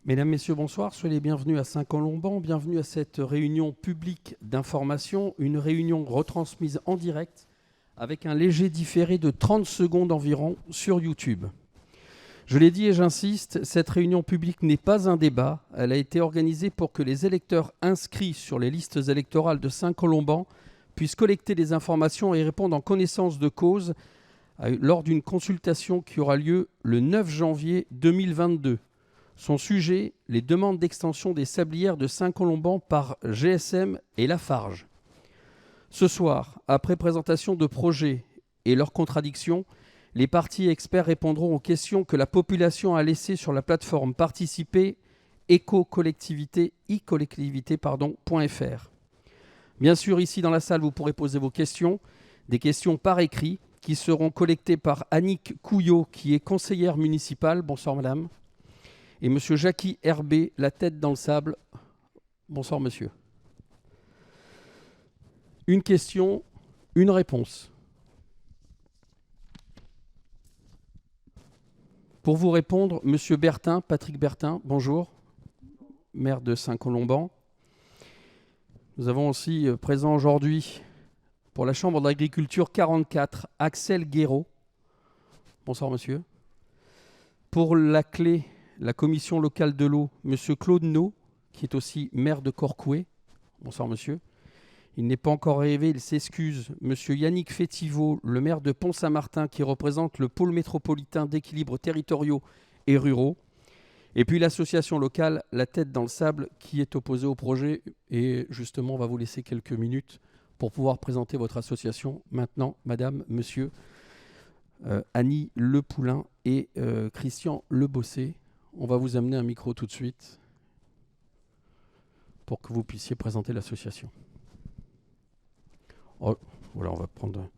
Mesdames, Messieurs, bonsoir. Soyez les bienvenus à Saint-Colomban. Bienvenue à cette réunion publique d'information, une réunion retransmise en direct avec un léger différé de 30 secondes environ sur YouTube. Je l'ai dit et j'insiste, cette réunion publique n'est pas un débat. Elle a été organisée pour que les électeurs inscrits sur les listes électorales de Saint-Colomban puissent collecter des informations et répondre en connaissance de cause lors d'une consultation qui aura lieu le 9 janvier 2022. Son sujet, les demandes d'extension des sablières de Saint-Colomban par GSM et Lafarge. Ce soir, après présentation de projets et leurs contradictions, les partis experts répondront aux questions que la population a laissées sur la plateforme participer ecocollectivité.fr. Bien sûr, ici dans la salle, vous pourrez poser vos questions, des questions par écrit qui seront collectées par Annick Couillot, qui est conseillère municipale. Bonsoir madame. Et M. Jackie Herbé, la tête dans le sable. Bonsoir, monsieur. Une question, une réponse. Pour vous répondre, M. Bertin, Patrick Bertin, bonjour, maire de Saint-Colomban. Nous avons aussi présent aujourd'hui, pour la Chambre d'agriculture 44, Axel Guéraud. Bonsoir, monsieur. Pour la clé, la commission locale de l'eau, M. Claude No, qui est aussi maire de Corcouët. Bonsoir, monsieur. Il n'est pas encore arrivé, il s'excuse. M. Yannick Fétiveau, le maire de Pont-Saint-Martin, qui représente le pôle métropolitain d'équilibre territoriaux et ruraux. Et puis l'association locale, La Tête dans le Sable, qui est opposée au projet. Et justement, on va vous laisser quelques minutes pour pouvoir présenter votre association. Maintenant, madame, monsieur, Annie Lepoulain et Christian Lebossé. On va vous amener un micro tout de suite pour que vous puissiez présenter l'association. Oh, voilà, on va prendre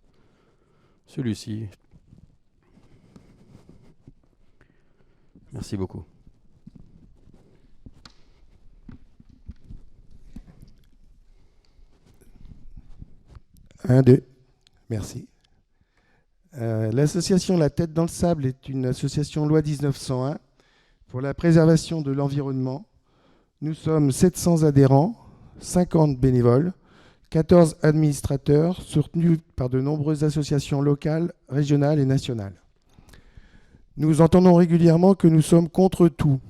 celui-ci. Merci beaucoup. Un, deux. Merci. L'association La Tête dans le Sable est une association loi 1901 pour la préservation de l'environnement. Nous sommes 700 adhérents, 50 bénévoles, 14 administrateurs soutenus par de nombreuses associations locales, régionales et nationales. Nous entendons régulièrement que nous sommes contre tout.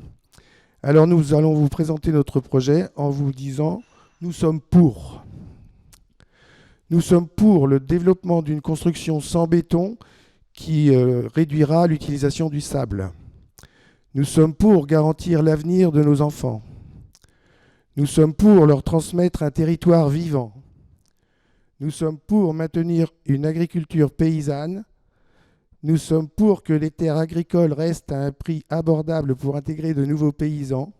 Alors nous allons vous présenter notre projet en vous disant « Nous sommes pour ». Nous sommes pour le développement d'une construction sans béton qui réduira l'utilisation du sable. Nous sommes pour garantir l'avenir de nos enfants. Nous sommes pour leur transmettre un territoire vivant. Nous sommes pour maintenir une agriculture paysanne. Nous sommes pour que les terres agricoles restent à un prix abordable pour intégrer de nouveaux paysans.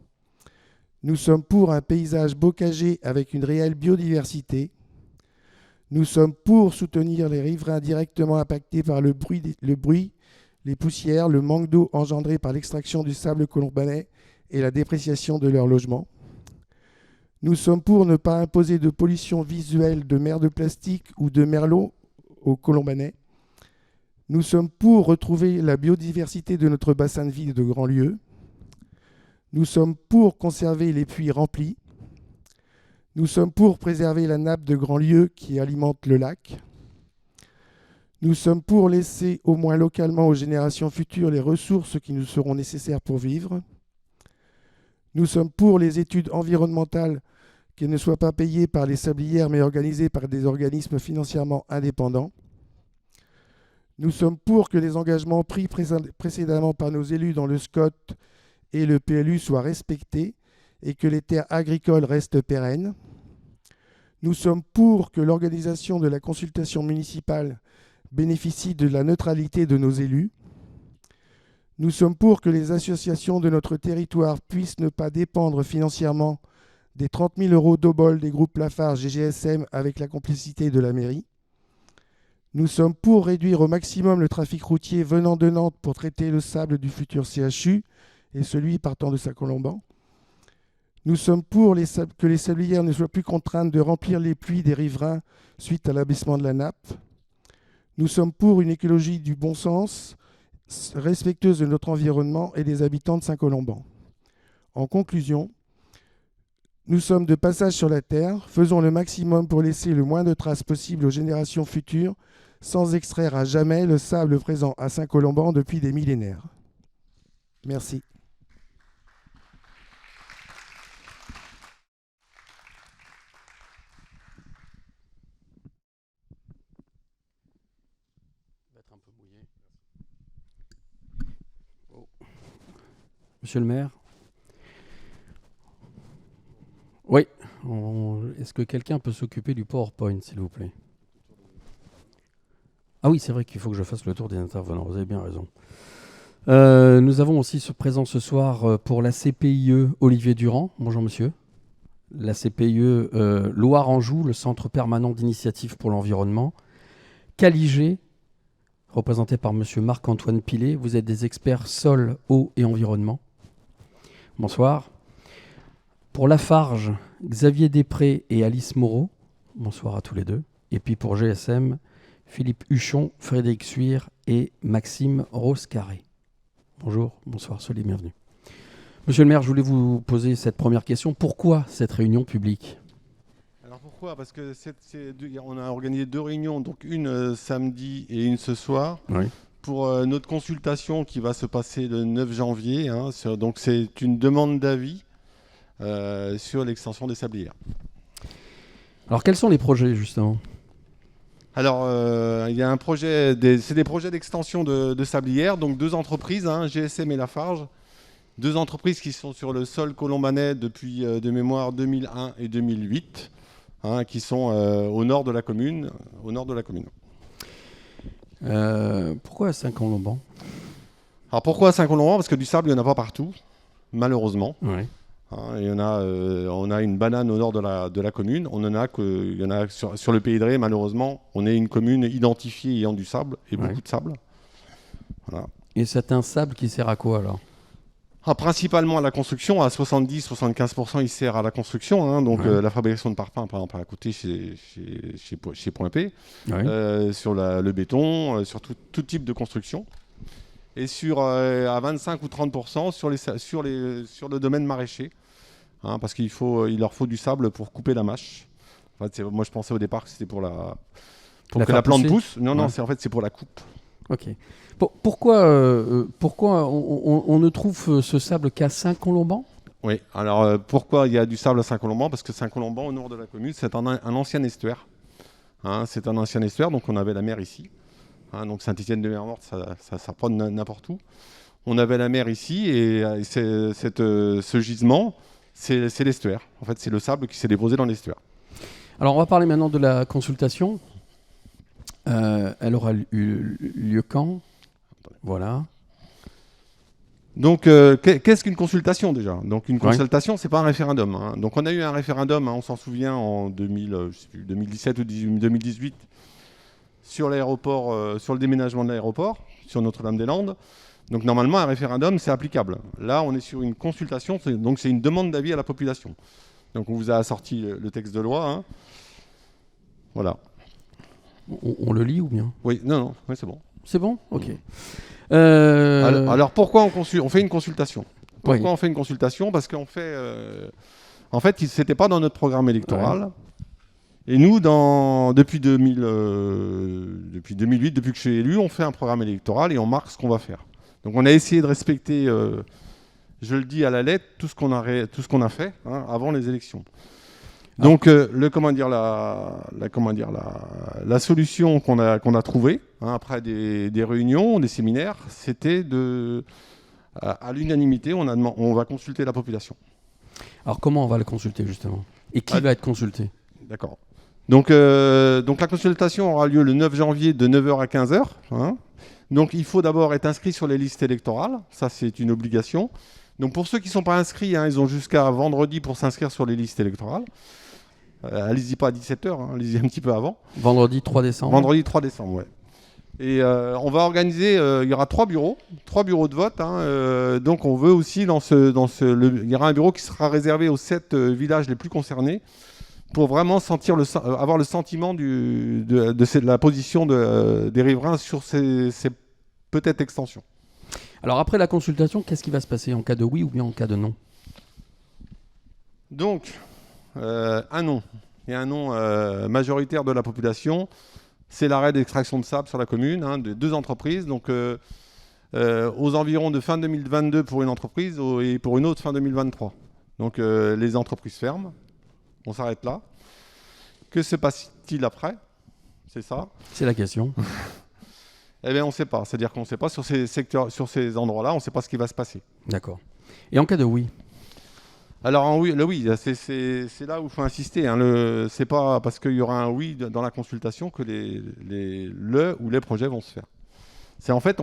Nous sommes pour un paysage bocagé avec une réelle biodiversité. Nous sommes pour soutenir les riverains directement impactés par le bruit, les poussières, le manque d'eau engendré par l'extraction du sable colombanais et la dépréciation de leur logement. Nous sommes pour ne pas imposer de pollution visuelle de mer de plastique ou de merlot aux colombanais. Nous sommes pour retrouver la biodiversité de notre bassin de vie de Grandlieu. Nous sommes pour conserver les puits remplis. Nous sommes pour préserver la nappe de Grandlieu qui alimente le lac. Nous sommes pour laisser au moins localement aux générations futures les ressources qui nous seront nécessaires pour vivre. Nous sommes pour les études environnementales qui ne soient pas payées par les sablières mais organisées par des organismes financièrement indépendants. Nous sommes pour que les engagements pris précédemment par nos élus dans le SCOT et le PLU soient respectés et que les terres agricoles restent pérennes. Nous sommes pour que l'organisation de la consultation municipale bénéficie de la neutralité de nos élus. Nous sommes pour que les associations de notre territoire puissent ne pas dépendre financièrement des 30 000 € d'obol des groupes Lafarge et GSM avec la complicité de la mairie. Nous sommes pour réduire au maximum le trafic routier venant de Nantes pour traiter le sable du futur CHU et celui partant de Saint-Colomban. Nous sommes pour que les sablières ne soient plus contraintes de remplir les puits des riverains suite à l'abaissement de la nappe. Nous sommes pour une écologie du bon sens, respectueuse de notre environnement et des habitants de Saint-Colomban. En conclusion, nous sommes de passage sur la Terre, faisons le maximum pour laisser le moins de traces possible aux générations futures, sans extraire à jamais le sable présent à Saint-Colomban depuis des millénaires. Merci. Monsieur le maire. Oui. Est-ce que quelqu'un peut s'occuper du PowerPoint, s'il vous plaît? Ah oui, c'est vrai qu'il faut que je fasse le tour des intervenants. Vous avez bien raison. Nous avons aussi présent ce soir pour la CPIE Olivier Durand. Bonjour monsieur. La CPIE Loire-Anjou, le Centre permanent d'initiative pour l'environnement. Caligé, représenté par monsieur Marc-Antoine Pilet. Vous êtes des experts sol, eau et environnement. Bonsoir. Pour Lafarge, Xavier Després et Alice Moreau. Bonsoir à tous les deux. Et puis pour GSM, Philippe Huchon, Frédéric Suire et Maxime Rose-Carré. Bonjour, bonsoir, soyez les bienvenus. Monsieur le maire, je voulais vous poser cette première question. Pourquoi cette réunion publique? Alors pourquoi? Parce que on a organisé 2 réunions, donc une samedi et une ce soir, Oui. pour notre consultation qui va se passer le 9 janvier. Donc c'est une demande d'avis sur l'extension des sablières. Alors quels sont les projets justement? Alors il y a un projet, c'est des projets d'extension de sablières, donc 2 entreprises, GSM et Lafarge. 2 entreprises qui sont sur le sol colombanais depuis de mémoire 2001 et 2008, qui sont au nord de la commune. Pourquoi à Saint-Colomban? Alors pourquoi à Saint-Colomban? Parce que du sable, il n'y en a pas partout, malheureusement. Oui. On a une banane au nord de la commune. Il y en a sur le Pays de Ré, malheureusement. On est une commune identifiée ayant du sable et beaucoup de sable. Voilà. Et c'est un sable qui sert à quoi alors? Principalement à la construction, à 70-75% il sert à la construction, la fabrication de parpaings par exemple à côté chez Point P, sur le béton, sur tout type de construction, et à 25 ou 30% sur le domaine maraîcher, parce qu'il leur faut du sable pour couper la mâche. En fait, moi je pensais au départ que c'était pour que la plante pousse. Non, c'est pour la coupe. Ok. Pourquoi on ne trouve ce sable qu'à Saint-Colomban? Oui, alors pourquoi il y a du sable à Saint-Colomban? Parce que Saint-Colomban, au nord de la commune, c'est un ancien estuaire. C'est un ancien estuaire, donc on avait la mer ici. Donc Saint-Étienne-de-Mer-Morte, ça prend n'importe où. On avait la mer ici, et ce gisement, c'est l'estuaire. En fait, c'est le sable qui s'est déposé dans l'estuaire. Alors on va parler maintenant de la consultation. Elle aura eu lieu quand? Voilà. Donc, qu'est-ce qu'une consultation déjà? Donc, une consultation, c'est pas un référendum. Donc, on a eu un référendum, on s'en souvient, en 2017 ou 2018, sur l'aéroport, sur le déménagement de l'aéroport, sur Notre-Dame-des-Landes. Donc, normalement, un référendum, c'est applicable. Là, on est sur une consultation, donc c'est une demande d'avis à la population. Donc, on vous a sorti le texte de loi. Voilà. On le lit ou bien? Oui, c'est bon. C'est bon? Ok. Alors pourquoi on fait une consultation? Pourquoi on fait une consultation? Parce qu'en fait, c'était pas dans notre programme électoral. Ouais. Et nous, depuis 2008, depuis que je suis élu, on fait un programme électoral et on marque ce qu'on va faire. Donc on a essayé de respecter, je le dis à la lettre, tout ce qu'on a fait avant les élections. Donc la solution qu'on a trouvée après des réunions, des séminaires, c'était à l'unanimité, on va consulter la population. Alors comment on va le consulter justement? Et qui va être consulté? D'accord. Donc la consultation aura lieu le 9 janvier de 9h à 15h. Donc il faut d'abord être inscrit sur les listes électorales, ça c'est une obligation. Donc pour ceux qui ne sont pas inscrits, ils ont jusqu'à vendredi pour s'inscrire sur les listes électorales. Allez-y pas à 17h, allez-y un petit peu avant. Vendredi 3 décembre. Vendredi 3 décembre, ouais. Et on va organiser, il y aura 3 bureaux de vote. Donc on veut aussi, il y aura un bureau qui sera réservé aux 7 villages les plus concernés pour vraiment avoir le sentiment de la position des riverains sur ces peut-être extensions. Alors après la consultation, qu'est-ce qui va se passer en cas de oui ou bien en cas de non? Donc, un nom. Et un nom majoritaire de la population, c'est l'arrêt d'extraction de sable sur la commune, de 2 entreprises. Donc, aux environs de fin 2022 pour une entreprise et pour une autre fin 2023. Donc les entreprises ferment, on s'arrête là. Que se passe-t-il après? C'est ça? C'est la question. Eh bien on ne sait pas, c'est-à-dire qu'on ne sait pas sur ces secteurs, sur ces endroits-là, on ne sait pas ce qui va se passer. D'accord. Et en cas de oui? Alors le oui, c'est là où il faut insister. C'est pas parce qu'il y aura un oui dans la consultation que les projets vont se faire. C'est en fait,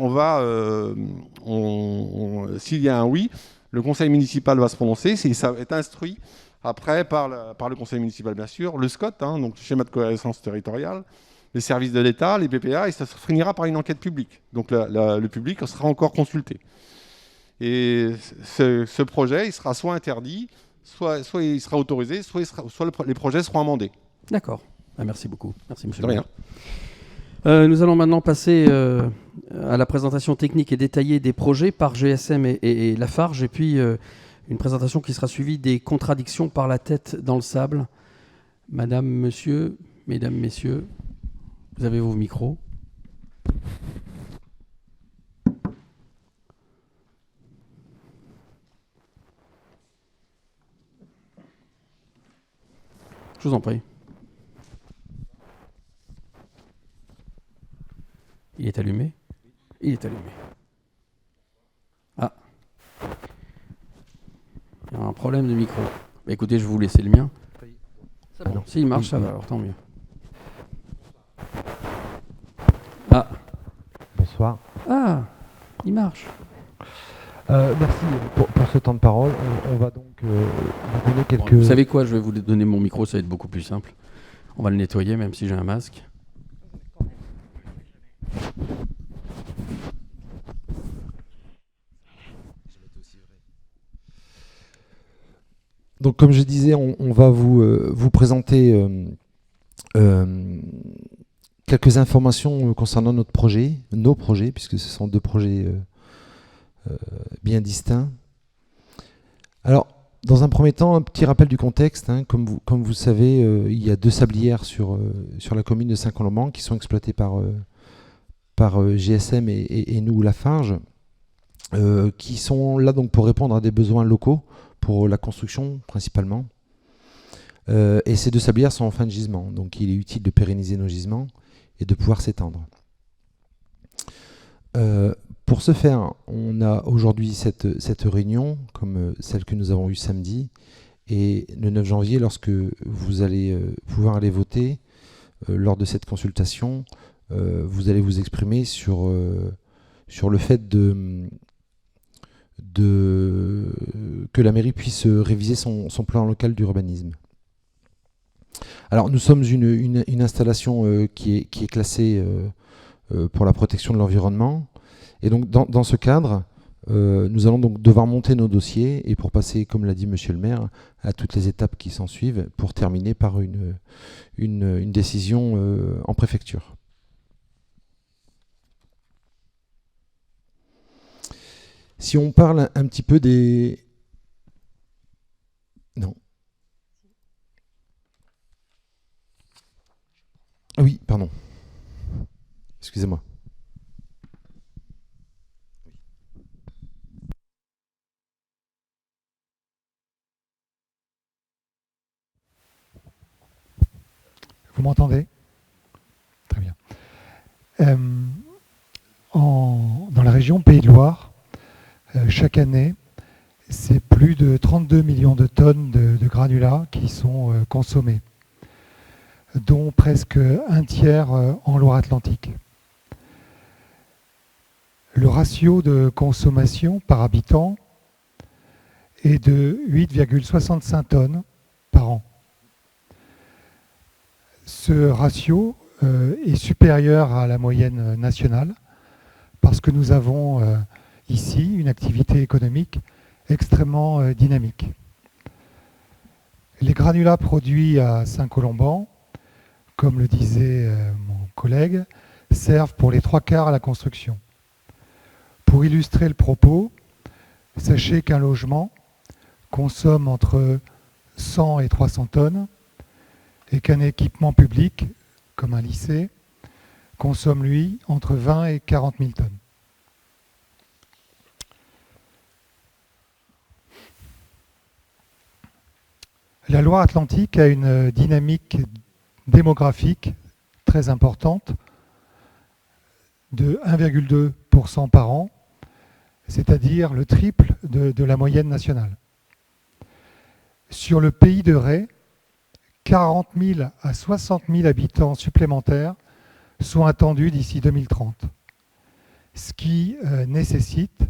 s'il y a un oui, le conseil municipal va se prononcer, ça va être instruit après par le conseil municipal, bien sûr, le SCOT, donc le schéma de cohérence territoriale, les services de l'État, les PPA, et ça se finira par une enquête publique. Donc le public sera encore consulté. Et ce projet, il sera soit interdit, soit il sera autorisé, soit les projets seront amendés. D'accord. Merci beaucoup. Merci, monsieur. De rien. Nous allons maintenant passer à la présentation technique et détaillée des projets par GSM et Lafarge, et puis une présentation qui sera suivie des contradictions par la tête dans le sable. Madame, monsieur, mesdames, messieurs, vous avez vos micros. Je vous en prie. Il est allumé? Il est allumé. Ah. Il y a un problème de micro. Bah, écoutez, je vais vous laisser le mien. C'est bon. S'il marche, ça va, alors tant mieux. Ah. Bonsoir. Ah, il marche. Merci pour ce temps de parole. On va donc vous donner quelques... Bon, vous savez quoi? Je vais vous donner mon micro, ça va être beaucoup plus simple. On va le nettoyer, même si j'ai un masque. Donc, comme je disais, on va vous présenter quelques informations concernant nos projets, puisque ce sont 2 projets bien distincts. Alors, dans un premier temps, un petit rappel du contexte. Comme vous savez, il y a 2 sablières sur la commune de Saint-Colomban qui sont exploitées par GSM et nous, Lafarge, qui sont là donc pour répondre à des besoins locaux, pour la construction principalement. Et ces 2 sablières sont en fin de gisement, donc il est utile de pérenniser nos gisements et de pouvoir s'étendre. Pour ce faire, on a aujourd'hui cette réunion, comme celle que nous avons eue samedi, et le 9 janvier, lorsque vous allez pouvoir aller voter, lors de cette consultation, vous allez vous exprimer sur le fait que la mairie puisse réviser son plan local d'urbanisme. Alors nous sommes une installation qui est classée pour la protection de l'environnement, et donc dans ce cadre, nous allons donc devoir monter nos dossiers, et pour passer, comme l'a dit monsieur le maire, à toutes les étapes qui s'en suivent, pour terminer par une décision en préfecture. Si on parle un petit peu des... Non. Oui, pardon. Excusez-moi. Vous m'entendez? Très bien. Dans la région Pays de Loire, chaque année, c'est plus de 32 millions de tonnes de granulats qui sont consommés, dont presque un tiers en Loire-Atlantique. Le ratio de consommation par habitant est de 8,65 tonnes par an. Ce ratio est supérieur à la moyenne nationale parce que nous avons ici une activité économique extrêmement dynamique. Les granulats produits à Saint-Colomban, comme le disait mon collègue, servent pour les 3/4 à la construction. Pour illustrer le propos, sachez qu'un logement consomme entre 100 et 300 tonnes, et qu'un équipement public, comme un lycée, consomme, lui, entre 20 et 40 000 tonnes. La Loire-Atlantique a une dynamique démographique très importante de 1,2% par an, c'est-à-dire le triple de la moyenne nationale. Sur le pays de Ré, 40 000 à 60 000 habitants supplémentaires sont attendus d'ici 2030, ce qui nécessite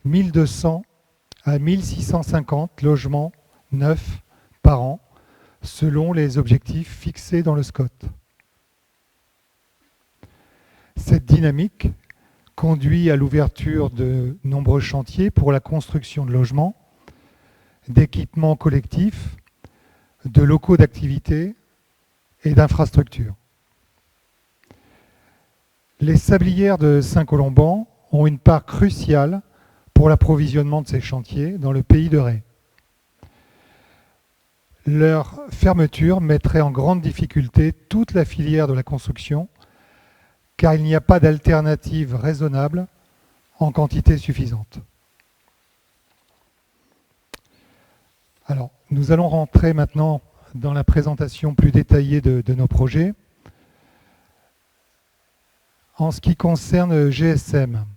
1200 à 1650 logements neufs par an, selon les objectifs fixés dans le SCOT. Cette dynamique conduit à l'ouverture de nombreux chantiers pour la construction de logements, d'équipements collectifs, de locaux d'activité et d'infrastructures. Les sablières de Saint-Colomban ont une part cruciale pour l'approvisionnement de ces chantiers dans le pays de Ré. Leur fermeture mettrait en grande difficulté toute la filière de la construction, car il n'y a pas d'alternative raisonnable en quantité suffisante. Alors, nous allons rentrer maintenant dans la présentation plus détaillée de nos projets. En ce qui concerne GSM,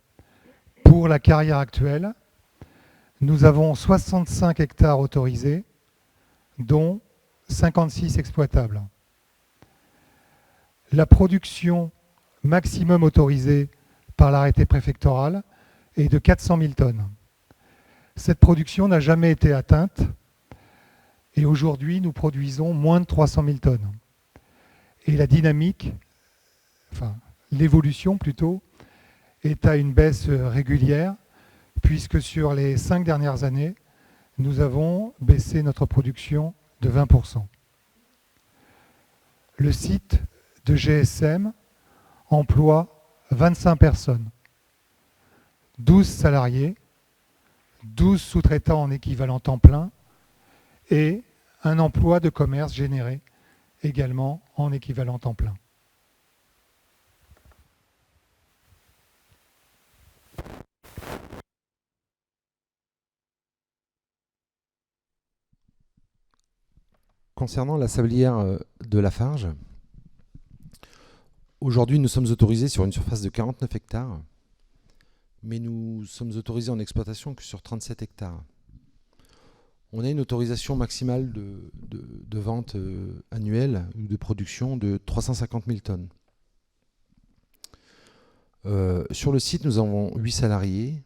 pour la carrière actuelle, nous avons 65 hectares autorisés, dont 56 exploitables. La production maximum autorisée par l'arrêté préfectoral est de 400 000 tonnes. Cette production n'a jamais été atteinte et aujourd'hui nous produisons moins de 300 000 tonnes. Et la dynamique, enfin l'évolution plutôt, est à une baisse régulière puisque sur les 5 dernières années, nous avons baissé notre production de 20%. Le site de GSM emploie 25 personnes, 12 salariés, 12 sous-traitants en équivalent temps plein et un emploi de commerce généré également en équivalent temps plein. Concernant la sablière de Lafarge, aujourd'hui nous sommes autorisés sur une surface de 49 hectares, mais nous sommes autorisés en exploitation que sur 37 hectares. On a une autorisation maximale de vente annuelle ou de production de 350 000 tonnes. Sur le site, nous avons 8 salariés.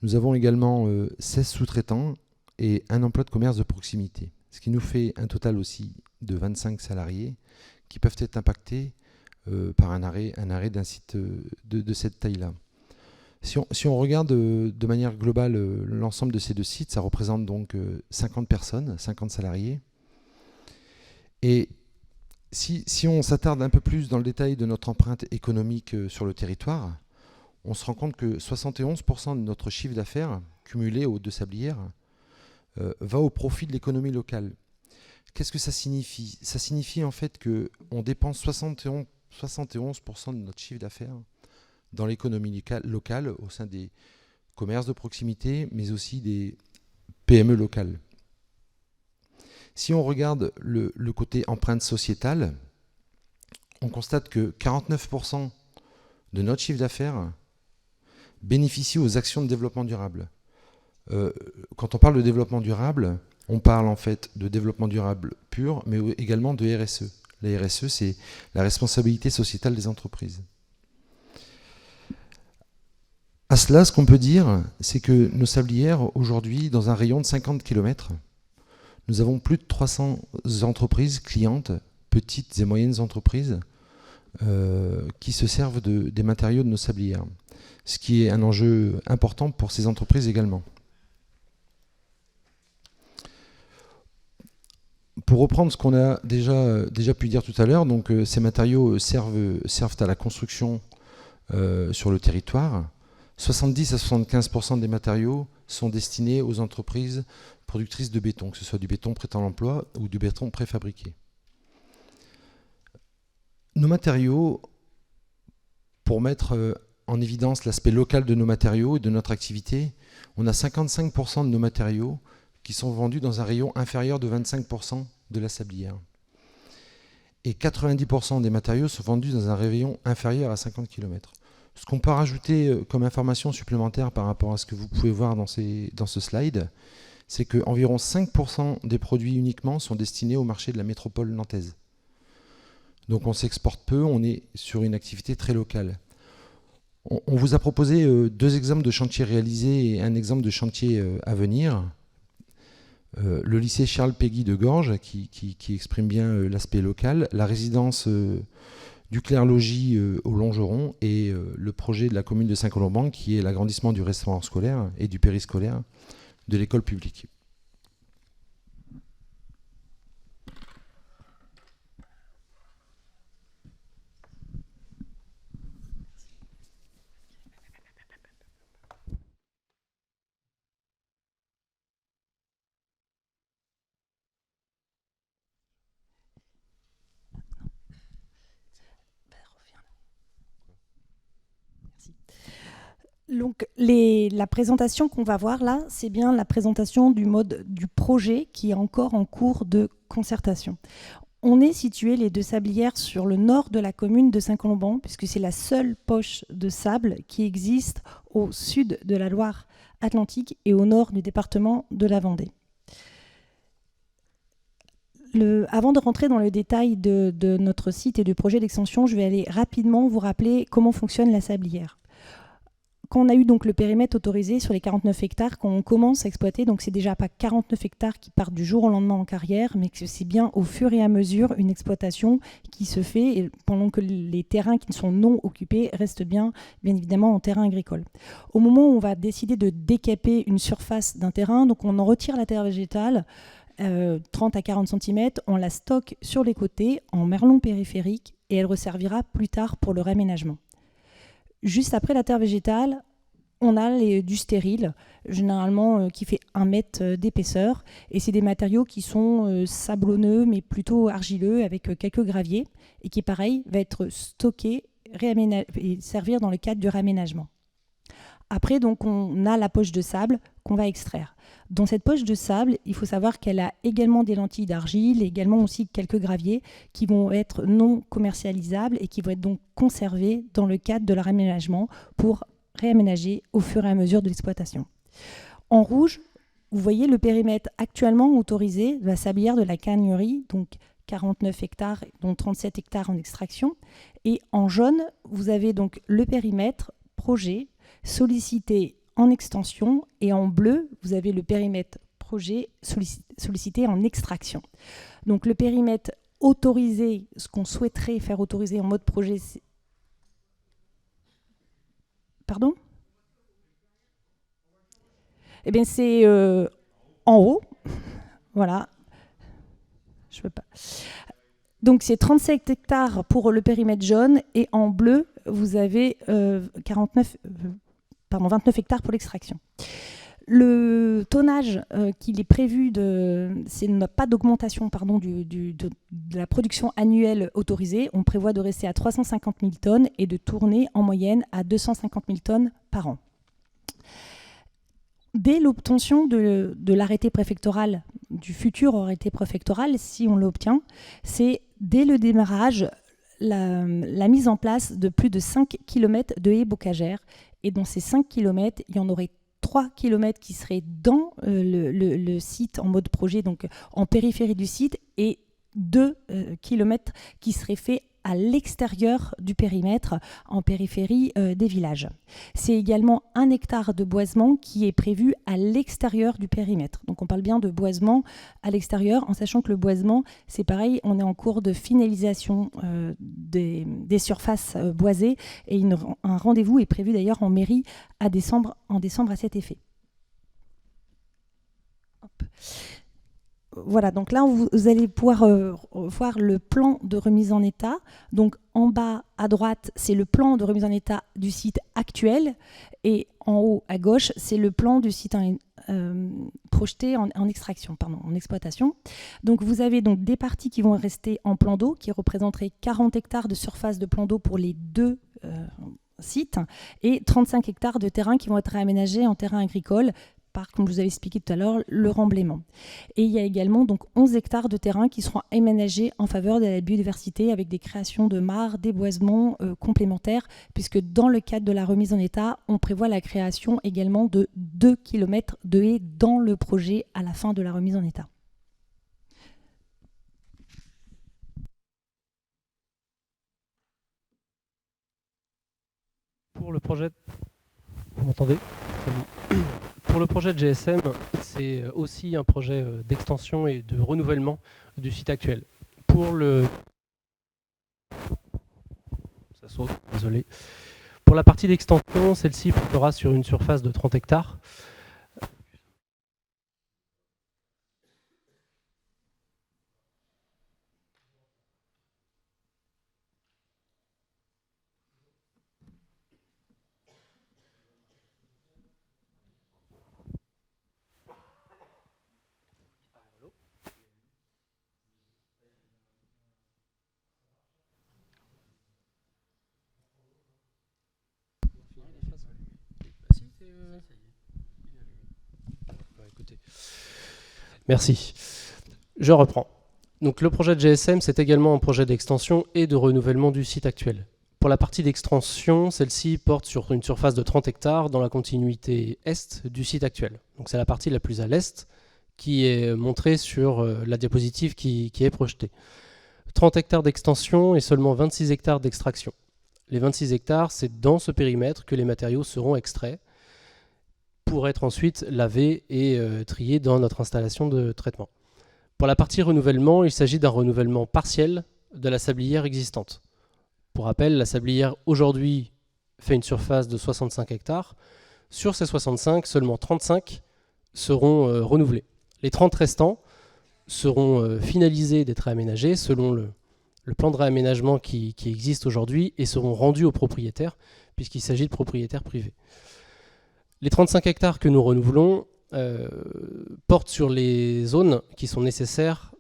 Nous avons également 16 sous-traitants et un emploi de commerce de proximité. Ce qui nous fait un total aussi de 25 salariés qui peuvent être impactés par un arrêt d'un site de cette taille-là. Si on regarde de manière globale l'ensemble de ces deux sites, ça représente donc 50 personnes, 50 salariés. Et si on s'attarde un peu plus dans le détail de notre empreinte économique sur le territoire, on se rend compte que 71% de notre chiffre d'affaires cumulé aux deux sablières va au profit de l'économie locale. Qu'est-ce que ça signifie? Ça signifie en fait qu'on dépense 71% de notre chiffre d'affaires dans l'économie locale au sein des commerces de proximité, mais aussi des PME locales. Si on regarde le côté empreinte sociétale, on constate que 49% de notre chiffre d'affaires bénéficie aux actions de développement durable. Quand on parle de développement durable, on parle en fait de développement durable pur, mais également de RSE. La RSE, c'est la responsabilité sociétale des entreprises. À cela, ce qu'on peut dire, c'est que nos sablières, aujourd'hui, dans un rayon de 50 km, nous avons plus de 300 entreprises clientes, petites et moyennes entreprises, qui se servent des matériaux de nos sablières, ce qui est un enjeu important pour ces entreprises également. Pour reprendre ce qu'on a déjà pu dire tout à l'heure, donc ces matériaux servent à la construction sur le territoire. 70 à 75% des matériaux sont destinés aux entreprises productrices de béton, que ce soit du béton prêt à l'emploi ou du béton préfabriqué. Nos matériaux, pour mettre en évidence l'aspect local de nos matériaux et de notre activité, on a 55% de nos matériaux qui sont vendus dans un rayon inférieur de 25% de la sablière. Et 90% des matériaux sont vendus dans un rayon inférieur à 50 km. Ce qu'on peut rajouter comme information supplémentaire par rapport à ce que vous pouvez voir dans ce slide, c'est qu'environ 5% des produits uniquement sont destinés au marché de la métropole nantaise. Donc on s'exporte peu, on est sur une activité très locale. On vous a proposé 2 exemples de chantiers réalisés et un exemple de chantier à venir. Le lycée Charles Péguy de Gorges, qui exprime bien l'aspect local, la résidence du Clair-Logis au Longeron et le projet de la commune de Saint-Colomban, qui est l'agrandissement du restaurant scolaire et du périscolaire de l'école publique. Donc, la présentation qu'on va voir là, c'est bien la présentation du mode du projet qui est encore en cours de concertation. On est situé, les Deux Sablières, sur le nord de la commune de Saint-Colomban, puisque c'est la seule poche de sable qui existe au sud de la Loire-Atlantique et au nord du département de la Vendée. Avant de rentrer dans le détail de notre site et du projet d'extension, je vais aller rapidement vous rappeler comment fonctionne la sablière. Quand on a eu donc le périmètre autorisé sur les 49 hectares, quand on commence à exploiter, donc c'est déjà pas 49 hectares qui partent du jour au lendemain en carrière, mais que c'est bien au fur et à mesure une exploitation qui se fait et pendant que les terrains qui sont non occupés restent bien évidemment en terrain agricole. Au moment où on va décider de décaper une surface d'un terrain, donc on en retire la terre végétale, 30 à 40 cm, on la stocke sur les côtés en merlon périphérique et elle resservira plus tard pour le réaménagement. Juste après la terre végétale, on a du stérile, généralement qui fait 1 mètre d'épaisseur. Et c'est des matériaux qui sont sablonneux, mais plutôt argileux, avec quelques graviers, et qui, pareil, va être stocké et servir dans le cadre du réaménagement. Après, donc, on a la poche de sable qu'on va extraire. Dans cette poche de sable, il faut savoir qu'elle a également des lentilles d'argile et également aussi quelques graviers qui vont être non commercialisables et qui vont être donc conservés dans le cadre de leur aménagement pour réaménager au fur et à mesure de l'exploitation. En rouge, vous voyez le périmètre actuellement autorisé de la sablière de la Cagnerie, donc 49 hectares, dont 37 hectares en extraction. Et en jaune, vous avez donc le périmètre projet sollicité en extension, et en bleu, vous avez le périmètre projet sollicité en extraction. Donc le périmètre autorisé, ce qu'on souhaiterait faire autoriser en mode projet, c'est... Pardon ? Eh bien c'est en haut, voilà, je peux pas. Donc c'est 37 hectares pour le périmètre jaune, et en bleu, vous avez 29 hectares pour l'extraction. Le tonnage qu'il est prévu, pas d'augmentation de la production annuelle autorisée. On prévoit de rester à 350 000 tonnes et de tourner en moyenne à 250 000 tonnes par an. Dès l'obtention de l'arrêté préfectoral, du futur arrêté préfectoral, si on l'obtient, c'est dès le démarrage la mise en place de plus de 5 km de haies bocagères. Et dans ces 5 km, il y en aurait 3 km qui seraient dans le site en mode projet, donc en périphérie du site, et 2 km qui seraient faits à l'extérieur du périmètre, en périphérie des villages. C'est également 1 hectare de boisement qui est prévu à l'extérieur du périmètre. Donc on parle bien de boisement à l'extérieur, en sachant que le boisement, c'est pareil, on est en cours de finalisation des surfaces boisées, et un rendez-vous est prévu d'ailleurs en mairie en décembre à cet effet. Hop. voilà, donc là, vous allez pouvoir voir le plan de remise en état. Donc en bas à droite, c'est le plan de remise en état du site actuel. Et en haut à gauche, c'est le plan du site projeté en extraction, pardon, en exploitation. Donc vous avez donc des parties qui vont rester en plan d'eau, qui représenteraient 40 hectares de surface de plan d'eau pour les deux sites, et 35 hectares de terrain qui vont être réaménagés en terrain agricole, par, comme je vous avais expliqué tout à l'heure, le remblaiement. Et il y a également donc 11 hectares de terrain qui seront aménagés en faveur de la biodiversité avec des créations de mares, déboisements complémentaires, puisque dans le cadre de la remise en état, on prévoit la création également de 2 km de haies dans le projet à la fin de la remise en état. Pour le projet, vous m'entendez ? Pour le projet de GSM, c'est aussi un projet d'extension et de renouvellement du site actuel. Pour le... Ça saute, désolé. Pour la partie d'extension, celle-ci portera sur une surface de 30 hectares. Merci. Je reprends. Donc le projet de GSM, c'est également un projet d'extension et de renouvellement du site actuel. Pour la partie d'extension, celle-ci porte sur une surface de 30 hectares dans la continuité est du site actuel. Donc c'est la partie la plus à l'est qui est montrée sur la diapositive qui est projetée. 30 hectares d'extension et seulement 26 hectares d'extraction. Les 26 hectares, c'est dans ce périmètre que les matériaux seront extraits pour être ensuite lavés et triés dans notre installation de traitement. Pour la partie renouvellement, il s'agit d'un renouvellement partiel de la sablière existante. Pour rappel, la sablière aujourd'hui fait une surface de 65 hectares. Sur ces 65, seulement 35 seront renouvelés. Les 30 restants seront finalisés d'être réaménagés selon le plan de réaménagement qui existe aujourd'hui et seront rendus aux propriétaires puisqu'il s'agit de propriétaires privés. Les 35 hectares que nous renouvelons portent sur les zones qui sont nécessaires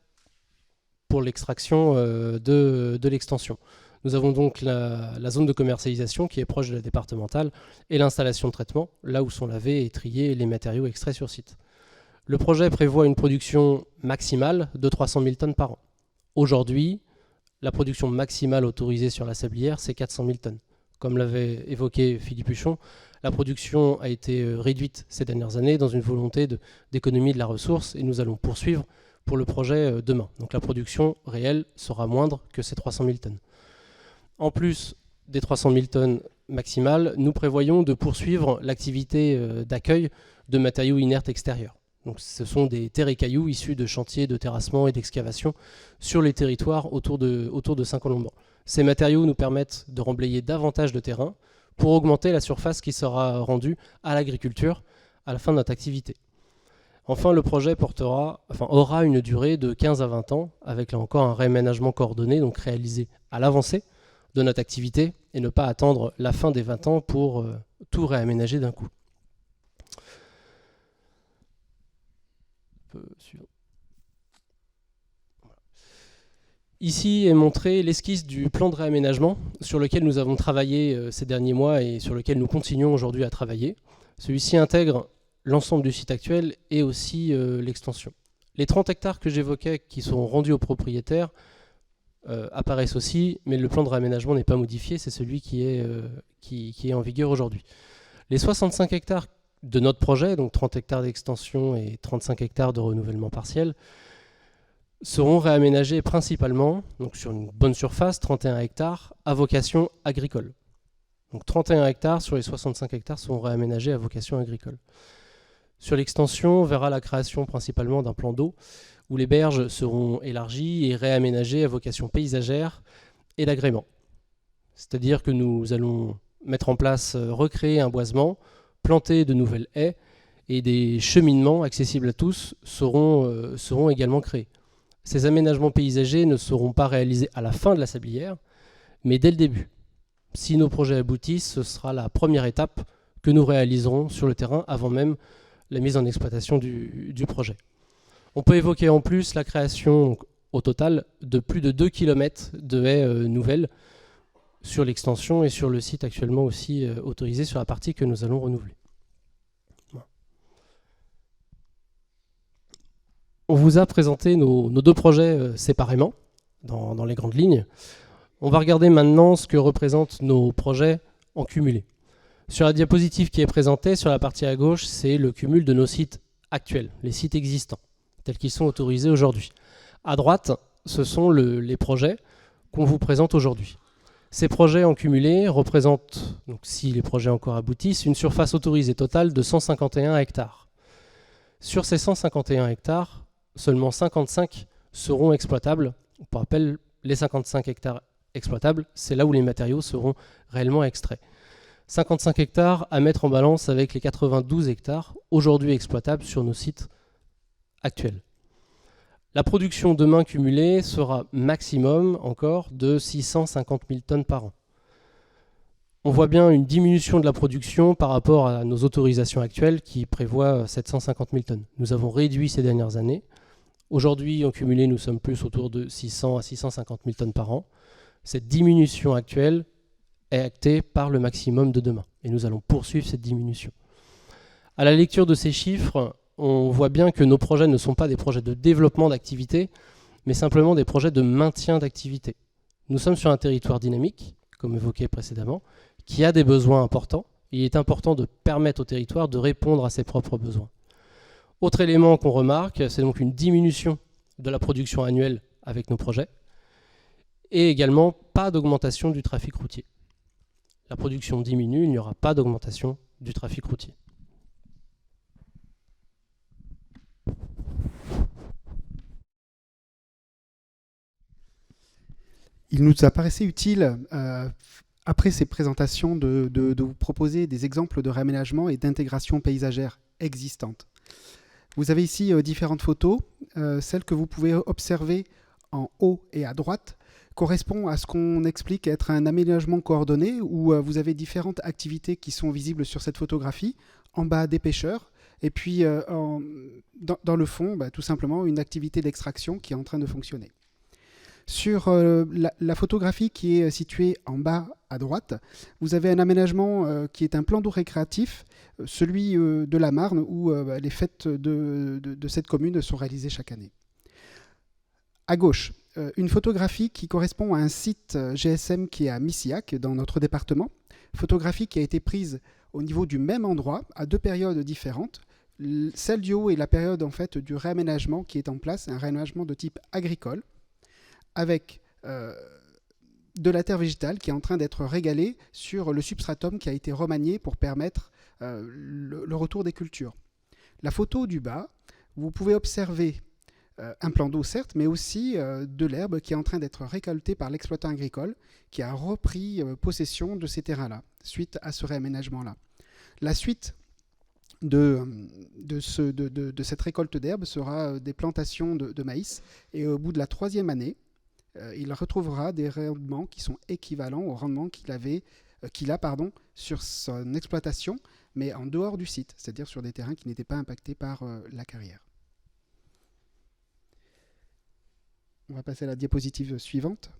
pour l'extraction de l'extension. Nous avons donc la zone de commercialisation qui est proche de la départementale et l'installation de traitement, là où sont lavés et triés les matériaux extraits sur site. Le projet prévoit une production maximale de 300 000 tonnes par an. Aujourd'hui, la production maximale autorisée sur la sablière, c'est 400 000 tonnes. Comme l'avait évoqué Philippe Huchon, la production a été réduite ces dernières années dans une volonté d'économie de la ressource et nous allons poursuivre pour le projet demain. Donc la production réelle sera moindre que ces 300 000 tonnes. En plus des 300 000 tonnes maximales, nous prévoyons de poursuivre l'activité d'accueil de matériaux inertes extérieurs. Donc, ce sont des terres et cailloux issus de chantiers de terrassement et d'excavation sur les territoires autour de Saint-Colomban. Ces matériaux nous permettent de remblayer davantage de terrain pour augmenter la surface qui sera rendue à l'agriculture à la fin de notre activité. Enfin, le projet aura une durée de 15 à 20 ans, avec là encore un réaménagement coordonné, donc réalisé à l'avancée de notre activité, et ne pas attendre la fin des 20 ans pour tout réaménager d'un coup. Suivant. Voilà. Ici est montré l'esquisse du plan de réaménagement sur lequel nous avons travaillé ces derniers mois et sur lequel nous continuons aujourd'hui à travailler. Celui-ci intègre l'ensemble du site actuel et aussi l'extension. Les 30 hectares que j'évoquais qui sont rendus aux propriétaires apparaissent aussi, mais le plan de réaménagement n'est pas modifié, c'est celui qui est en vigueur aujourd'hui. Les 65 hectares de notre projet, donc 30 hectares d'extension et 35 hectares de renouvellement partiel, seront réaménagés principalement, donc sur une bonne surface, 31 hectares, à vocation agricole. Donc 31 hectares sur les 65 hectares seront réaménagés à vocation agricole. Sur l'extension, on verra la création principalement d'un plan d'eau, où les berges seront élargies et réaménagées à vocation paysagère et d'agrément. C'est-à-dire que nous allons mettre en place, recréer un boisement, planter de nouvelles haies et des cheminements accessibles à tous seront également créés. Ces aménagements paysagers ne seront pas réalisés à la fin de la sablière, mais dès le début. Si nos projets aboutissent, ce sera la première étape que nous réaliserons sur le terrain avant même la mise en exploitation du projet. On peut évoquer en plus la création au total de plus de 2 km de haies nouvelles sur l'extension et sur le site actuellement aussi autorisé sur la partie que nous allons renouveler. Voilà. On vous a présenté nos 2 projets séparément, dans les grandes lignes. On va regarder maintenant ce que représentent nos projets en cumulé. Sur la diapositive qui est présentée, sur la partie à gauche, c'est le cumul de nos sites actuels, les sites existants, tels qu'ils sont autorisés aujourd'hui. À droite, ce sont les projets qu'on vous présente aujourd'hui. Ces projets en cumulé représentent, donc si les projets encore aboutissent, une surface autorisée totale de 151 hectares. Sur ces 151 hectares, seulement 55 seront exploitables. Pour rappel, les 55 hectares exploitables, c'est là où les matériaux seront réellement extraits. 55 hectares à mettre en balance avec les 92 hectares aujourd'hui exploitables sur nos sites actuels. La production demain cumulée sera maximum encore de 650 000 tonnes par an. On voit bien une diminution de la production par rapport à nos autorisations actuelles qui prévoient 750 000 tonnes. Nous avons réduit ces dernières années. Aujourd'hui, en cumulé, nous sommes plus autour de 600 à 650 000 tonnes par an. Cette diminution actuelle est actée par le maximum de demain. Et nous allons poursuivre cette diminution. À la lecture de ces chiffres, on voit bien que nos projets ne sont pas des projets de développement d'activité, mais simplement des projets de maintien d'activité. Nous sommes sur un territoire dynamique, comme évoqué précédemment, qui a des besoins importants. Il est important de permettre au territoire de répondre à ses propres besoins. Autre élément qu'on remarque, c'est donc une diminution de la production annuelle avec nos projets, et également pas d'augmentation du trafic routier. La production diminue, il n'y aura pas d'augmentation du trafic routier. Il nous apparaissait utile, après ces présentations, de vous proposer des exemples de réaménagement et d'intégration paysagère existantes. Vous avez ici différentes photos. Celle que vous pouvez observer en haut et à droite correspond à ce qu'on explique être un aménagement coordonné où vous avez différentes activités qui sont visibles sur cette photographie. En bas, des pêcheurs. Et puis, dans le fond, tout simplement, une activité d'extraction qui est en train de fonctionner. Sur la photographie qui est située en bas à droite, vous avez un aménagement qui est un plan d'eau récréatif, celui de la Marne, où les fêtes de cette commune sont réalisées chaque année. À gauche, une photographie qui correspond à un site GSM qui est à Missillac, dans notre département. Photographie qui a été prise au niveau du même endroit, à 2 périodes différentes. Celle du haut est la période en fait, du réaménagement qui est en place, un réaménagement de type agricole, avec de la terre végétale qui est en train d'être régalée sur le substratum qui a été remanié pour permettre le retour des cultures. La photo du bas, vous pouvez observer un plan d'eau certes, mais aussi de l'herbe qui est en train d'être récoltée par l'exploitant agricole qui a repris possession de ces terrains-là, suite à ce réaménagement-là. La suite de cette récolte d'herbe sera des plantations de maïs, et au bout de la 3e année, il retrouvera des rendements qui sont équivalents aux rendements qu'il a sur son exploitation, mais en dehors du site, c'est-à-dire sur des terrains qui n'étaient pas impactés par la carrière. On va passer à la diapositive suivante.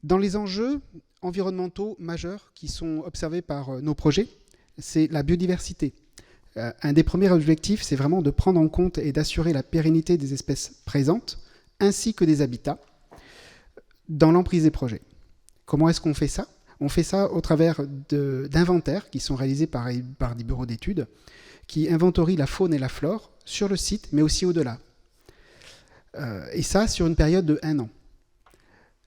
Dans les enjeux environnementaux majeurs qui sont observés par nos projets, c'est la biodiversité. Un des premiers objectifs, c'est vraiment de prendre en compte et d'assurer la pérennité des espèces présentes, ainsi que des habitats, dans l'emprise des projets. Comment est-ce qu'on fait ça? On fait ça au travers d'inventaires qui sont réalisés par des bureaux d'études, qui inventorient la faune et la flore sur le site, mais aussi au-delà. Et ça, sur une période de 1 an.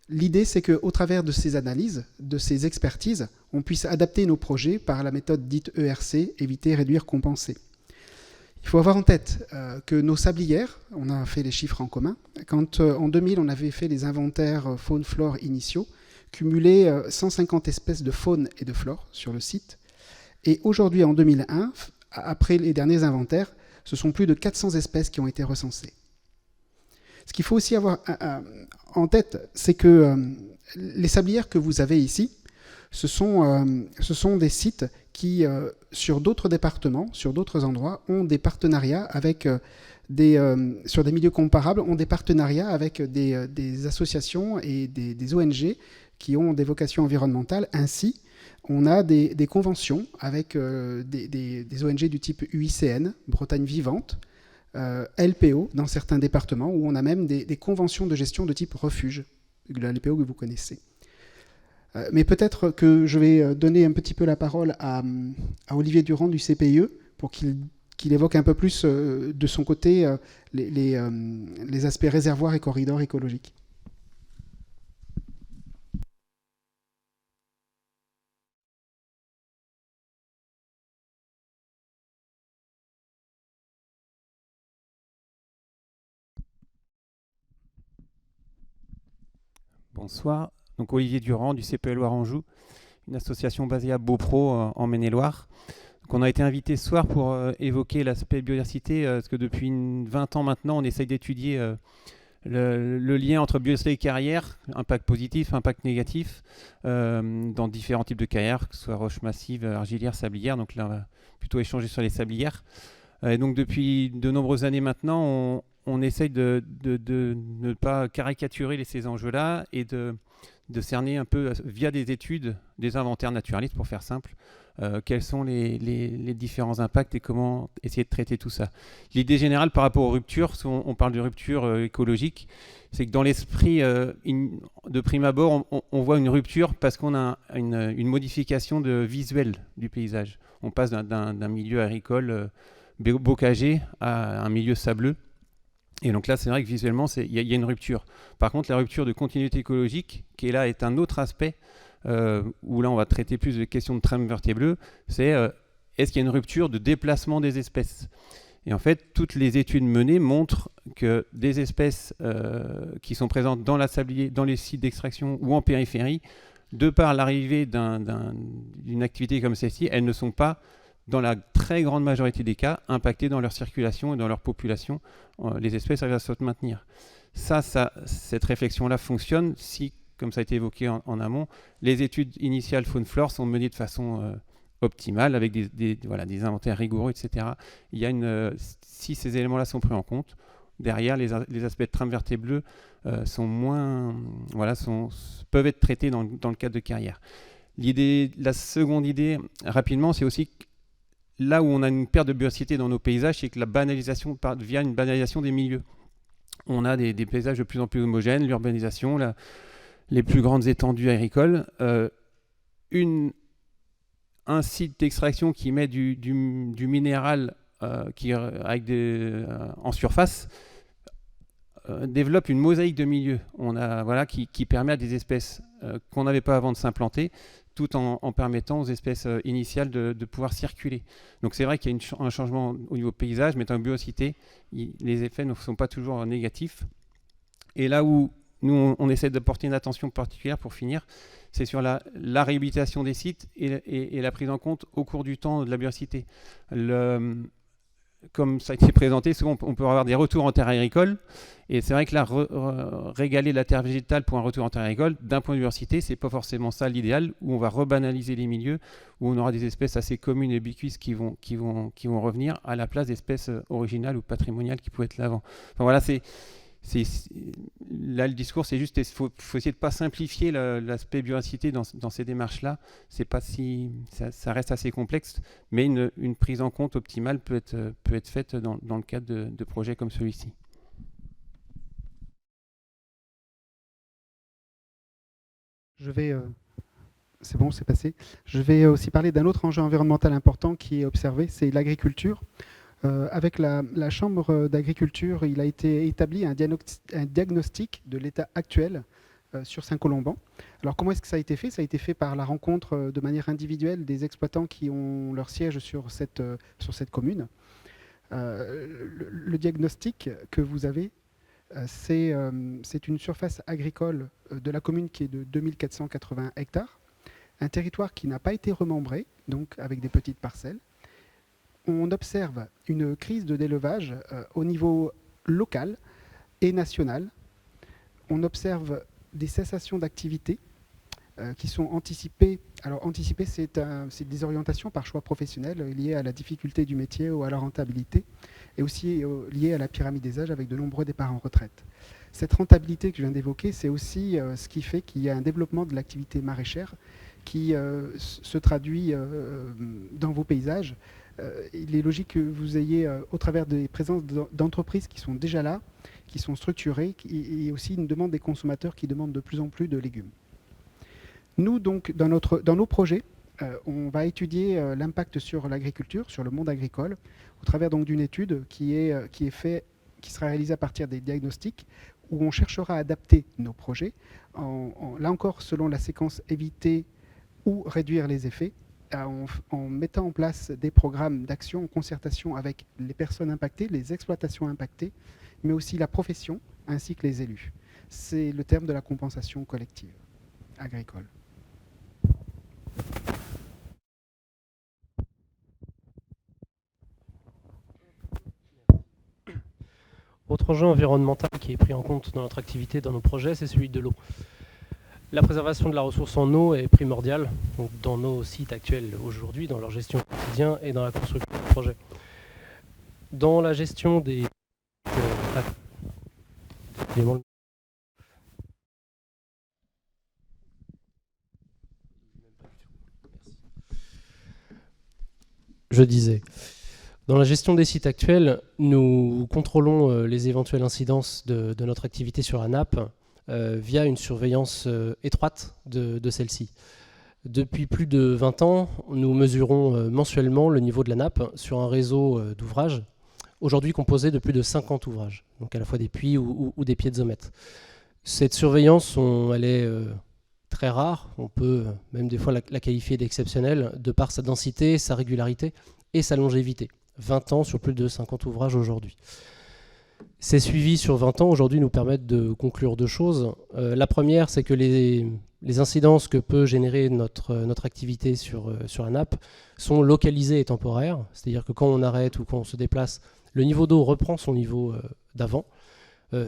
L'idée, c'est qu'au travers de ces analyses, de ces expertises, on puisse adapter nos projets par la méthode dite ERC, éviter, réduire, compenser. Il faut avoir en tête que nos sablières, on a fait les chiffres en commun, quand en 2000, on avait fait les inventaires faune-flore initiaux, cumulé 150 espèces de faune et de flore sur le site. Et aujourd'hui, en 2001, après les derniers inventaires, ce sont plus de 400 espèces qui ont été recensées. Ce qu'il faut aussi avoir en tête, c'est que les sablières que vous avez ici, ce sont des sites qui, sur d'autres départements, sur d'autres endroits, ont des partenariats avec sur des milieux comparables, ont des partenariats avec des associations et des ONG qui ont des vocations environnementales. Ainsi, on a des conventions avec des ONG du type UICN, Bretagne Vivante, LPO dans certains départements, où on a même des conventions de gestion de type refuge, la LPO que vous connaissez. Mais peut-être que je vais donner un petit peu la parole à Olivier Durand du CPIE pour qu'il évoque un peu plus de son côté les aspects réservoirs et corridors écologiques. Bonsoir, donc Olivier Durand du CPE Loire-Anjou, une association basée à Beaupro en Maine-et-Loire. On a été invité ce soir pour évoquer l'aspect biodiversité, parce que depuis 20 ans maintenant, on essaye d'étudier le lien entre biodiversité et carrière, impact positif, impact négatif, dans différents types de carrières, que ce soit roches massives, argilières, sablières. Donc là, on va plutôt échanger sur les sablières. Et donc depuis de nombreuses années maintenant, on essaye de ne pas caricaturer ces enjeux-là et de cerner un peu, via des études, des inventaires naturalistes, pour faire simple, quels sont les différents impacts et comment essayer de traiter tout ça. L'idée générale par rapport aux ruptures, on parle de rupture écologique, c'est que dans l'esprit de prime abord, on voit une rupture parce qu'on a une modification visuelle du paysage. On passe d'un milieu agricole bocager à un milieu sableux. Et donc là, c'est vrai que visuellement, il y a une rupture. Par contre, la rupture de continuité écologique, qui est là, est un autre aspect, où là, on va traiter plus de questions de trame vertébreux, c'est est-ce qu'il y a une rupture de déplacement des espèces ? Et en fait, toutes les études menées montrent que des espèces qui sont présentes dans la sablier, dans les sites d'extraction ou en périphérie, de par l'arrivée d'une activité comme celle-ci, elles ne sont pas, dans la très grande majorité des cas, impactées dans leur circulation et dans leur population. Les espèces arrivent à se maintenir. Cette réflexion-là fonctionne si, comme ça a été évoqué en amont, les études initiales faune-flore sont menées de façon optimale, avec des inventaires rigoureux, etc. Si ces éléments-là sont pris en compte, derrière, les aspects de trame vertébreux peuvent être traités dans le cadre de carrière. La seconde idée, rapidement, c'est aussi là où on a une perte de biodiversité dans nos paysages, c'est que la banalisation via une banalisation des milieux. On a des paysages de plus en plus homogènes, l'urbanisation, les plus grandes étendues agricoles. Un site d'extraction qui met du minéral en surface développe une mosaïque de milieux qui permet à des espèces qu'on n'avait pas avant de s'implanter, tout en permettant aux espèces initiales de pouvoir circuler. Donc c'est vrai qu'il y a un changement au niveau paysage, mais en biodiversité, les effets ne sont pas toujours négatifs. Et là où nous, on essaie d'apporter une attention particulière pour finir, c'est sur la réhabilitation des sites et la prise en compte au cours du temps de la biodiversité. Comme ça a été présenté, souvent on peut avoir des retours en terre agricole, et c'est vrai que là, régaler la terre végétale pour un retour en terre agricole, d'un point de vue biodiversité, c'est pas forcément ça l'idéal, où on va rebanaliser les milieux, où on aura des espèces assez communes et ubiquiteuses qui vont revenir à la place d'espèces originales ou patrimoniales qui pouvaient être là avant. Enfin voilà, là, le discours, c'est juste, il faut essayer de ne pas simplifier l'aspect biodiversité dans ces démarches-là. Ça reste assez complexe, mais une prise en compte optimale peut être faite dans le cadre de projets comme celui-ci. C'est bon, c'est passé. Je vais aussi parler d'un autre enjeu environnemental important qui est observé, c'est l'agriculture. Avec la Chambre d'agriculture, il a été établi un diagnostic de l'état actuel sur Saint-Colomban. Alors comment est-ce que ça a été fait ? Ça a été fait par la rencontre de manière individuelle des exploitants qui ont leur siège sur cette commune. Le diagnostic que vous avez, c'est une surface agricole de la commune qui est de 2480 hectares, un territoire qui n'a pas été remembré, donc avec des petites parcelles, on observe une crise de délevage au niveau local et national. On observe des cessations d'activité qui sont anticipées. Alors anticiper, c'est des orientations par choix professionnel liées à la difficulté du métier ou à la rentabilité, et aussi liées à la pyramide des âges avec de nombreux départs en retraite. Cette rentabilité que je viens d'évoquer, c'est aussi ce qui fait qu'il y a un développement de l'activité maraîchère qui se traduit dans vos paysages. Il est logique que vous ayez, au travers des présences d'entreprises qui sont déjà là, qui sont structurées, et aussi une demande des consommateurs qui demandent de plus en plus de légumes. Nous, donc, dans nos projets, on va étudier l'impact sur l'agriculture, sur le monde agricole, au travers d'une étude qui sera réalisée à partir des diagnostics, où on cherchera à adapter nos projets, là encore selon la séquence éviter ou réduire les effets, en mettant en place des programmes d'action en concertation avec les personnes impactées, les exploitations impactées, mais aussi la profession ainsi que les élus. C'est le terme de la compensation collective agricole. Autre enjeu environnemental qui est pris en compte dans notre activité, dans nos projets, c'est celui de l'eau. La préservation de la ressource en eau est primordiale donc dans nos sites actuels aujourd'hui, dans leur gestion au quotidien et dans la construction du projet. Dans la gestion des... Je disais, dans la gestion des sites actuels, nous contrôlons les éventuelles incidences de notre activité sur la nappe via une surveillance étroite de celle-ci. Depuis plus de 20 ans, nous mesurons mensuellement le niveau de la nappe sur un réseau d'ouvrages, aujourd'hui composé de plus de 50 ouvrages, donc à la fois des puits ou des piézomètres. Cette surveillance, elle est très rare, on peut même des fois la qualifier d'exceptionnelle, de par sa densité, sa régularité et sa longévité. 20 ans sur plus de 50 ouvrages aujourd'hui. Ces suivis sur 20 ans aujourd'hui nous permettent de conclure deux choses. La première, c'est que les incidences que peut générer notre activité sur la nappe sont localisées et temporaires, c'est-à-dire que quand on arrête ou quand on se déplace, le niveau d'eau reprend son niveau d'avant,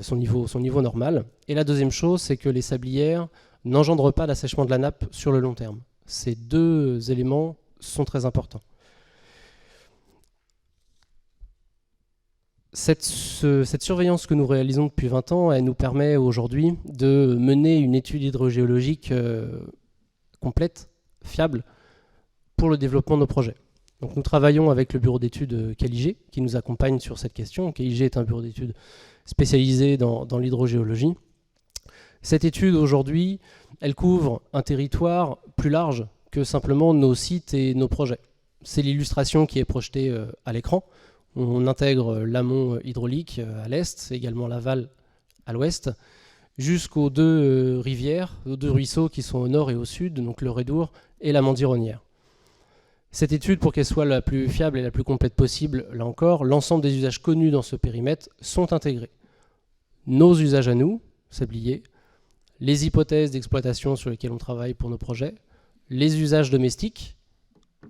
son niveau normal. Et la deuxième chose, c'est que les sablières n'engendrent pas l'assèchement de la nappe sur le long terme. Ces deux éléments sont très importants. Cette surveillance que nous réalisons depuis 20 ans, elle nous permet aujourd'hui de mener une étude hydrogéologique complète, fiable, pour le développement de nos projets. Donc nous travaillons avec le bureau d'études Caligé, qui nous accompagne sur cette question. Caligé est un bureau d'études spécialisé dans l'hydrogéologie. Cette étude, aujourd'hui, elle couvre un territoire plus large que simplement nos sites et nos projets. C'est l'illustration qui est projetée à l'écran. On intègre l'amont hydraulique à l'est, également l'aval à l'ouest, jusqu'aux deux rivières, aux deux ruisseaux qui sont au nord et au sud, donc le Rédour et la Mandironnière. Cette étude, pour qu'elle soit la plus fiable et la plus complète possible, là encore, l'ensemble des usages connus dans ce périmètre sont intégrés. Nos usages à nous, sabliers, les hypothèses d'exploitation sur lesquelles on travaille pour nos projets, les usages domestiques,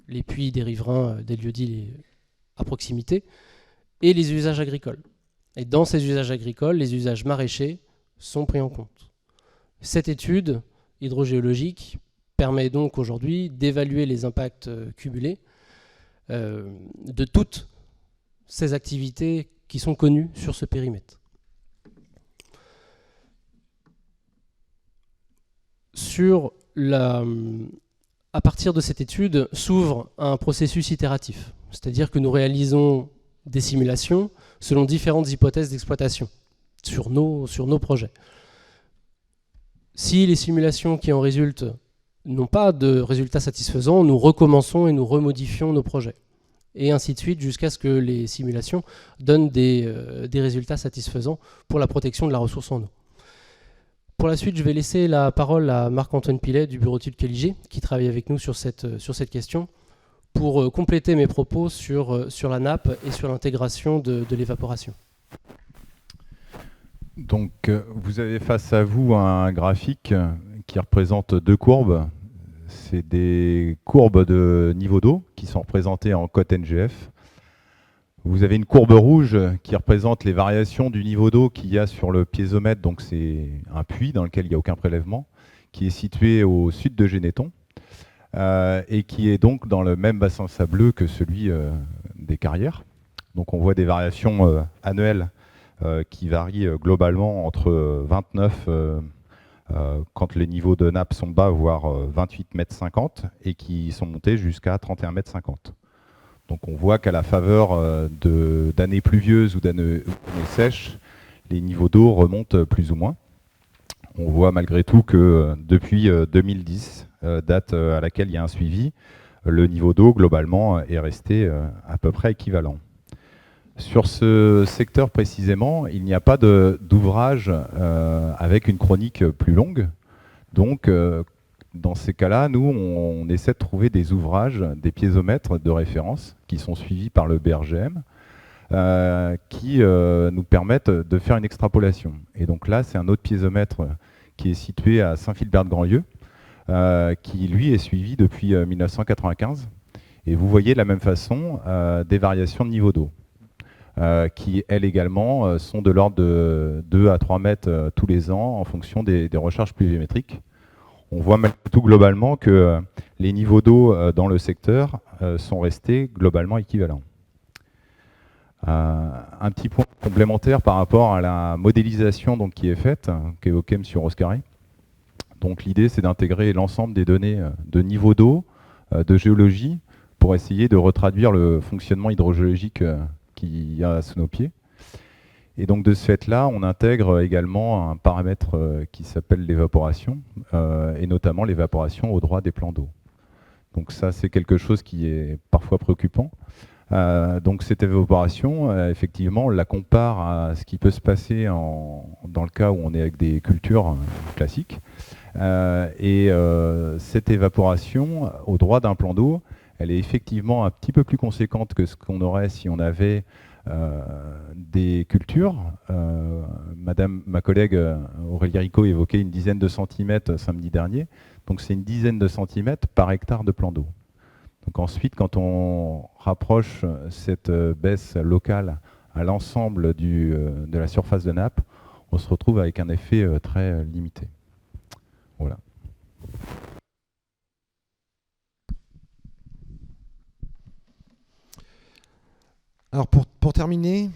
les puits des riverains, des lieux-dits à proximité, et les usages agricoles. Et dans ces usages agricoles, les usages maraîchers sont pris en compte. Cette étude hydrogéologique permet donc aujourd'hui d'évaluer les impacts cumulés de toutes ces activités qui sont connues sur ce périmètre. À partir de cette étude s'ouvre un processus itératif, c'est-à-dire que nous réalisons des simulations selon différentes hypothèses d'exploitation sur nos projets. Si les simulations qui en résultent n'ont pas de résultats satisfaisants, nous recommençons et nous remodifions nos projets. Et ainsi de suite jusqu'à ce que les simulations donnent des résultats satisfaisants pour la protection de la ressource en eau. Pour la suite, je vais laisser la parole à Marc-Antoine Pilet du bureau d'études Caligé, qui travaille avec nous sur cette question, pour compléter mes propos sur la nappe et sur l'intégration de l'évaporation. Donc, vous avez face à vous un graphique qui représente deux courbes. C'est des courbes de niveau d'eau qui sont représentées en cote NGF. Vous avez une courbe rouge qui représente les variations du niveau d'eau qu'il y a sur le piézomètre, donc c'est un puits dans lequel il n'y a aucun prélèvement, qui est situé au sud de Généton, et qui est donc dans le même bassin sableux que celui des carrières. Donc on voit des variations annuelles qui varient globalement entre 29 quand les niveaux de nappe sont bas, voire 28,50 m, et qui sont montés jusqu'à 31,50 m. Donc on voit qu'à la faveur d'années pluvieuses ou d'années sèches, les niveaux d'eau remontent plus ou moins. On voit malgré tout que depuis 2010, date à laquelle il y a un suivi, le niveau d'eau globalement est resté à peu près équivalent. Sur ce secteur précisément, il n'y a pas d'ouvrage avec une chronique plus longue. Donc, dans ces cas-là, nous, on essaie de trouver des ouvrages, des piézomètres de référence qui sont suivis par le BRGM, qui nous permettent de faire une extrapolation. Et donc là, c'est un autre piézomètre qui est situé à Saint-Philbert-de-Grandlieu, qui, lui, est suivi depuis 1995. Et vous voyez de la même façon des variations de niveau d'eau. Qui, elles également, sont de l'ordre de 2 à 3 mètres tous les ans en fonction des recharges pluviométriques. On voit malgré tout globalement que les niveaux d'eau dans le secteur sont restés globalement équivalents. Un petit point complémentaire par rapport à la modélisation donc, qui est faite, qu'évoquait M. Roscarré. Donc l'idée, c'est d'intégrer l'ensemble des données de niveau d'eau, de géologie, pour essayer de retraduire le fonctionnement hydrogéologique qu'il y a sous nos pieds. Et donc de ce fait-là, on intègre également un paramètre qui s'appelle l'évaporation, et notamment l'évaporation au droit des plans d'eau. Donc ça, c'est quelque chose qui est parfois préoccupant. Donc cette évaporation, effectivement, on la compare à ce qui peut se passer dans le cas où on est avec des cultures classiques. Cette évaporation au droit d'un plan d'eau, elle est effectivement un petit peu plus conséquente que ce qu'on aurait si on avait des cultures. Ma collègue Aurélie Ricot évoquait une dizaine de centimètres samedi dernier. Donc c'est une dizaine de centimètres par hectare de plan d'eau. Donc ensuite, quand on rapproche cette baisse locale à l'ensemble de la surface de nappe, on se retrouve avec un effet très limité. Voilà. Alors pour terminer,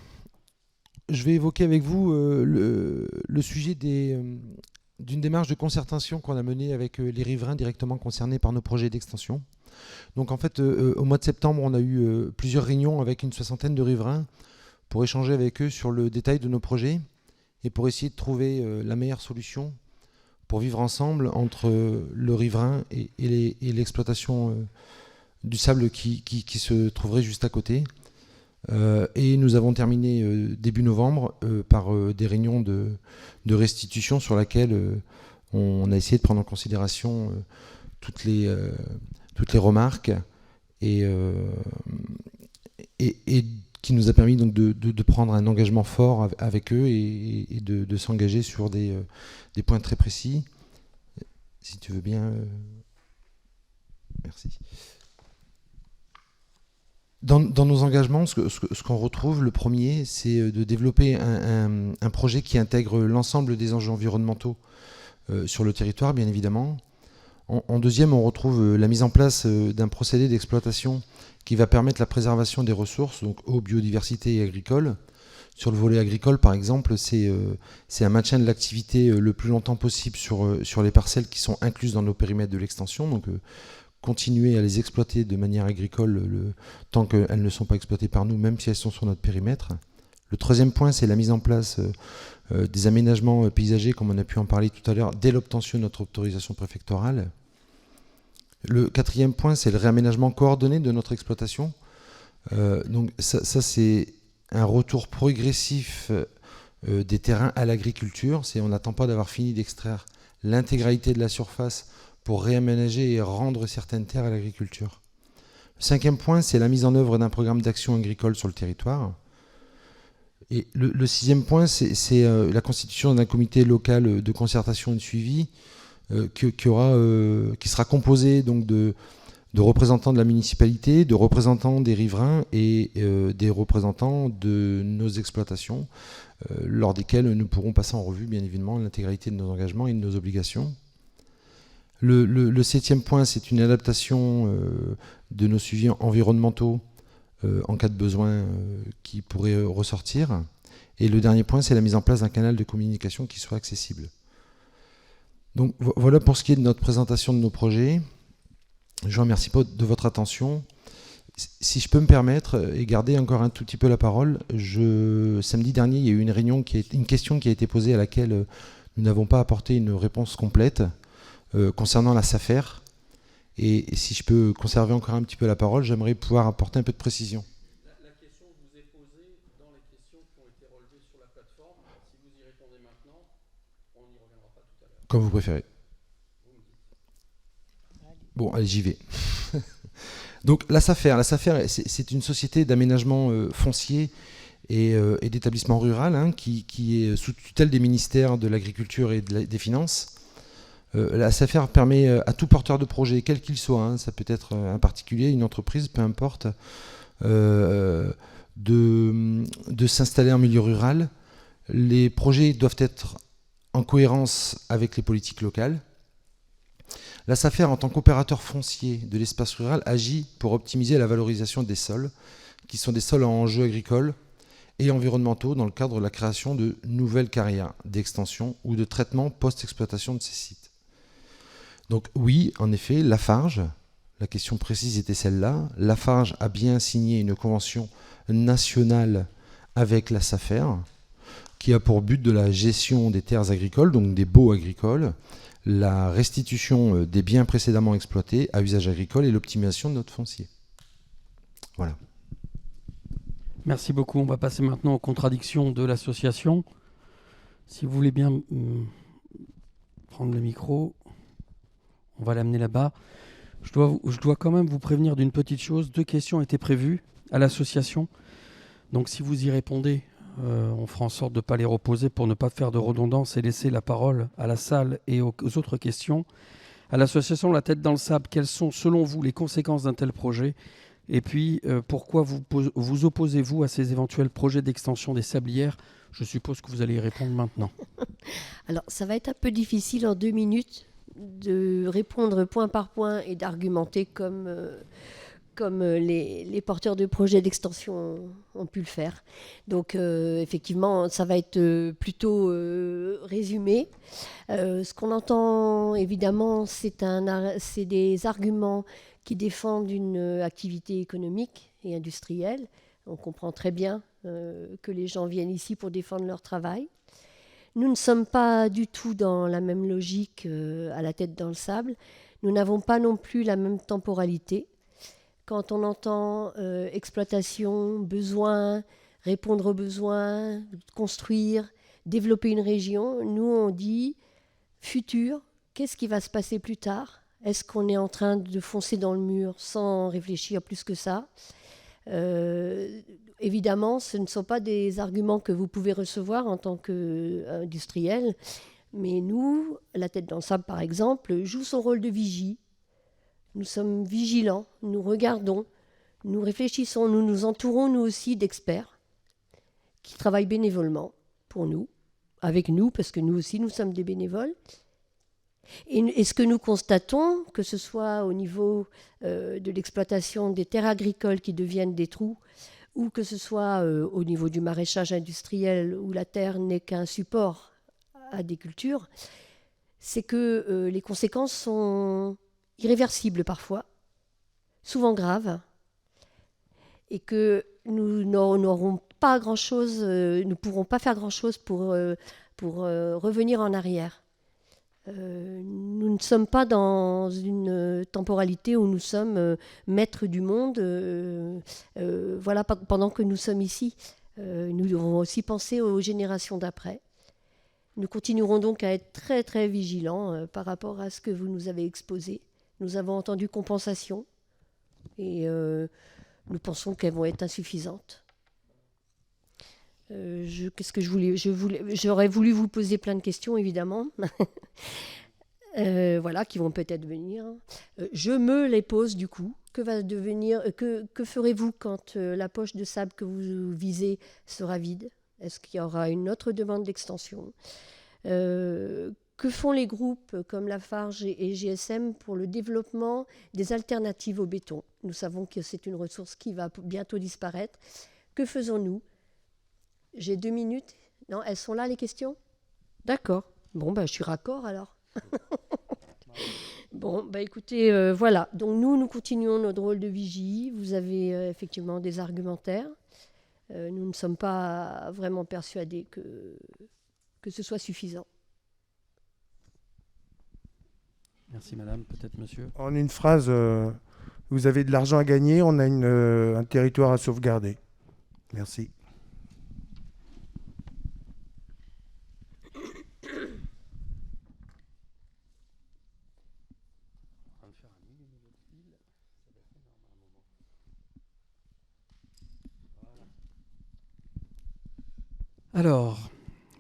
je vais évoquer avec vous le sujet d'une démarche de concertation qu'on a menée avec les riverains directement concernés par nos projets d'extension. Donc en fait, au mois de septembre, on a eu plusieurs réunions avec une soixantaine de riverains pour échanger avec eux sur le détail de nos projets et pour essayer de trouver la meilleure solution pour vivre ensemble entre le riverain et l'exploitation du sable qui se trouverait juste à côté. Et nous avons terminé début novembre par des réunions de restitution sur laquelle on a essayé de prendre en considération toutes les remarques et qui nous a permis donc de prendre un engagement fort avec eux et de s'engager sur des points très précis. Si tu veux bien... Merci. Dans nos engagements, ce qu'on retrouve, le premier, c'est de développer un projet qui intègre l'ensemble des enjeux environnementaux sur le territoire, bien évidemment. En deuxième, on retrouve la mise en place d'un procédé d'exploitation qui va permettre la préservation des ressources, donc eau, biodiversité et agricole. Sur le volet agricole, par exemple, c'est un maintien de l'activité le plus longtemps possible sur les parcelles qui sont incluses dans nos périmètres de l'extension. Donc, continuer à les exploiter de manière agricole tant qu'elles ne sont pas exploitées par nous, même si elles sont sur notre périmètre. Le troisième point, c'est la mise en place des aménagements paysagers, comme on a pu en parler tout à l'heure, dès l'obtention de notre autorisation préfectorale. Le quatrième point, c'est le réaménagement coordonné de notre exploitation. Donc ça c'est un retour progressif des terrains à l'agriculture. On n'attend pas d'avoir fini d'extraire l'intégralité de la surface pour réaménager et rendre certaines terres à l'agriculture. Le cinquième point, c'est la mise en œuvre d'un programme d'action agricole sur le territoire. Et le sixième point, c'est la constitution d'un comité local de concertation et de suivi qui sera composé donc de de représentants de la municipalité, de représentants des riverains et des représentants de nos exploitations, lors desquels nous pourrons passer en revue, bien évidemment, l'intégralité de nos engagements et de nos obligations. Le 7e point, c'est une adaptation de nos suivis environnementaux en cas de besoin qui pourrait ressortir. Et le dernier point, c'est la mise en place d'un canal de communication qui soit accessible. Donc voilà pour ce qui est de notre présentation de nos projets. Je vous remercie de votre attention. Si je peux me permettre et garder encore un tout petit peu la parole, samedi dernier, il y a eu une question qui a été posée à laquelle nous n'avons pas apporté une réponse complète concernant la SAFER. Et si je peux conserver encore un petit peu la parole, j'aimerais pouvoir apporter un peu de précision. La question vous est posée dans les questions qui ont été relevées sur la plateforme. Si vous y répondez maintenant, on n'y reviendra pas tout à l'heure. Comme vous préférez. Bon, allez, j'y vais. Donc la SAFER, c'est une société d'aménagement foncier et d'établissement rural qui est sous tutelle des ministères de l'Agriculture et des Finances. La SAFER permet à tout porteur de projet, quel qu'il soit, ça peut être un particulier, une entreprise, peu importe, de s'installer en milieu rural. Les projets doivent être en cohérence avec les politiques locales. La SAFER, en tant qu'opérateur foncier de l'espace rural, agit pour optimiser la valorisation des sols, qui sont des sols en enjeux agricoles et environnementaux dans le cadre de la création de nouvelles carrières d'extension ou de traitement post-exploitation de ces sites. Donc oui, en effet, Lafarge, la question précise était celle-là, Lafarge a bien signé une convention nationale avec la SAFER qui a pour but de la gestion des terres agricoles, donc des baux agricoles, la restitution des biens précédemment exploités à usage agricole et l'optimisation de notre foncier. Voilà. Merci beaucoup. On va passer maintenant aux contradictions de l'association. Si vous voulez bien prendre le micro, on va l'amener là-bas. Je dois quand même vous prévenir d'une petite chose. 2 questions étaient prévues à l'association. Donc si vous y répondez, on fera en sorte de ne pas les reposer pour ne pas faire de redondance et laisser la parole à la salle et aux autres questions. À l'association La Tête dans le Sable, quelles sont selon vous les conséquences d'un tel projet ? Et puis pourquoi vous opposez-vous à ces éventuels projets d'extension des sablières ? Je suppose que vous allez y répondre maintenant. Alors ça va être un peu difficile en 2 minutes de répondre point par point et d'argumenter comme les porteurs de projets d'extension ont pu le faire. Donc effectivement, ça va être plutôt résumé. Ce qu'on entend évidemment, c'est des arguments qui défendent une activité économique et industrielle. On comprend très bien que les gens viennent ici pour défendre leur travail. Nous ne sommes pas du tout dans la même logique à La Tête dans le Sable. Nous n'avons pas non plus la même temporalité. Quand on entend exploitation, besoin, répondre aux besoins, construire, développer une région, nous on dit futur, qu'est-ce qui va se passer plus tard ? Est-ce qu'on est en train de foncer dans le mur sans réfléchir plus que ça ? Évidemment, ce ne sont pas des arguments que vous pouvez recevoir en tant qu'industriel, mais nous, La Tête dans le Sable par exemple, joue son rôle de vigie. Nous sommes vigilants, nous regardons, nous réfléchissons, nous nous entourons nous aussi d'experts qui travaillent bénévolement pour nous, avec nous, parce que nous aussi nous sommes des bénévoles. Et ce que nous constatons, que ce soit au niveau de l'exploitation des terres agricoles qui deviennent des trous, ou que ce soit au niveau du maraîchage industriel où la terre n'est qu'un support à des cultures, c'est que les conséquences sont irréversibles parfois, souvent graves, et que nous n'aurons pas grand-chose, nous pourrons pas faire grand-chose pour revenir en arrière. Nous ne sommes pas dans une temporalité où nous sommes maîtres du monde. Voilà, pendant que nous sommes ici, nous devons aussi penser aux générations d'après. Nous continuerons donc à être très très vigilants par rapport à ce que vous nous avez exposé. Nous avons entendu compensation et nous pensons qu'elles vont être insuffisantes. Qu'est-ce que j'aurais voulu vous poser plein de questions, évidemment. voilà, qui vont peut-être venir. Je me les pose du coup. Que ferez-vous quand la poche de sable que vous visez sera vide? Est-ce qu'il y aura une autre demande d'extension? Que font les groupes comme Lafarge et GSM pour le développement des alternatives au béton? Nous savons que c'est une ressource qui va bientôt disparaître. Que faisons-nous? J'ai 2 minutes. Non, elles sont là les questions? D'accord. Bon, je suis raccord alors. Bon, écoutez, voilà. Donc nous continuons notre rôle de vigie. Vous avez effectivement des argumentaires. Nous ne sommes pas vraiment persuadés que ce soit suffisant. Merci madame, peut-être monsieur. En une phrase, vous avez de l'argent à gagner, on a un territoire à sauvegarder. Merci. Alors,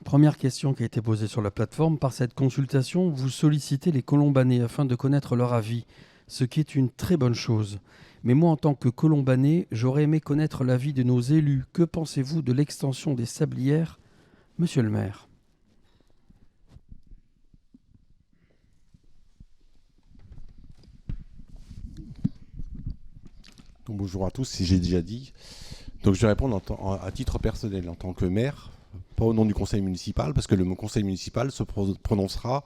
première question qui a été posée sur la plateforme. Par cette consultation, vous sollicitez les Colombanais afin de connaître leur avis, ce qui est une très bonne chose. Mais moi, en tant que Colombanais, j'aurais aimé connaître l'avis de nos élus. Que pensez-vous de l'extension des sablières, monsieur le maire? Donc, bonjour à tous, si j'ai déjà dit. Donc je vais répondre à titre personnel, en tant que maire, pas au nom du conseil municipal, parce que le conseil municipal se prononcera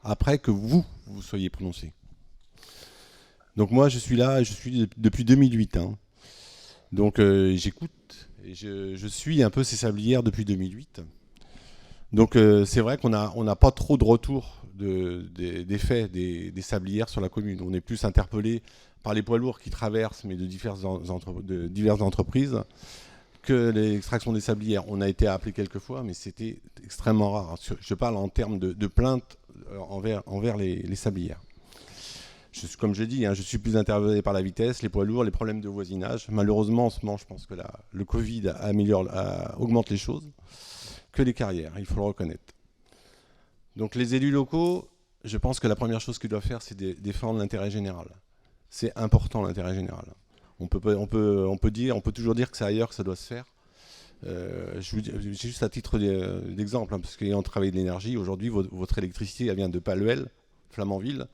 après que vous soyez prononcé. Donc moi je suis là, depuis 2008. Donc j'écoute et je suis un peu ces sablières depuis 2008. Donc c'est vrai qu'on n'a pas trop de retour des faits des sablières sur la commune. On est plus interpellé par les poids lourds qui traversent, mais de diverses entreprises, que l'extraction des sablières. On a été appelé quelques fois, mais c'était extrêmement rare. Je parle en termes de plaintes envers les sablières. Comme je l'ai dit, je suis plus interpellé par la vitesse, les poids lourds, les problèmes de voisinage. Malheureusement, en ce moment, je pense que le Covid augmente les choses, que les carrières, il faut le reconnaître. Donc les élus locaux, je pense que la première chose qu'ils doivent faire, c'est défendre l'intérêt général. C'est important l'intérêt général. On peut toujours dire que c'est ailleurs que ça doit se faire. Juste à titre d'exemple, parce qu'ayant travaillé de l'énergie, aujourd'hui votre électricité elle vient de Paluel, Flamanville,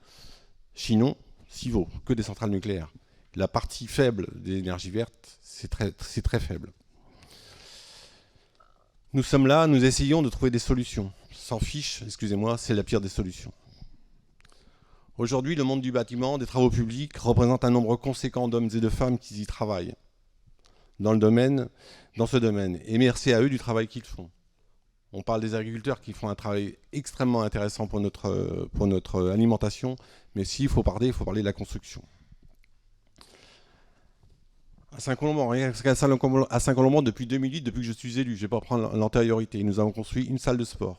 Chinon, Civaux, que des centrales nucléaires. La partie faible des énergies vertes, c'est très faible. Nous sommes là, nous essayons de trouver des solutions. Sans fiche, excusez-moi, c'est la pire des solutions. Aujourd'hui, le monde du bâtiment, des travaux publics, représente un nombre conséquent d'hommes et de femmes qui y travaillent dans ce domaine. Et merci à eux du travail qu'ils font. On parle des agriculteurs qui font un travail extrêmement intéressant pour notre alimentation, mais s'il faut parler de la construction. À Saint-Colomban, depuis 2008, depuis que je suis élu, je ne vais pas prendre l'antériorité, nous avons construit une salle de sport,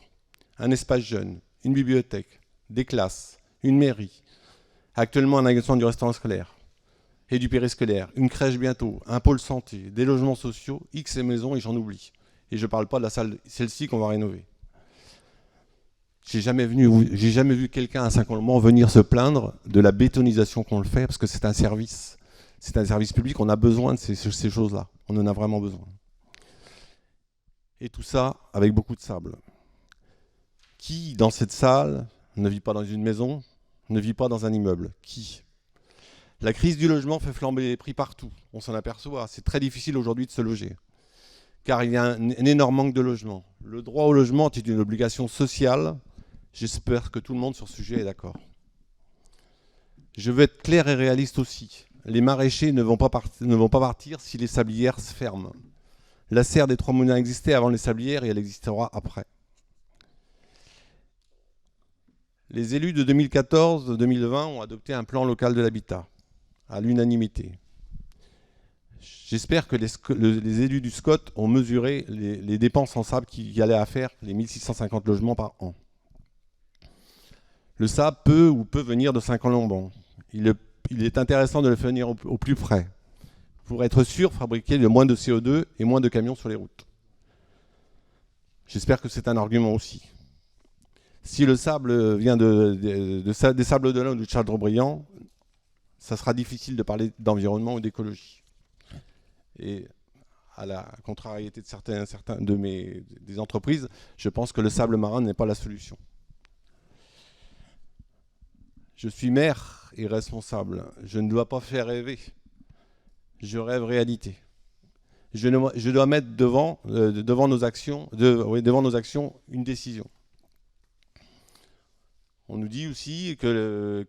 un espace jeune, une bibliothèque, des classes, une mairie, actuellement un agrégation du restaurant scolaire et du périscolaire, une crèche bientôt, un pôle santé, des logements sociaux, X maisons et j'en oublie. Et je ne parle pas de la salle, celle-ci qu'on va rénover. J'ai jamais vu quelqu'un à Saint-Colomban venir se plaindre de la bétonisation qu'on le fait, parce que c'est un service. C'est un service public, on a besoin de ces choses-là. On en a vraiment besoin. Et tout ça avec beaucoup de sable. Qui, dans cette salle, ne vit pas dans une maison, ne vit pas dans un immeuble? Qui? La crise du logement fait flamber les prix partout. On s'en aperçoit. C'est très difficile aujourd'hui de se loger. Car il y a un énorme manque de logement. Le droit au logement est une obligation sociale. J'espère que tout le monde sur ce sujet est d'accord. Je veux être clair et réaliste aussi. Les maraîchers ne vont pas partir si les sablières se ferment. La serre des Trois Moulins existait avant les sablières et elle existera après. Les élus de 2014-2020 ont adopté un plan local de l'habitat, à l'unanimité. J'espère que les élus du SCOT ont mesuré les dépenses en sable qu'il y allait à faire, les 1650 logements par an. Le sable peut venir de Saint-Colomban. Il est intéressant de le faire venir au plus près, pour être sûr de fabriquer le moins de CO2 et moins de camions sur les routes. J'espère que c'est un argument aussi. Si le sable vient des Sables d'Olonne ou de Châteaubriand, ça sera difficile de parler d'environnement ou d'écologie. Et à la contrariété de certains des entreprises, je pense que le sable marin n'est pas la solution. Je suis maire et responsable. Je ne dois pas faire rêver. Je rêve réalité. Je dois mettre devant nos actions une décision. On nous dit aussi que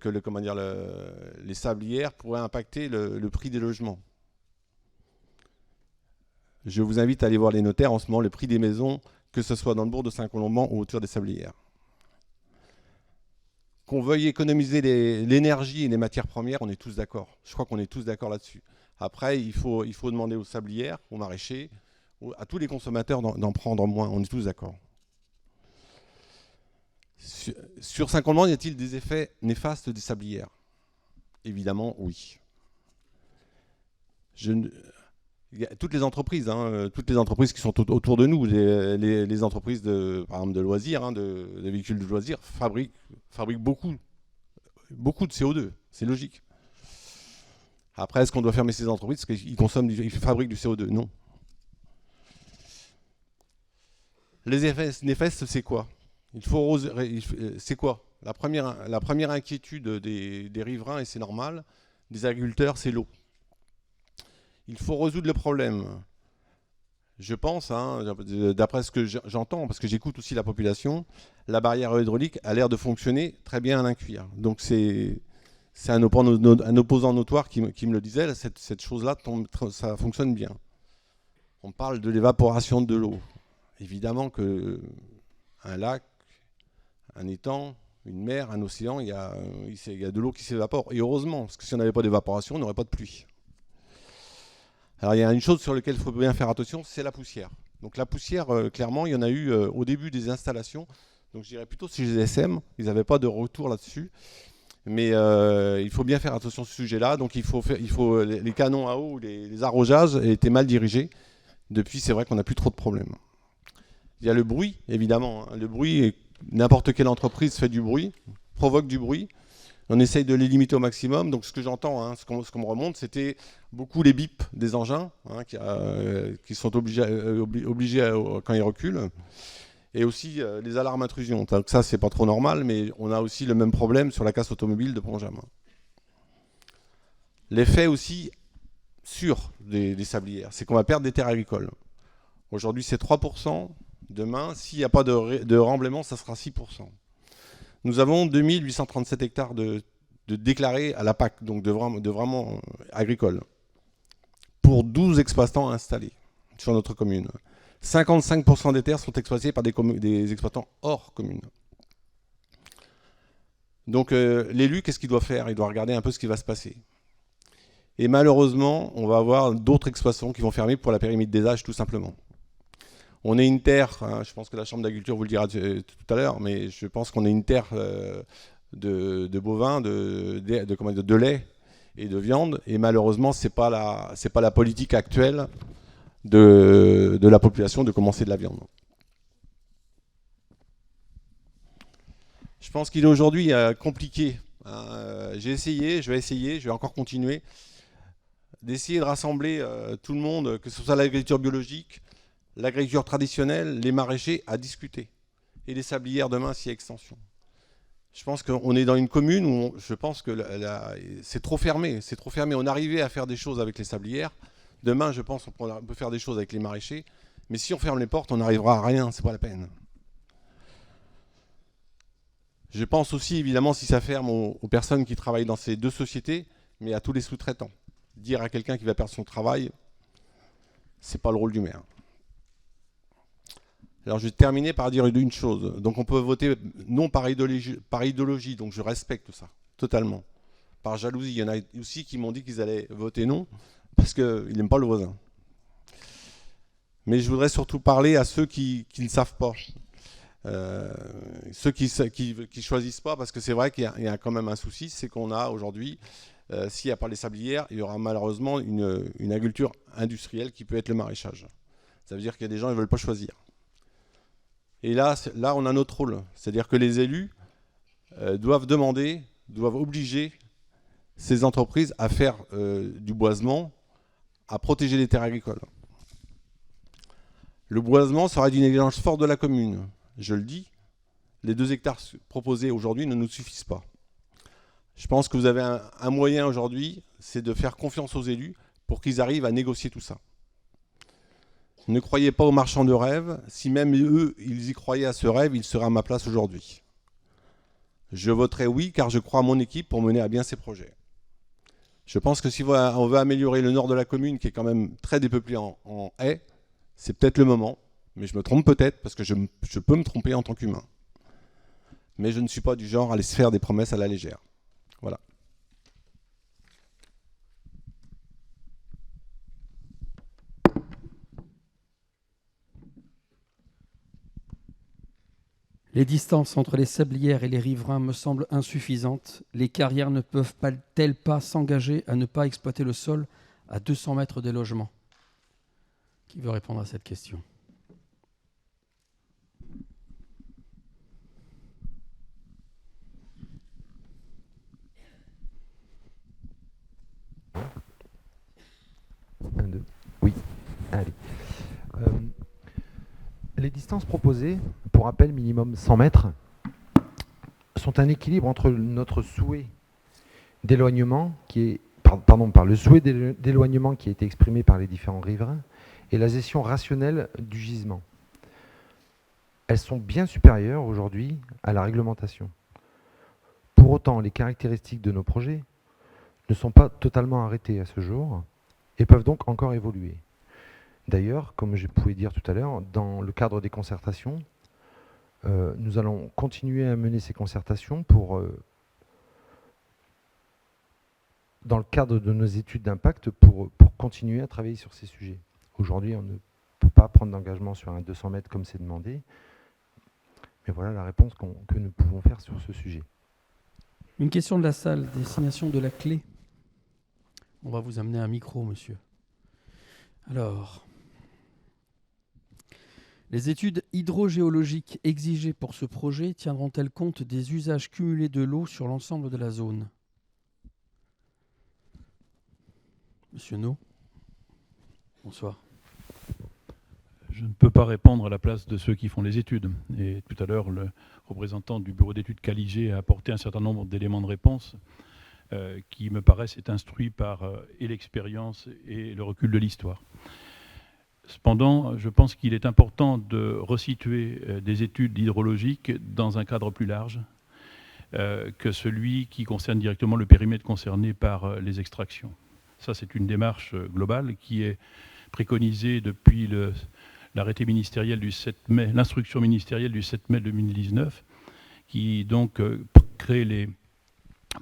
les sablières pourraient impacter le prix des logements. Je vous invite à aller voir les notaires. En ce moment, le prix des maisons, que ce soit dans le bourg de Saint-Colomban ou autour des sablières. Qu'on veuille économiser l'énergie et les matières premières, on est tous d'accord. Je crois qu'on est tous d'accord là-dessus. Après, il faut demander aux sablières, aux maraîchers, à tous les consommateurs d'en prendre moins. On est tous d'accord. Sur Saint-Colomban, y a-t-il des effets néfastes des sablières? Évidemment, oui. Toutes les entreprises qui sont autour de nous, les entreprises par exemple de loisirs, de véhicules de loisirs, fabriquent beaucoup de CO2. C'est logique. Après, est-ce qu'on doit fermer ces entreprises parce qu'ils fabriquent du CO2? Non. Les effets néfastes, c'est quoi? C'est quoi? La première inquiétude des riverains, et c'est normal, des agriculteurs, c'est l'eau. Il faut résoudre le problème. Je pense, d'après ce que j'entends, parce que j'écoute aussi la population, la barrière hydraulique a l'air de fonctionner très bien à l'Incuire. Donc c'est un opposant notoire qui me le disait, cette chose-là, ça fonctionne bien. On parle de l'évaporation de l'eau. Évidemment qu'un lac, un étang, une mer, un océan, il y a de l'eau qui s'évapore. Et heureusement, parce que si on n'avait pas d'évaporation, on n'aurait pas de pluie. Alors il y a une chose sur laquelle il faut bien faire attention, c'est la poussière. Donc la poussière, clairement, il y en a eu au début des installations. Donc je dirais plutôt chez les SM, ils n'avaient pas de retour là-dessus. Mais il faut bien faire attention à ce sujet-là. Donc les canons à eau, les arrosages étaient mal dirigés. Depuis, c'est vrai qu'on n'a plus trop de problèmes. Il y a le bruit, évidemment. Le bruit, n'importe quelle entreprise fait du bruit, provoque du bruit. On essaye de les limiter au maximum. Donc ce que j'entends, ce qu'on me remonte, c'était beaucoup les bips des engins qui sont obligés quand ils reculent. Et aussi les alarmes intrusion. Donc ça, c'est pas trop normal, mais on a aussi le même problème sur la casse automobile de Pont-Jamin. L'effet aussi sur des sablières, c'est qu'on va perdre des terres agricoles. Aujourd'hui, c'est 3%. Demain, s'il n'y a pas de remblaiement, ça sera 6%. Nous avons 2837 hectares de déclarés à la PAC, donc de vraiment agricoles, pour 12 exploitants installés sur notre commune. 55% des terres sont exploitées par des exploitants hors commune. Donc l'élu, qu'est-ce qu'il doit faire? Il doit regarder un peu ce qui va se passer. Et malheureusement, on va avoir d'autres exploitations qui vont fermer pour la pyramide des âges, tout simplement. On est une terre, je pense que la Chambre d'agriculture vous le dira tout à l'heure, mais je pense qu'on est une terre de bovins, de lait et de viande. Et malheureusement, c'est pas la politique actuelle de la population de commencer de la viande. Je pense qu'il est aujourd'hui compliqué. J'ai essayé, je vais encore continuer d'essayer de rassembler tout le monde, que ce soit l'agriculture biologique, l'agriculture traditionnelle, les maraîchers, à discuter. Et les sablières demain, s'il y a extension. Je pense qu'on est dans une commune où je pense que c'est trop fermé. C'est trop fermé. On arrivait à faire des choses avec les sablières. Demain, je pense qu'on peut faire des choses avec les maraîchers. Mais si on ferme les portes, on n'arrivera à rien. C'est pas la peine. Je pense aussi, évidemment, si ça ferme aux personnes qui travaillent dans ces deux sociétés, mais à tous les sous-traitants. Dire à quelqu'un qui va perdre son travail, c'est pas le rôle du maire. Alors je vais terminer par dire une chose. Donc on peut voter non par idéologie, donc je respecte ça, totalement. Par jalousie, il y en a aussi qui m'ont dit qu'ils allaient voter non, parce qu'ils n'aiment pas le voisin. Mais je voudrais surtout parler à ceux qui ne savent pas. Ceux qui choisissent pas, parce que c'est vrai qu'il y a quand même un souci, c'est qu'on a aujourd'hui, s'il n'y a pas les sablières, il y aura malheureusement une agriculture industrielle qui peut être le maraîchage. Ça veut dire qu'il y a des gens qui ne veulent pas choisir. Et là, on a notre rôle. C'est-à-dire que les élus doivent obliger ces entreprises à faire du boisement, à protéger les terres agricoles. Le boisement sera d'une exigence forte de la commune. Je le dis, les 2 hectares proposés aujourd'hui ne nous suffisent pas. Je pense que vous avez un moyen aujourd'hui, c'est de faire confiance aux élus pour qu'ils arrivent à négocier tout ça. Ne croyez pas aux marchands de rêves. Si même eux, ils y croyaient à ce rêve, ils seraient à ma place aujourd'hui. Je voterai oui, car je crois à mon équipe pour mener à bien ces projets. Je pense que si on veut améliorer le nord de la commune, qui est quand même très dépeuplé en haies, c'est peut-être le moment. Mais je me trompe peut-être, parce que je peux me tromper en tant qu'humain. Mais je ne suis pas du genre à aller se faire des promesses à la légère. Voilà. Les distances entre les sablières et les riverains me semblent insuffisantes. Les carrières ne peuvent-elles pas s'engager à ne pas exploiter le sol à 200 mètres des logements? Qui veut répondre à cette question? Un, deux. Oui, allez. Les distances proposées, pour rappel minimum 100 mètres, sont un équilibre entre notre souhait d'éloignement, par le souhait d'éloignement qui a été exprimé par les différents riverains, et la gestion rationnelle du gisement. Elles sont bien supérieures aujourd'hui à la réglementation. Pour autant, les caractéristiques de nos projets ne sont pas totalement arrêtées à ce jour et peuvent donc encore évoluer. D'ailleurs, comme je pouvais dire tout à l'heure, dans le cadre des concertations, nous allons continuer à mener ces concertations dans le cadre de nos études d'impact pour continuer à travailler sur ces sujets. Aujourd'hui, on ne peut pas prendre d'engagement sur un 200 mètres comme c'est demandé, mais voilà la réponse que nous pouvons faire sur ce sujet. Une question de la salle, destination de la clé. On va vous amener un micro, monsieur. Alors, les études hydrogéologiques exigées pour ce projet tiendront-elles compte des usages cumulés de l'eau sur l'ensemble de la zone? Monsieur No. Bonsoir. Je ne peux pas répondre à la place de ceux qui font les études. Et tout à l'heure, le représentant du bureau d'études Caligé a apporté un certain nombre d'éléments de réponse qui me paraissent être instruits par et l'expérience et le recul de l'histoire. Cependant, je pense qu'il est important de resituer des études hydrologiques dans un cadre plus large que celui qui concerne directement le périmètre concerné par les extractions. Ça, c'est une démarche globale qui est préconisée depuis l'arrêté ministériel du 7 mai, l'instruction ministérielle du 7 mai 2019, qui donc crée les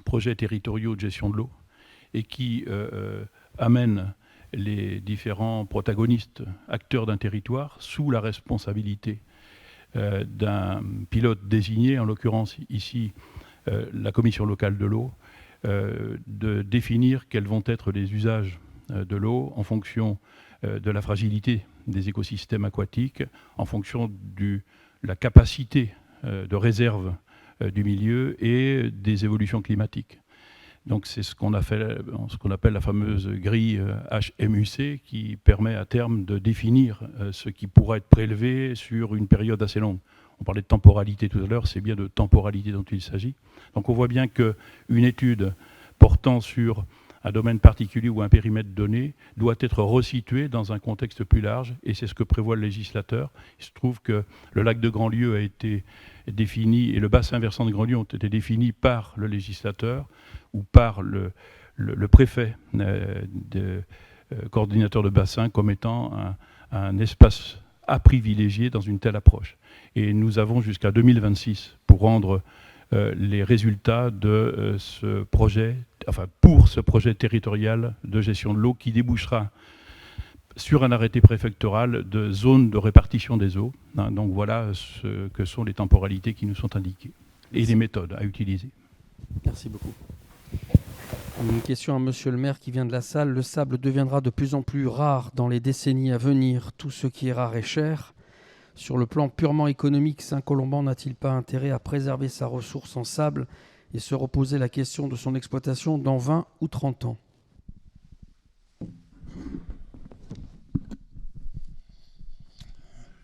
projets territoriaux de gestion de l'eau et qui amène les différents protagonistes, acteurs d'un territoire, sous la responsabilité d'un pilote désigné, en l'occurrence ici la commission locale de l'eau, de définir quels vont être les usages de l'eau en fonction de la fragilité des écosystèmes aquatiques, en fonction de la capacité de réserve du milieu et des évolutions climatiques. Donc c'est ce qu'on appelle la fameuse grille HMUC qui permet à terme de définir ce qui pourra être prélevé sur une période assez longue. On parlait de temporalité tout à l'heure, c'est bien de temporalité dont il s'agit. Donc on voit bien qu'une étude portant sur un domaine particulier ou un périmètre donné doit être resituée dans un contexte plus large, et c'est ce que prévoit le législateur. Il se trouve que le lac de Grandlieu a été défini, et le bassin versant de Grandlieu ont été définis par le législateur ou par le préfet coordinateur de bassin comme étant un espace à privilégier dans une telle approche. Et nous avons jusqu'à 2026 pour rendre les résultats de ce projet, enfin pour ce projet territorial de gestion de l'eau qui débouchera sur un arrêté préfectoral de zone de répartition des eaux. Donc voilà ce que sont les temporalités qui nous sont indiquées et les méthodes à utiliser. Merci beaucoup. Une question à monsieur le maire qui vient de la salle. Le sable deviendra de plus en plus rare dans les décennies à venir. Tout ce qui est rare est cher. Sur le plan purement économique, Saint-Colomban n'a-t-il pas intérêt à préserver sa ressource en sable et se reposer la question de son exploitation dans 20 ou 30 ans ?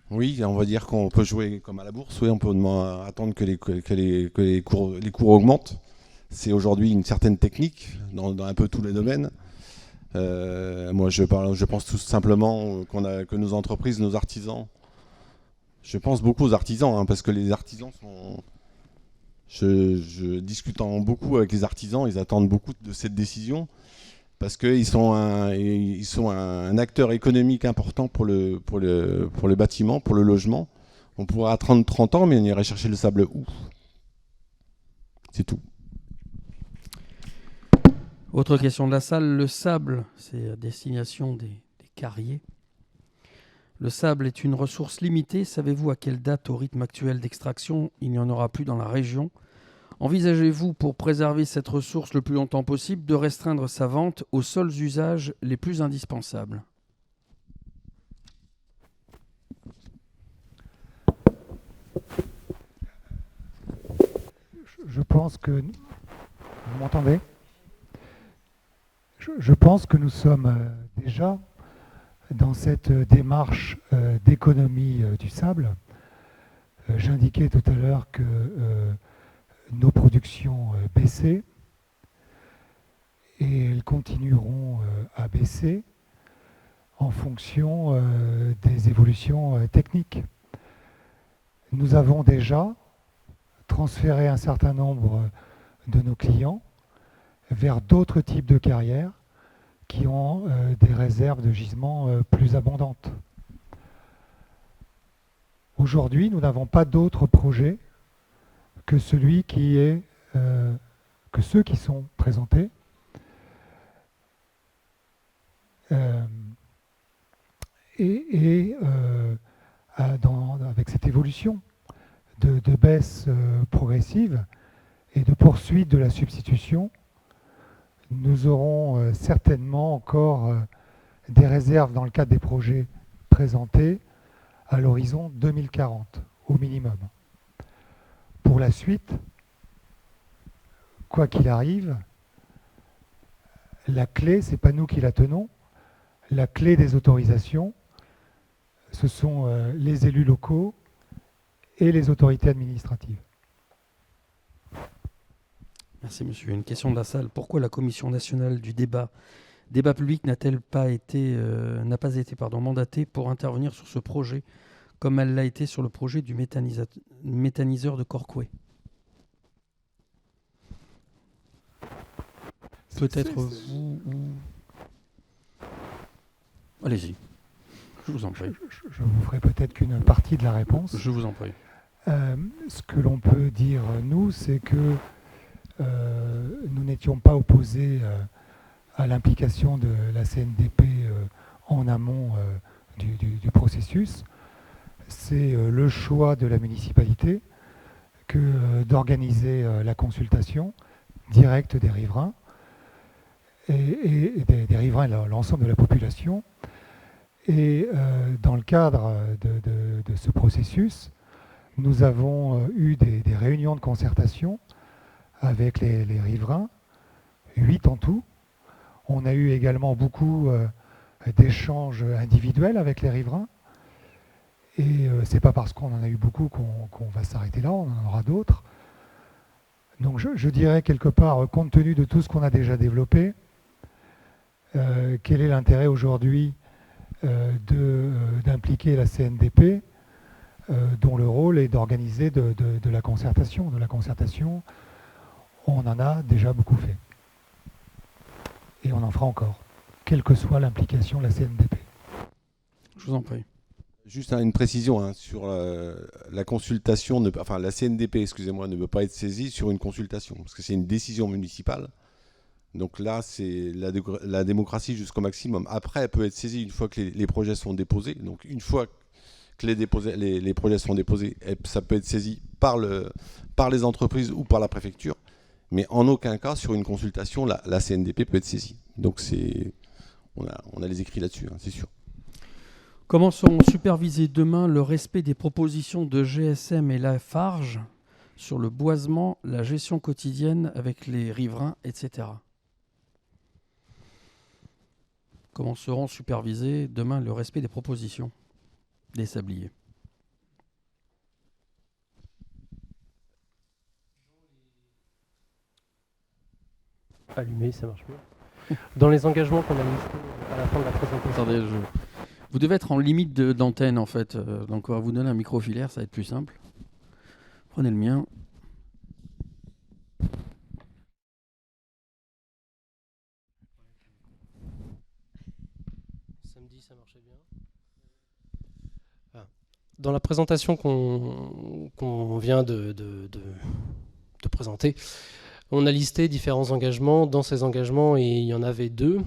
Oui, on va dire qu'on peut jouer comme à la bourse. Oui, on peut attendre que les cours augmentent. C'est aujourd'hui une certaine technique dans un peu tous les domaines. Moi, je pense tout simplement que nos entreprises, nos artisans, je pense beaucoup aux artisans, parce que les artisans sont... Je discutant beaucoup avec les artisans, ils attendent beaucoup de cette décision parce qu'ils sont un acteur économique important pour le bâtiment, pour le logement. On pourra attendre 30 ans, mais on irait chercher le sable où ? C'est tout. Autre question de la salle, le sable, c'est à destination des carriers. Le sable est une ressource limitée. Savez-vous à quelle date, au rythme actuel d'extraction, il n'y en aura plus dans la région ? Envisagez-vous, pour préserver cette ressource le plus longtemps possible, de restreindre sa vente aux seuls usages les plus indispensables ? Je pense que... Vous m'entendez ? Je pense que nous sommes déjà dans cette démarche d'économie du sable. J'indiquais tout à l'heure que nos productions baissaient et elles continueront à baisser en fonction des évolutions techniques. Nous avons déjà transféré un certain nombre de nos clients vers d'autres types de carrières qui ont des réserves de gisements plus abondantes. Aujourd'hui, nous n'avons pas d'autres projets que celui qui est que ceux qui sont présentés. Avec cette évolution de baisse progressive et de poursuite de la substitution, nous aurons certainement encore des réserves dans le cadre des projets présentés à l'horizon 2040, au minimum. Pour la suite, quoi qu'il arrive, la clé, ce n'est pas nous qui la tenons, la clé des autorisations, ce sont les élus locaux et les autorités administratives. Merci monsieur. Une question de la salle. Pourquoi la Commission nationale du débat public n'a-t-elle pas été, mandatée pour intervenir sur ce projet comme elle l'a été sur le projet du méthaniseur de Corcouët? Peut-être vous ou... Allez-y, je vous en prie. Je vous ferai peut-être qu'une partie de la réponse. Je vous en prie. Ce que l'on peut dire, nous, c'est que nous n'étions pas opposés à l'implication de la CNDP en amont du processus. C'est le choix de la municipalité que d'organiser la consultation directe des riverains et des riverains et l'ensemble de la population. Et dans le cadre de ce processus, nous avons eu des réunions de concertation avec les riverains, 8 en tout. On a eu également beaucoup d'échanges individuels avec les riverains. Et c'est pas parce qu'on en a eu beaucoup qu'on va s'arrêter là, on en aura d'autres. Donc je dirais quelque part, compte tenu de tout ce qu'on a déjà développé, quel est l'intérêt aujourd'hui d'impliquer la CNDP, dont le rôle est d'organiser de la concertation. De la concertation, on en a déjà beaucoup fait. Et on en fera encore, quelle que soit l'implication de la CNDP. Je vous en prie. Juste une précision sur la consultation, la CNDP, excusez-moi, ne peut pas être saisie sur une consultation, parce que c'est une décision municipale. Donc là, c'est la démocratie jusqu'au maximum. Après, elle peut être saisie une fois que les projets sont déposés. Donc une fois que les projets sont déposés, ça peut être saisi par les entreprises ou par la préfecture. Mais en aucun cas, sur une consultation, la CNDP peut être saisie. Donc on a les écrits là-dessus, c'est sûr. Comment seront supervisés demain le respect des propositions de GSM et Lafarge sur le boisement, la gestion quotidienne avec les riverains, etc. Comment seront supervisés demain le respect des propositions des sabliers? Allumé, ça marche mieux. Dans les engagements qu'on a listés à la fin de la présentation. Attendez, vous devez être en limite d'antenne en fait, donc on va vous donner un micro filaire, ça va être plus simple. Prenez le mien. Samedi, ça marchait bien. Dans la présentation qu'on vient de présenter, on a listé différents engagements. Dans ces engagements, et il y en avait deux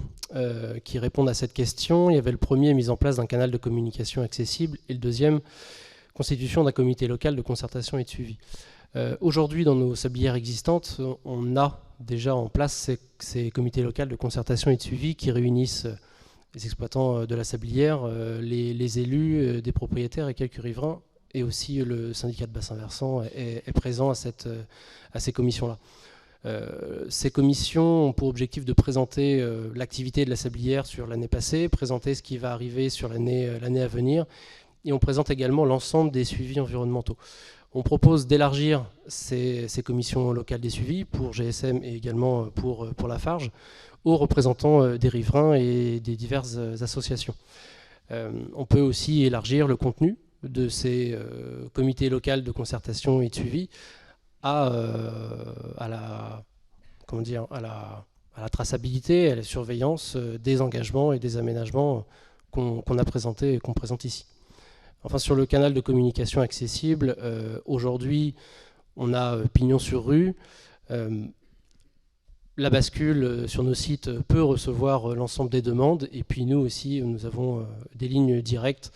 qui répondent à cette question. Il y avait le premier, mise en place d'un canal de communication accessible, et le deuxième, constitution d'un comité local de concertation et de suivi. Aujourd'hui, dans nos sablières existantes, on a déjà en place ces comités locaux de concertation et de suivi qui réunissent les exploitants de la sablière, les élus, des propriétaires et quelques riverains, et aussi le syndicat de bassin versant est présent à ces commissions-là. Ces commissions ont pour objectif de présenter l'activité de la sablière sur l'année passée, présenter ce qui va arriver sur l'année à venir, et on présente également l'ensemble des suivis environnementaux. On propose d'élargir ces commissions locales des suivis pour GSM et également pour Lafarge aux représentants des riverains et des diverses associations. On peut aussi élargir le contenu de ces comités locaux de concertation et de suivi à la traçabilité, à la surveillance des engagements et des aménagements qu'on a présentés et qu'on présente ici. Enfin, sur le canal de communication accessible, aujourd'hui, on a pignon sur rue. La bascule sur nos sites peut recevoir l'ensemble des demandes. Et puis nous aussi, nous avons des lignes directes.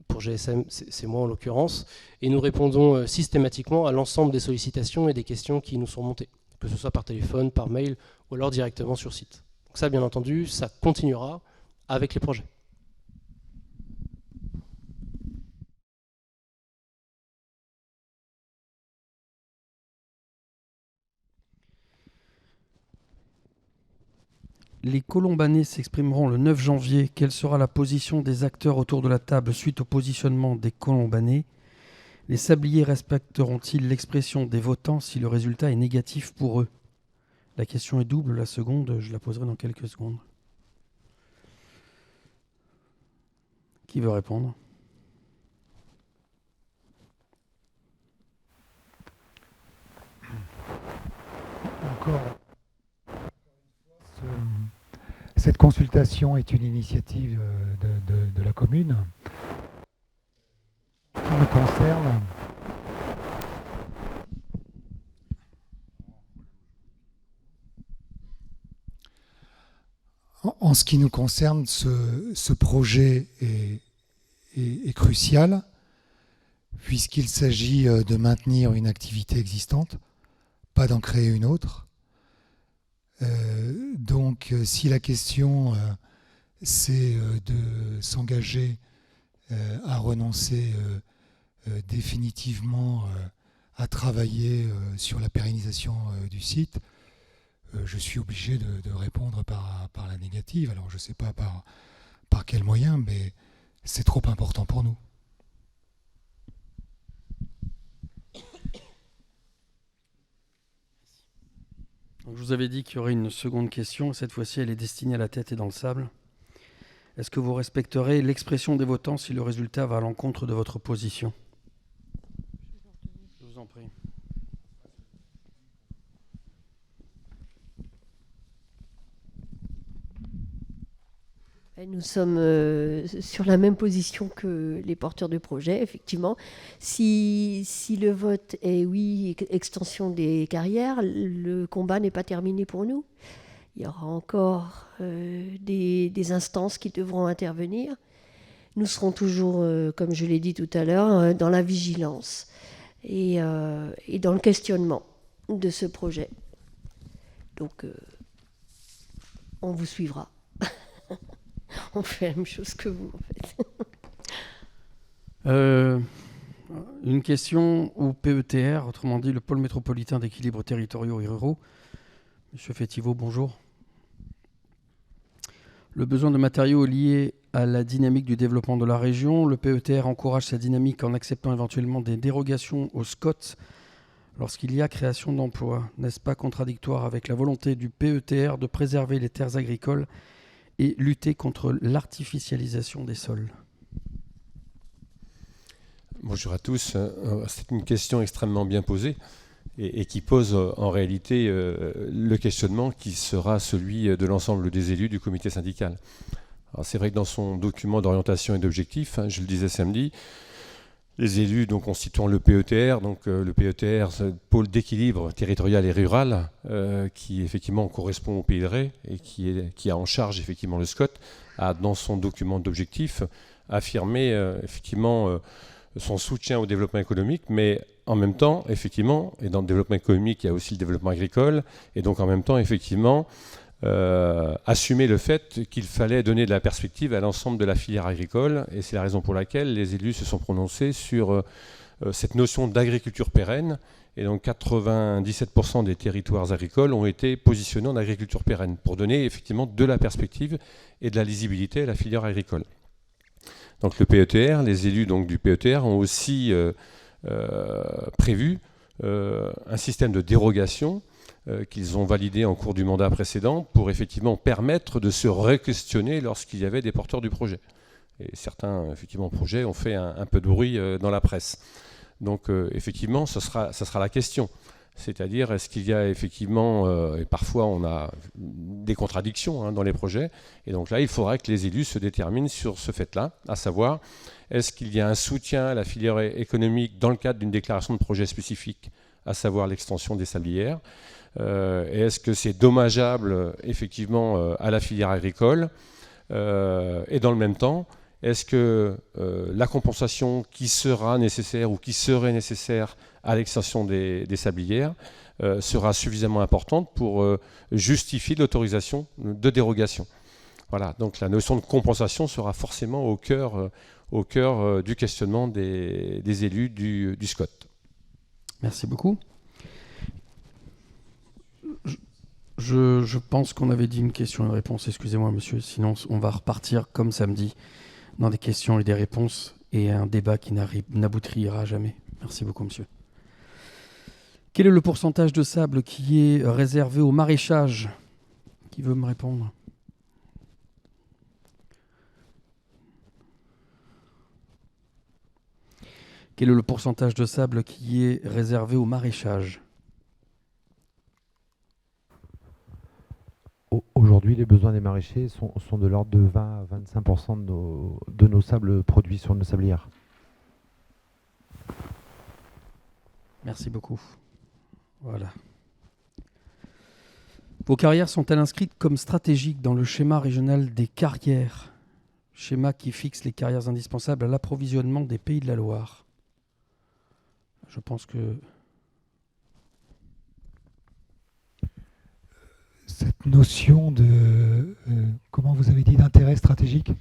Pour GSM, c'est moi en l'occurrence. Et nous répondons systématiquement à l'ensemble des sollicitations et des questions qui nous sont montées, que ce soit par téléphone, par mail ou alors directement sur site. Donc ça, bien entendu, ça continuera avec les projets. Les Colombanais s'exprimeront le 9 janvier. Quelle sera la position des acteurs autour de la table suite au positionnement des Colombanais? Les sabliers respecteront-ils l'expression des votants si le résultat est négatif pour eux? La question est double, la seconde, je la poserai dans quelques secondes. Qui veut répondre? Encore. Cette consultation est une initiative de la commune qui me concerne. En ce qui nous concerne, ce projet est crucial puisqu'il s'agit de maintenir une activité existante, pas d'en créer une autre. Donc, si la question c'est de s'engager à renoncer définitivement à travailler sur la pérennisation du site, je suis obligé de répondre par la négative. Alors, je ne sais pas par quel moyen, mais c'est trop important pour nous. Donc, je vous avais dit qu'il y aurait une seconde question. Cette fois-ci, elle est destinée à la tête et dans le sable. Est-ce que vous respecterez l'expression des votants si le résultat va à l'encontre de votre position? Je vous en prie. Nous sommes sur la même position que les porteurs de projet, effectivement. Si le vote est oui, extension des carrières, le combat n'est pas terminé pour nous. Il y aura encore des instances qui devront intervenir. Nous serons toujours, comme je l'ai dit tout à l'heure, dans la vigilance et dans le questionnement de ce projet. Donc, on vous suivra. On fait la même chose que vous, en fait. Une question au PETR, autrement dit le pôle métropolitain d'équilibre territoriaux et ruraux. Monsieur Fétiveau, bonjour. Le besoin de matériaux lié à la dynamique du développement de la région. Le PETR encourage sa dynamique en acceptant éventuellement des dérogations au SCOT lorsqu'il y a création d'emplois. N'est-ce pas contradictoire avec la volonté du PETR de préserver les terres agricoles et lutter contre l'artificialisation des sols? Bonjour à tous. C'est une question extrêmement bien posée et qui pose en réalité le questionnement qui sera celui de l'ensemble des élus du comité syndical. Alors c'est vrai que dans son document d'orientation et d'objectifs, je le disais samedi, les élus donc constituant le PETR, donc le PETR, c'est le pôle d'équilibre territorial et rural, qui effectivement correspond au PIDRE et qui a en charge effectivement le SCOT, a dans son document d'objectifs affirmé effectivement son soutien au développement économique, mais en même temps, effectivement, et dans le développement économique, il y a aussi le développement agricole, et donc en même temps, effectivement, assumer le fait qu'il fallait donner de la perspective à l'ensemble de la filière agricole, et c'est la raison pour laquelle les élus se sont prononcés sur cette notion d'agriculture pérenne, et donc 97% des territoires agricoles ont été positionnés en agriculture pérenne, pour donner effectivement de la perspective et de la lisibilité à la filière agricole. Donc le PETR, les élus donc, du PETR ont aussi prévu un système de dérogation qu'ils ont validé en cours du mandat précédent pour effectivement permettre de se re-questionner lorsqu'il y avait des porteurs du projet. Et certains effectivement, projets ont fait un peu de bruit dans la presse. Donc effectivement, ça sera la question. C'est-à-dire, est-ce qu'il y a effectivement, et parfois on a des contradictions dans les projets, et donc là, il faudra que les élus se déterminent sur ce fait-là, à savoir, est-ce qu'il y a un soutien à la filière économique dans le cadre d'une déclaration de projet spécifique, à savoir l'extension des sablières, et est-ce que c'est dommageable effectivement à la filière agricole, et dans le même temps, est-ce que la compensation qui sera nécessaire ou qui serait nécessaire à l'extension des sablières sera suffisamment importante pour justifier l'autorisation de dérogation. Voilà, donc la notion de compensation sera forcément au cœur du questionnement des élus du SCOT. Merci beaucoup. Je pense qu'on avait dit une question et une réponse, excusez-moi monsieur, sinon on va repartir comme samedi dans des questions et des réponses et un débat qui n'aboutira jamais. Merci beaucoup monsieur. Quel est le pourcentage de sable qui est réservé au maraîchage? Qui veut me répondre? Quel est le pourcentage de sable qui est réservé au maraîchage? Aujourd'hui, les besoins des maraîchers sont de l'ordre de 20 à 25% de nos sables produits sur nos sablières. Merci beaucoup. Voilà. Vos carrières sont-elles inscrites comme stratégiques dans le schéma régional des carrières? Schéma qui fixe les carrières indispensables à l'approvisionnement des Pays de la Loire. Je pense que... Cette notion de, comment vous avez dit, d'intérêt stratégique?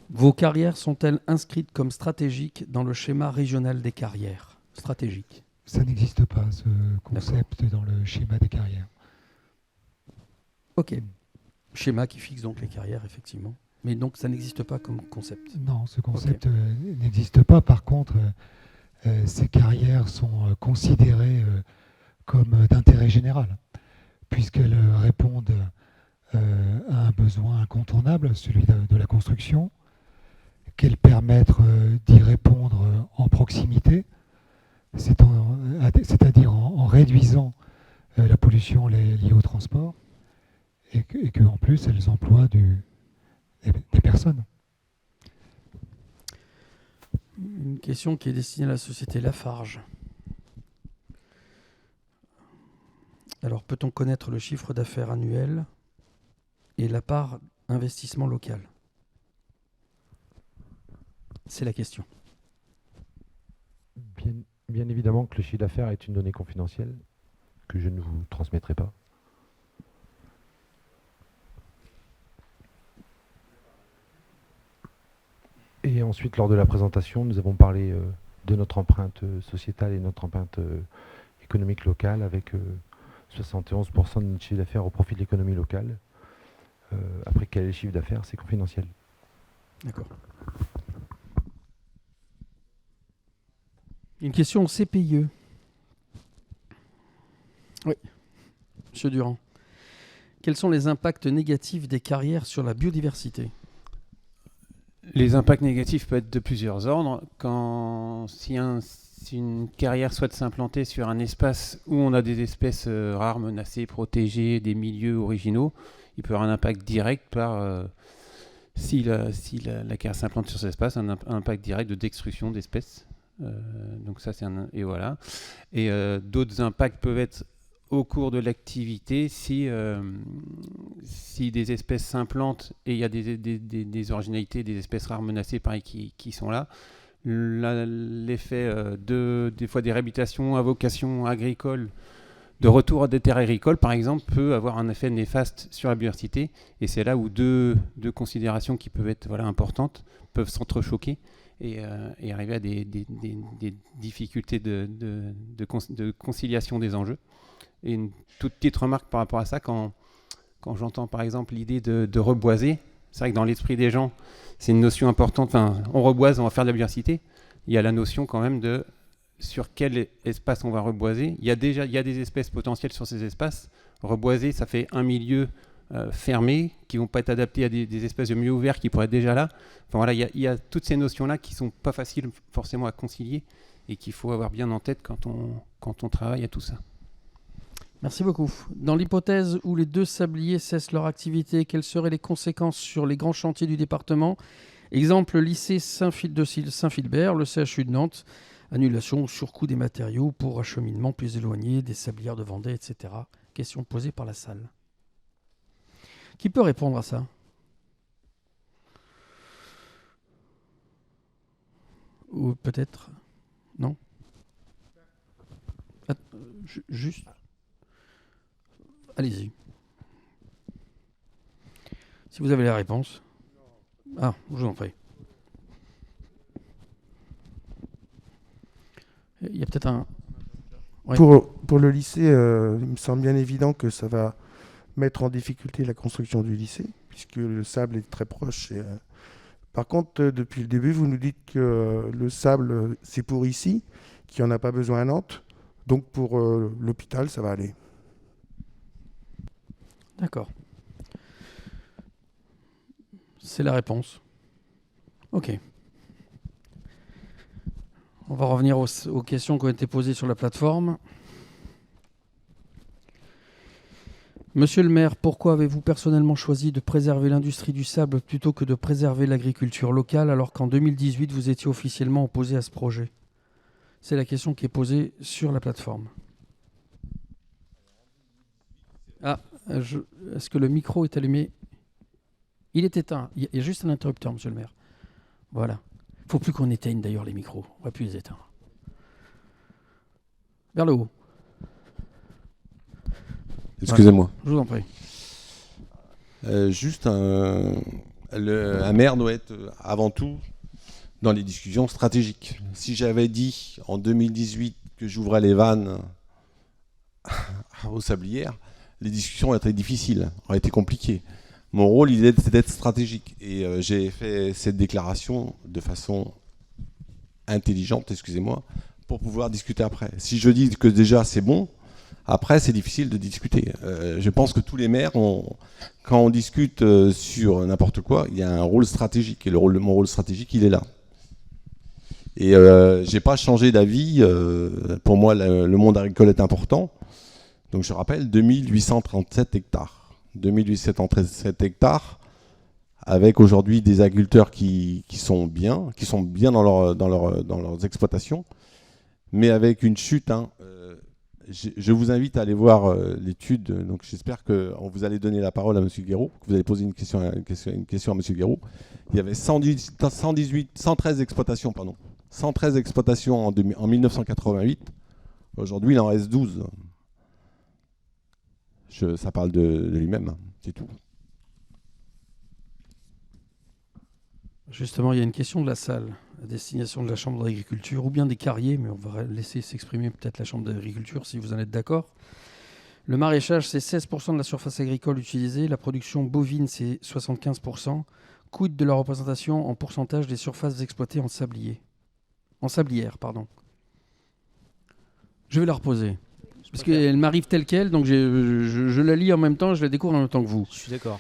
Vos carrières sont-elles inscrites comme stratégiques dans le schéma régional des carrières? Stratégiques. Ça n'existe pas, ce concept dans le schéma des carrières. Ok. Schéma qui fixe donc les carrières, effectivement. Mais donc ça n'existe pas comme concept. Non, ce concept n'existe pas. Par contre, ces carrières sont considérées comme d'intérêt général, puisqu'elles répondent à un besoin incontournable, celui de la construction, qu'elles permettent d'y répondre en proximité, c'est-à-dire en réduisant la pollution liée au transport, et qu'en plus elles emploient des personnes. Une question qui est destinée à la société Lafarge. Alors, peut-on connaître le chiffre d'affaires annuel et la part investissement local? C'est la question. Bien évidemment que le chiffre d'affaires est une donnée confidentielle que je ne vous transmettrai pas. Et ensuite, lors de la présentation, nous avons parlé de notre empreinte sociétale et notre empreinte économique locale, avec 71% de notre chiffre d'affaires au profit de l'économie locale. Après, quel est le chiffre d'affaires? C'est confidentiel. D'accord. Une question au CPIE. Oui, Monsieur Durand. Quels sont les impacts négatifs des carrières sur la biodiversité? Les impacts négatifs peuvent être de plusieurs ordres. Si une carrière souhaite s'implanter sur un espace où on a des espèces rares, menacées, protégées, des milieux originaux, il peut y avoir un impact direct si la carrière s'implante sur cet espace, un impact direct de destruction d'espèces. Donc ça, et voilà. Et d'autres impacts peuvent être au cours de l'activité, si des espèces s'implantent et il y a des originalités, des espèces rares menacées pareil, qui sont là, l'effet des fois des réhabilitations à vocation agricole, de retour à des terres agricoles par exemple, peut avoir un effet néfaste sur la biodiversité, et c'est là où deux considérations qui peuvent être importantes peuvent s'entrechoquer et arriver à des difficultés de conciliation des enjeux. Et une toute petite remarque par rapport à ça, quand j'entends par exemple l'idée de reboiser, c'est vrai que dans l'esprit des gens, c'est une notion importante. Enfin, on reboise, on va faire de la biodiversité. Il y a la notion quand même de sur quel espace on va reboiser. Il y a des espèces potentielles sur ces espaces. Reboiser, ça fait un milieu fermé qui ne vont pas être adaptés à des espèces de milieux ouverts qui pourraient être déjà là. Enfin voilà, il y a toutes ces notions-là qui ne sont pas faciles forcément à concilier et qu'il faut avoir bien en tête quand on travaille à tout ça. Merci beaucoup. Dans l'hypothèse où les deux sabliers cessent leur activité, quelles seraient les conséquences sur les grands chantiers du département? Exemple, le lycée de Saint-Philbert, le CHU de Nantes, annulation ou surcoût des matériaux pour acheminement plus éloigné des sablières de Vendée, etc. Question posée par la salle. Qui peut répondre à ça? Ou peut-être... Non? Juste... Allez-y. Si vous avez la réponse. Ah, je vous en prie. Il y a peut-être un... Ouais. Pour le lycée, il me semble bien évident que ça va mettre en difficulté la construction du lycée, puisque le sable est très proche. Par contre, depuis le début, vous nous dites que le sable, c'est pour ici, qu'il n'y en a pas besoin à Nantes. Donc pour l'hôpital, ça va aller. D'accord. C'est la réponse. Ok. On va revenir aux questions qui ont été posées sur la plateforme. Monsieur le maire, pourquoi avez-vous personnellement choisi de préserver l'industrie du sable plutôt que de préserver l'agriculture locale alors qu'en 2018, vous étiez officiellement opposé à ce projet? C'est la question qui est posée sur la plateforme. Ah, est-ce que le micro est allumé? Il est éteint. Il y a juste un interrupteur, monsieur le maire. Voilà. Il ne faut plus qu'on éteigne d'ailleurs les micros. On ne va plus les éteindre. Vers le haut. Excusez-moi. Je vous en prie. Juste un maire doit être avant tout dans les discussions stratégiques. Si j'avais dit en 2018 que j'ouvrais les vannes aux sablières, les discussions auraient été difficiles, auraient été compliquées. Mon rôle, c'est d'être stratégique. Et j'ai fait cette déclaration de façon intelligente, excusez-moi, pour pouvoir discuter après. Si je dis que déjà c'est bon, après c'est difficile de discuter. Je pense que tous les maires, quand on discute sur n'importe quoi, il y a un rôle stratégique. Et mon rôle stratégique, il est là. Et je n'ai pas changé d'avis. Pour moi, le monde agricole est important. Donc je rappelle, 2837 hectares. 2837 hectares, avec aujourd'hui des agriculteurs qui sont bien dans leurs exploitations, mais avec une chute. Je vous invite à aller voir l'étude. Donc j'espère que vous allez donner la parole à M. Guéraud, que vous allez poser une question à M. Guéraud. Il y avait 113 exploitations, pardon. 113 exploitations en 1988. Aujourd'hui, il en reste 12. Ça parle de lui-même, c'est tout. Justement, il y a une question de la salle à destination de la Chambre d'agriculture, ou bien des carriers, mais on va laisser s'exprimer peut-être la Chambre d'agriculture si vous en êtes d'accord. Le maraîchage, c'est 16% de la surface agricole utilisée. La production bovine, c'est 75%. Quid de la représentation en pourcentage des surfaces exploitées en sablière, pardon. Je vais la reposer. Parce qu'elle m'arrive telle qu'elle, donc je la lis en même temps, je la découvre en même temps que vous. Je suis d'accord.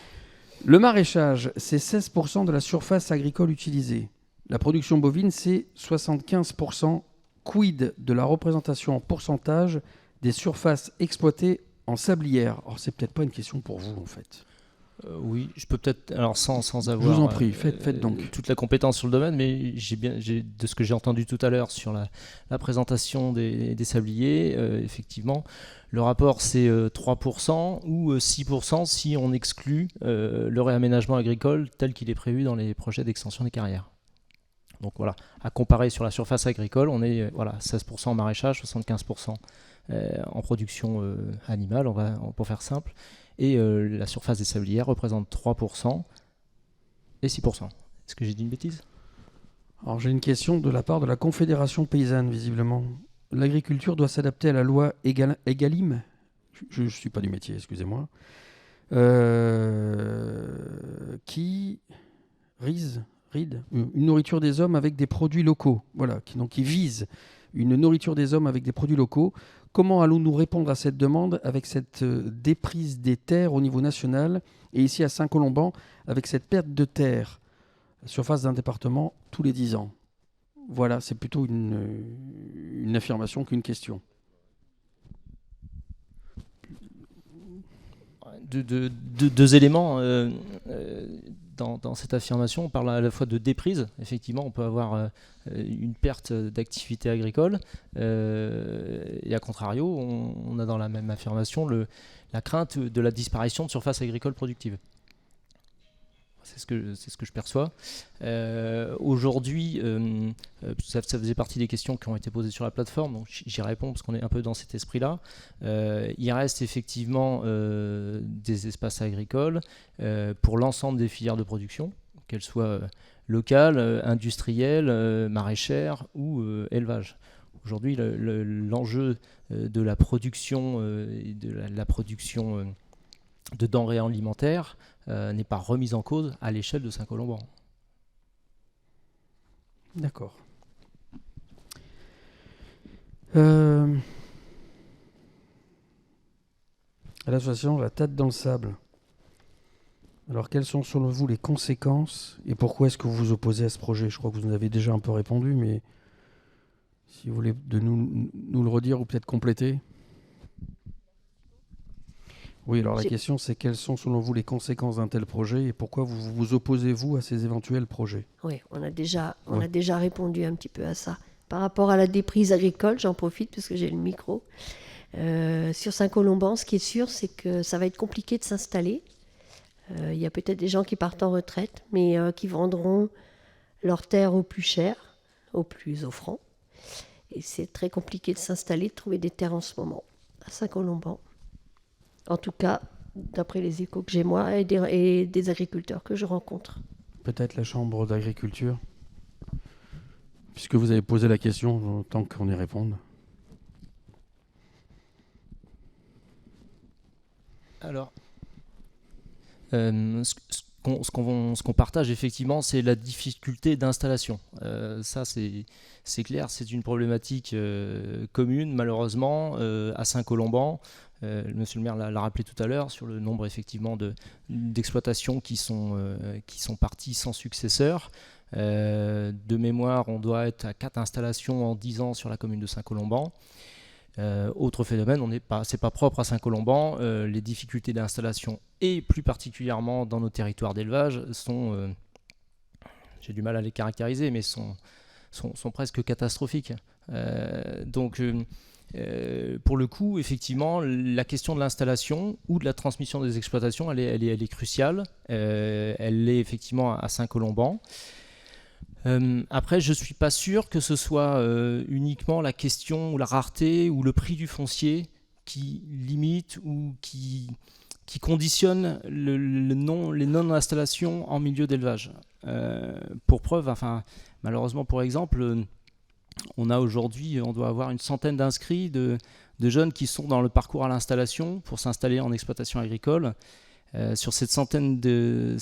Le maraîchage, c'est 16% de la surface agricole utilisée. La production bovine, c'est 75%. Quid de la représentation en pourcentage des surfaces exploitées en sablière? Alors, c'est peut-être pas une question pour vous, en fait. Oui, je peux peut-être, alors sans avoir Je vous en prie, faites donc. Toute la compétence sur le domaine, mais de ce que j'ai entendu tout à l'heure sur la présentation des sabliers, effectivement, le rapport c'est 3% ou 6% si on exclut le réaménagement agricole tel qu'il est prévu dans les projets d'extension des carrières. Donc voilà, à comparer sur la surface agricole, on est 16% en maraîchage, 75% en production animale, pour faire simple. Et la surface des sablières représente 3% et 6%. Est-ce que j'ai dit une bêtise? Alors j'ai une question de la part de la Confédération paysanne, visiblement. L'agriculture doit s'adapter à la loi Egalim. Je ne suis pas du métier, excusez-moi. Qui ride une nourriture des hommes avec des produits locaux. Voilà, qui vise une nourriture des hommes avec des produits locaux. Comment allons-nous répondre à cette demande avec cette déprise des terres au niveau national et ici à Saint-Colomban avec cette perte de terre, surface d'un département, tous les 10 ans? Voilà, c'est plutôt une affirmation qu'une question. Deux éléments dans cette affirmation. On parle à la fois de déprise. Effectivement, on peut avoir une perte d'activité agricole et à contrario, on a dans la même affirmation la crainte de la disparition de surfaces agricoles productives. C'est ce que je perçois. Aujourd'hui, ça faisait partie des questions qui ont été posées sur la plateforme, donc j'y réponds parce qu'on est un peu dans cet esprit-là. Il reste effectivement des espaces agricoles pour l'ensemble des filières de production, qu'elles soient locales, industrielles, maraîchères ou élevage. Aujourd'hui, l'enjeu de la production et de la production de denrées alimentaires n'est pas remise en cause à l'échelle de Saint-Colomban. D'accord. À l'association La Tête dans le Sable. Alors, quelles sont selon vous les conséquences et pourquoi est-ce que vous vous opposez à ce projet? Je crois que vous en avez déjà un peu répondu, mais si vous voulez nous le redire ou peut-être compléter. Oui, alors la question c'est quelles sont selon vous les conséquences d'un tel projet et pourquoi vous opposez-vous à ces éventuels projets? Oui, on a déjà répondu un petit peu à ça. Par rapport à la déprise agricole, j'en profite parce que j'ai le micro. Sur Saint-Colomban, ce qui est sûr, c'est que ça va être compliqué de s'installer. Il y a peut-être des gens qui partent en retraite, mais qui vendront leurs terres au plus cher, au plus offrant. Et c'est très compliqué de s'installer, de trouver des terres en ce moment à Saint-Colomban. En tout cas, d'après les échos que j'ai moi et des agriculteurs que je rencontre. Peut-être la Chambre d'agriculture, puisque vous avez posé la question, tant qu'on y réponde. Alors, ce qu'on partage effectivement, c'est la difficulté d'installation. Ça, c'est clair, c'est une problématique commune, malheureusement, à Saint-Colomban. Monsieur le maire l'a rappelé tout à l'heure sur le nombre effectivement d'exploitations qui sont parties sans successeur. De mémoire, on doit être à 4 installations en 10 ans sur la commune de Saint-Colomban. Autre phénomène, c'est pas propre à Saint-Colomban, les difficultés d'installation et plus particulièrement dans nos territoires d'élevage sont, j'ai du mal à les caractériser, mais sont presque catastrophiques. Donc pour le coup, effectivement, la question de l'installation ou de la transmission des exploitations, elle est cruciale. Elle l'est effectivement à Saint-Colomban. Après, je ne suis pas sûr que ce soit uniquement la question ou la rareté ou le prix du foncier qui limite ou qui conditionne les non-installations en milieu d'élevage. Pour preuve, malheureusement pour exemple, on doit avoir une centaine d'inscrits de jeunes qui sont dans le parcours à l'installation pour s'installer en exploitation agricole. Sur cette centaine de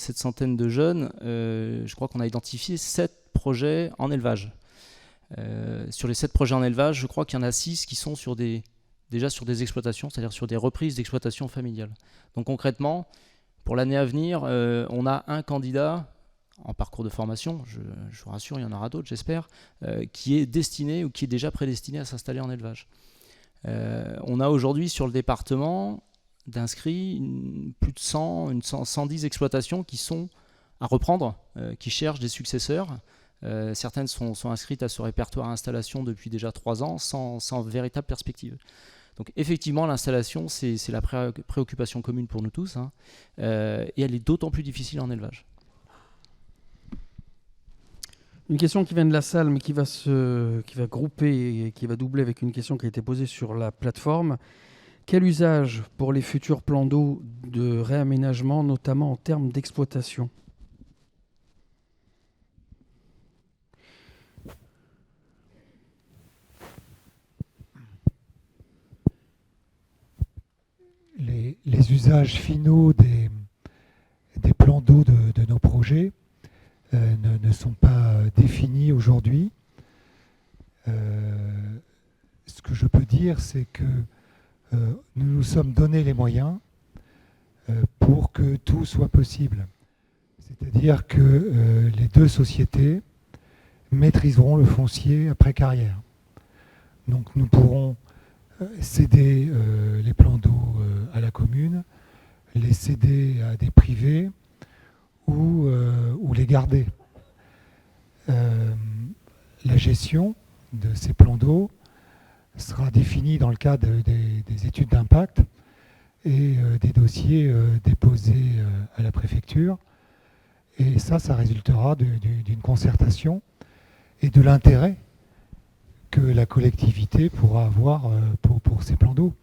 jeunes, je crois qu'on a identifié 7 projets en élevage. Sur les 7 projets en élevage, je crois qu'il y en a 6 qui sont déjà sur des exploitations, c'est-à-dire sur des reprises d'exploitation familiale. Donc concrètement, pour l'année à venir, on a un candidat en parcours de formation, je vous rassure, il y en aura d'autres, j'espère, qui est destiné ou qui est déjà prédestiné à s'installer en élevage. On a aujourd'hui sur le département d'inscrits plus de 110 exploitations qui sont à reprendre, qui cherchent des successeurs. Certaines sont inscrites à ce répertoire installation depuis déjà 3 ans sans véritable perspective. Donc effectivement, l'installation, c'est la préoccupation commune pour nous tous, et elle est d'autant plus difficile en élevage. Une question qui vient de la salle, mais qui va grouper et qui va doubler avec une question qui a été posée sur la plateforme. Quel usage pour les futurs plans d'eau de réaménagement, notamment en termes d'exploitation ? Les usages finaux des plans d'eau de nos projets ne sont pas définis aujourd'hui. Ce que je peux dire, c'est que nous nous sommes donné les moyens pour que tout soit possible. C'est-à-dire que les 2 sociétés maîtriseront le foncier après carrière. Donc nous pourrons céder les plans d'eau à la commune, les céder à des privés ou les garder. La gestion de ces plans d'eau sera définie dans le cadre des études d'impact et des dossiers déposés à la préfecture. Et ça résultera d'une concertation et de l'intérêt que la collectivité pourra avoir pour ces plans d'eau.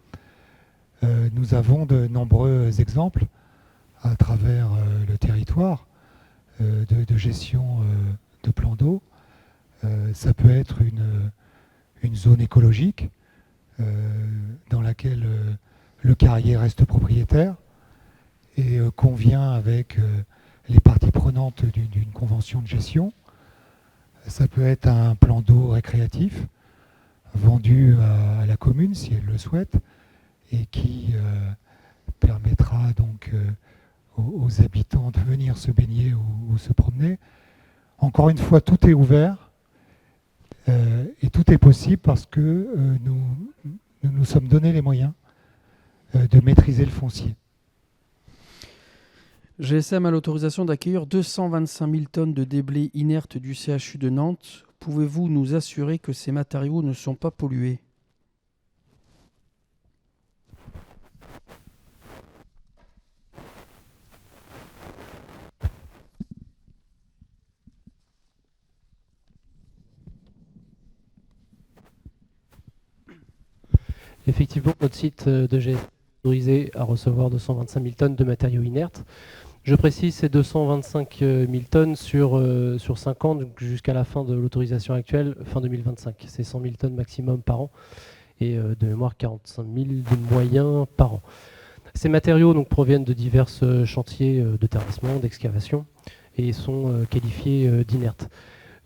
Nous avons de nombreux exemples à travers le territoire de gestion de plans d'eau. Ça peut être une zone écologique dans laquelle le carrier reste propriétaire et convient avec les parties prenantes d'une convention de gestion. Ça peut être un plan d'eau récréatif vendu à la commune si elle le souhaite et qui permettra donc aux habitants de venir se baigner ou se promener. Encore une fois, tout est ouvert et tout est possible parce que nous sommes donné les moyens de maîtriser le foncier. GSM a l'autorisation d'accueillir 225 000 tonnes de déblais inertes du CHU de Nantes. Pouvez-vous nous assurer que ces matériaux ne sont pas pollués ? Effectivement, notre site de GSM est autorisé à recevoir 225 000 tonnes de matériaux inertes. Je précise, c'est 225 000 tonnes sur 5 ans, donc jusqu'à la fin de l'autorisation actuelle, fin 2025. C'est 100 000 tonnes maximum par an et de mémoire 45 000 de moyens par an. Ces matériaux donc, proviennent de divers chantiers de terrassement, d'excavation et sont qualifiés d'inertes.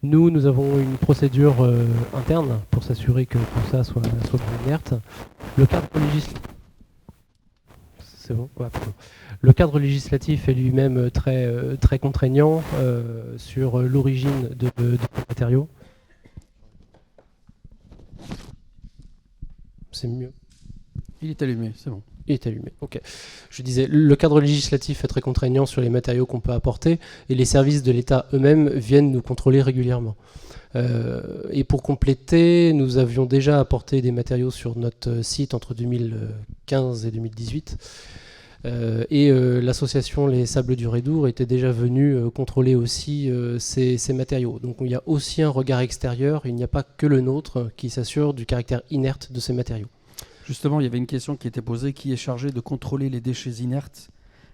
Nous avons une procédure interne pour s'assurer que tout ça soit inerte. Le cadre législatif... C'est bon, ouais, le cadre législatif est lui-même très contraignant sur l'origine de matériaux. C'est mieux. Il est allumé, c'est bon. Il est allumé, ok. Je disais, le cadre législatif est très contraignant sur les matériaux qu'on peut apporter et les services de l'État eux-mêmes viennent nous contrôler régulièrement. Et pour compléter, nous avions déjà apporté des matériaux sur notre site entre 2015 et 2018. L'association Les Sables du Rédour était déjà venue contrôler aussi ces matériaux. Donc il y a aussi un regard extérieur, il n'y a pas que le nôtre qui s'assure du caractère inerte de ces matériaux. Justement, il y avait une question qui était posée, qui est chargé de contrôler les déchets inertes ?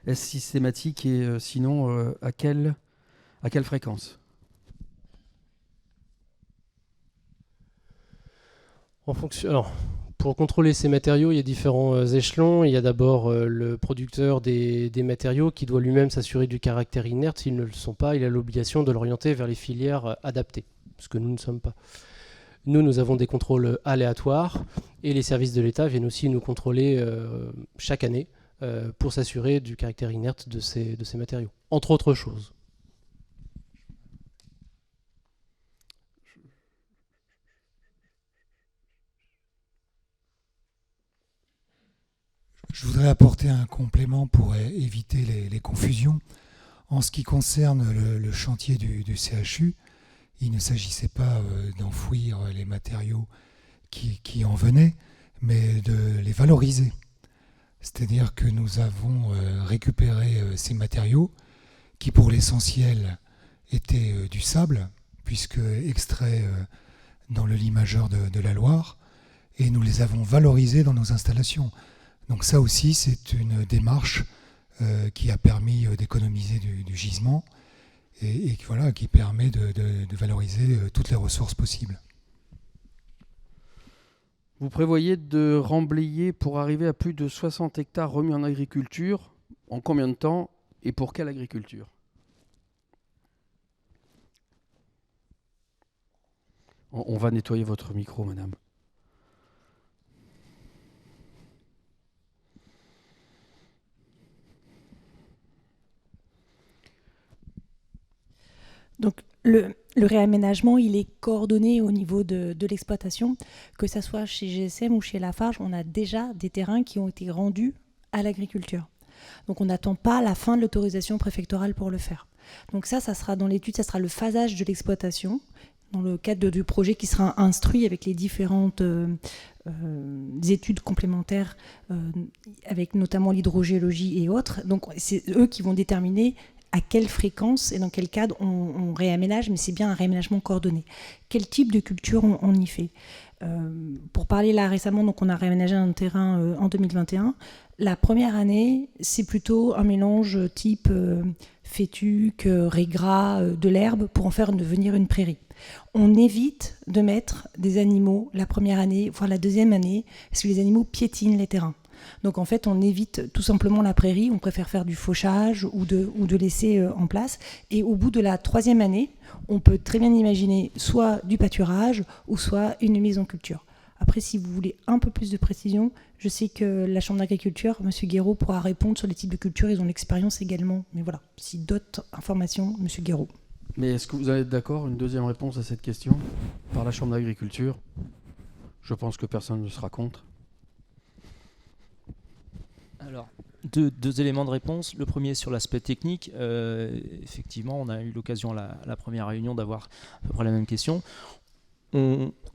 Est-ce systématique et sinon à quelle À quelle fréquence? Alors, pour contrôler ces matériaux, il y a différents échelons. Il y a d'abord le producteur des matériaux qui doit lui-même s'assurer du caractère inerte. S'ils ne le sont pas, il a l'obligation de l'orienter vers les filières adaptées, ce que nous ne sommes pas. Nous avons des contrôles aléatoires et les services de l'État viennent aussi nous contrôler chaque année pour s'assurer du caractère inerte de ces matériaux, entre autres choses. Je voudrais apporter un complément pour éviter les confusions. En ce qui concerne le chantier du CHU, il ne s'agissait pas d'enfouir les matériaux qui en venaient, mais de les valoriser. C'est-à-dire que nous avons récupéré ces matériaux qui, pour l'essentiel, étaient du sable, puisque extraits dans le lit majeur de la Loire, et nous les avons valorisés dans nos installations. Donc ça aussi, c'est une démarche qui a permis d'économiser du gisement et voilà, qui permet de valoriser toutes les ressources possibles. Vous prévoyez de remblayer pour arriver à plus de 60 hectares remis en agriculture. En combien de temps et pour quelle agriculture? On va nettoyer votre micro, madame. Donc le réaménagement, il est coordonné au niveau de l'exploitation, que ce soit chez GSM ou chez Lafarge, on a déjà des terrains qui ont été rendus à l'agriculture. Donc on n'attend pas la fin de l'autorisation préfectorale pour le faire. Donc ça sera dans l'étude, ça sera le phasage de l'exploitation, dans le cadre du projet qui sera instruit avec les différentes études complémentaires, avec notamment l'hydrogéologie et autres. Donc c'est eux qui vont déterminer à quelle fréquence et dans quel cadre on réaménage, mais c'est bien un réaménagement coordonné. Quel type de culture on y fait? Pour parler là récemment, donc on a réaménagé un terrain en 2021. La première année, c'est plutôt un mélange type fétuque, régras, de l'herbe pour en faire devenir une prairie. On évite de mettre des animaux la première année, voire la deuxième année, parce que les animaux piétinent les terrains. Donc en fait, on évite tout simplement la prairie, on préfère faire du fauchage ou de laisser en place. Et au bout de la troisième année, on peut très bien imaginer soit du pâturage ou soit une mise en culture. Après, si vous voulez un peu plus de précision, je sais que la Chambre d'agriculture, M. Guéraud, pourra répondre sur les types de cultures, ils ont l'expérience également. Mais voilà, si d'autres informations, M. Guéraud. Mais est-ce que vous allez être d'accord, une deuxième réponse à cette question par la Chambre d'agriculture? Je pense que personne ne sera contre. Alors, deux éléments de réponse. Le premier sur l'aspect technique. Effectivement, on a eu l'occasion à la première réunion d'avoir à peu près la même question.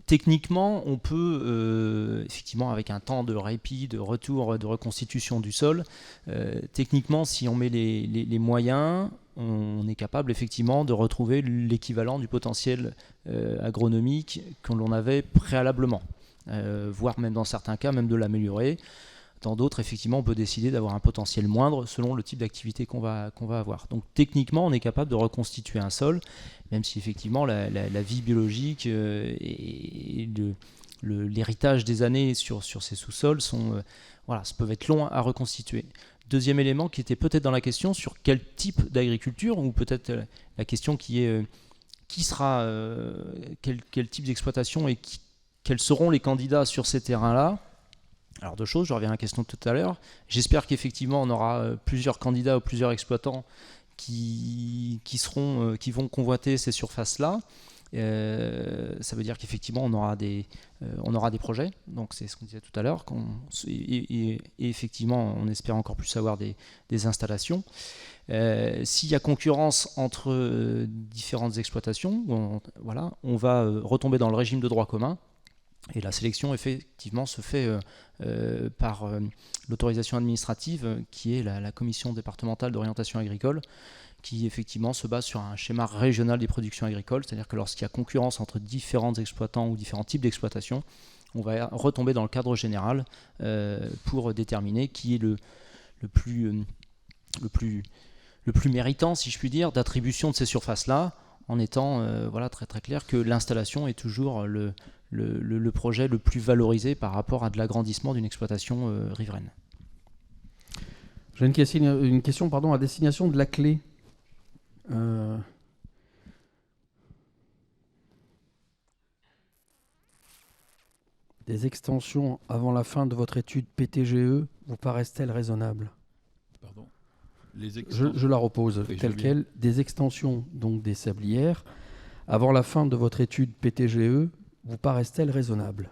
Techniquement, on peut, effectivement, avec un temps de répit, de retour, de reconstitution du sol, techniquement, si on met les moyens, on est capable effectivement de retrouver l'équivalent du potentiel agronomique que l'on avait préalablement, voire même dans certains cas, même de l'améliorer. Dans d'autres, effectivement, on peut décider d'avoir un potentiel moindre selon le type d'activité qu'on va avoir. Donc techniquement, on est capable de reconstituer un sol, même si effectivement la vie biologique et l'héritage des années sur ces sous-sols peuvent être longs à reconstituer. Deuxième élément qui était peut-être dans la question sur quel type d'agriculture, ou peut-être la question qui est quel type d'exploitation et quels seront les candidats sur ces terrains-là. Alors deux choses, je reviens à la question de tout à l'heure. J'espère qu'effectivement on aura plusieurs candidats ou plusieurs exploitants qui vont convoiter ces surfaces-là. Ça veut dire qu'effectivement on aura des projets. Donc c'est ce qu'on disait tout à l'heure. Et effectivement on espère encore plus avoir des installations. S'il y a concurrence entre différentes exploitations, on va retomber dans le régime de droit commun. Et la sélection, effectivement, se fait par l'autorisation administrative, qui est la commission départementale d'orientation agricole, qui, effectivement, se base sur un schéma régional des productions agricoles. C'est-à-dire que lorsqu'il y a concurrence entre différents exploitants ou différents types d'exploitation, on va retomber dans le cadre général pour déterminer qui est le plus plus méritant, si je puis dire, d'attribution de ces surfaces-là, en étant très très clair que l'installation est toujours le projet le plus valorisé par rapport à de l'agrandissement d'une exploitation riveraine. J'ai une question à destination de la clé. Des extensions avant la fin de votre étude PTGE vous paraissent-elles raisonnables? Pardon. Je la repose telle quelle. Des extensions donc des sablières avant la fin de votre étude PTGE vous paraissent-elles raisonnables?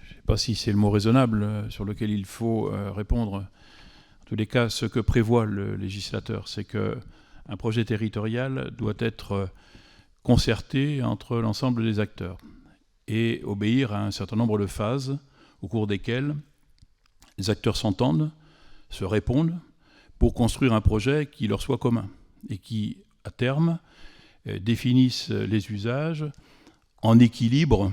Je ne sais pas si c'est le mot raisonnable sur lequel il faut répondre. En tous les cas, ce que prévoit le législateur, c'est qu'un projet territorial doit être concerté entre l'ensemble des acteurs et obéir à un certain nombre de phases au cours desquelles les acteurs s'entendent, se répondent pour construire un projet qui leur soit commun et qui, à terme, définisse les usages en équilibre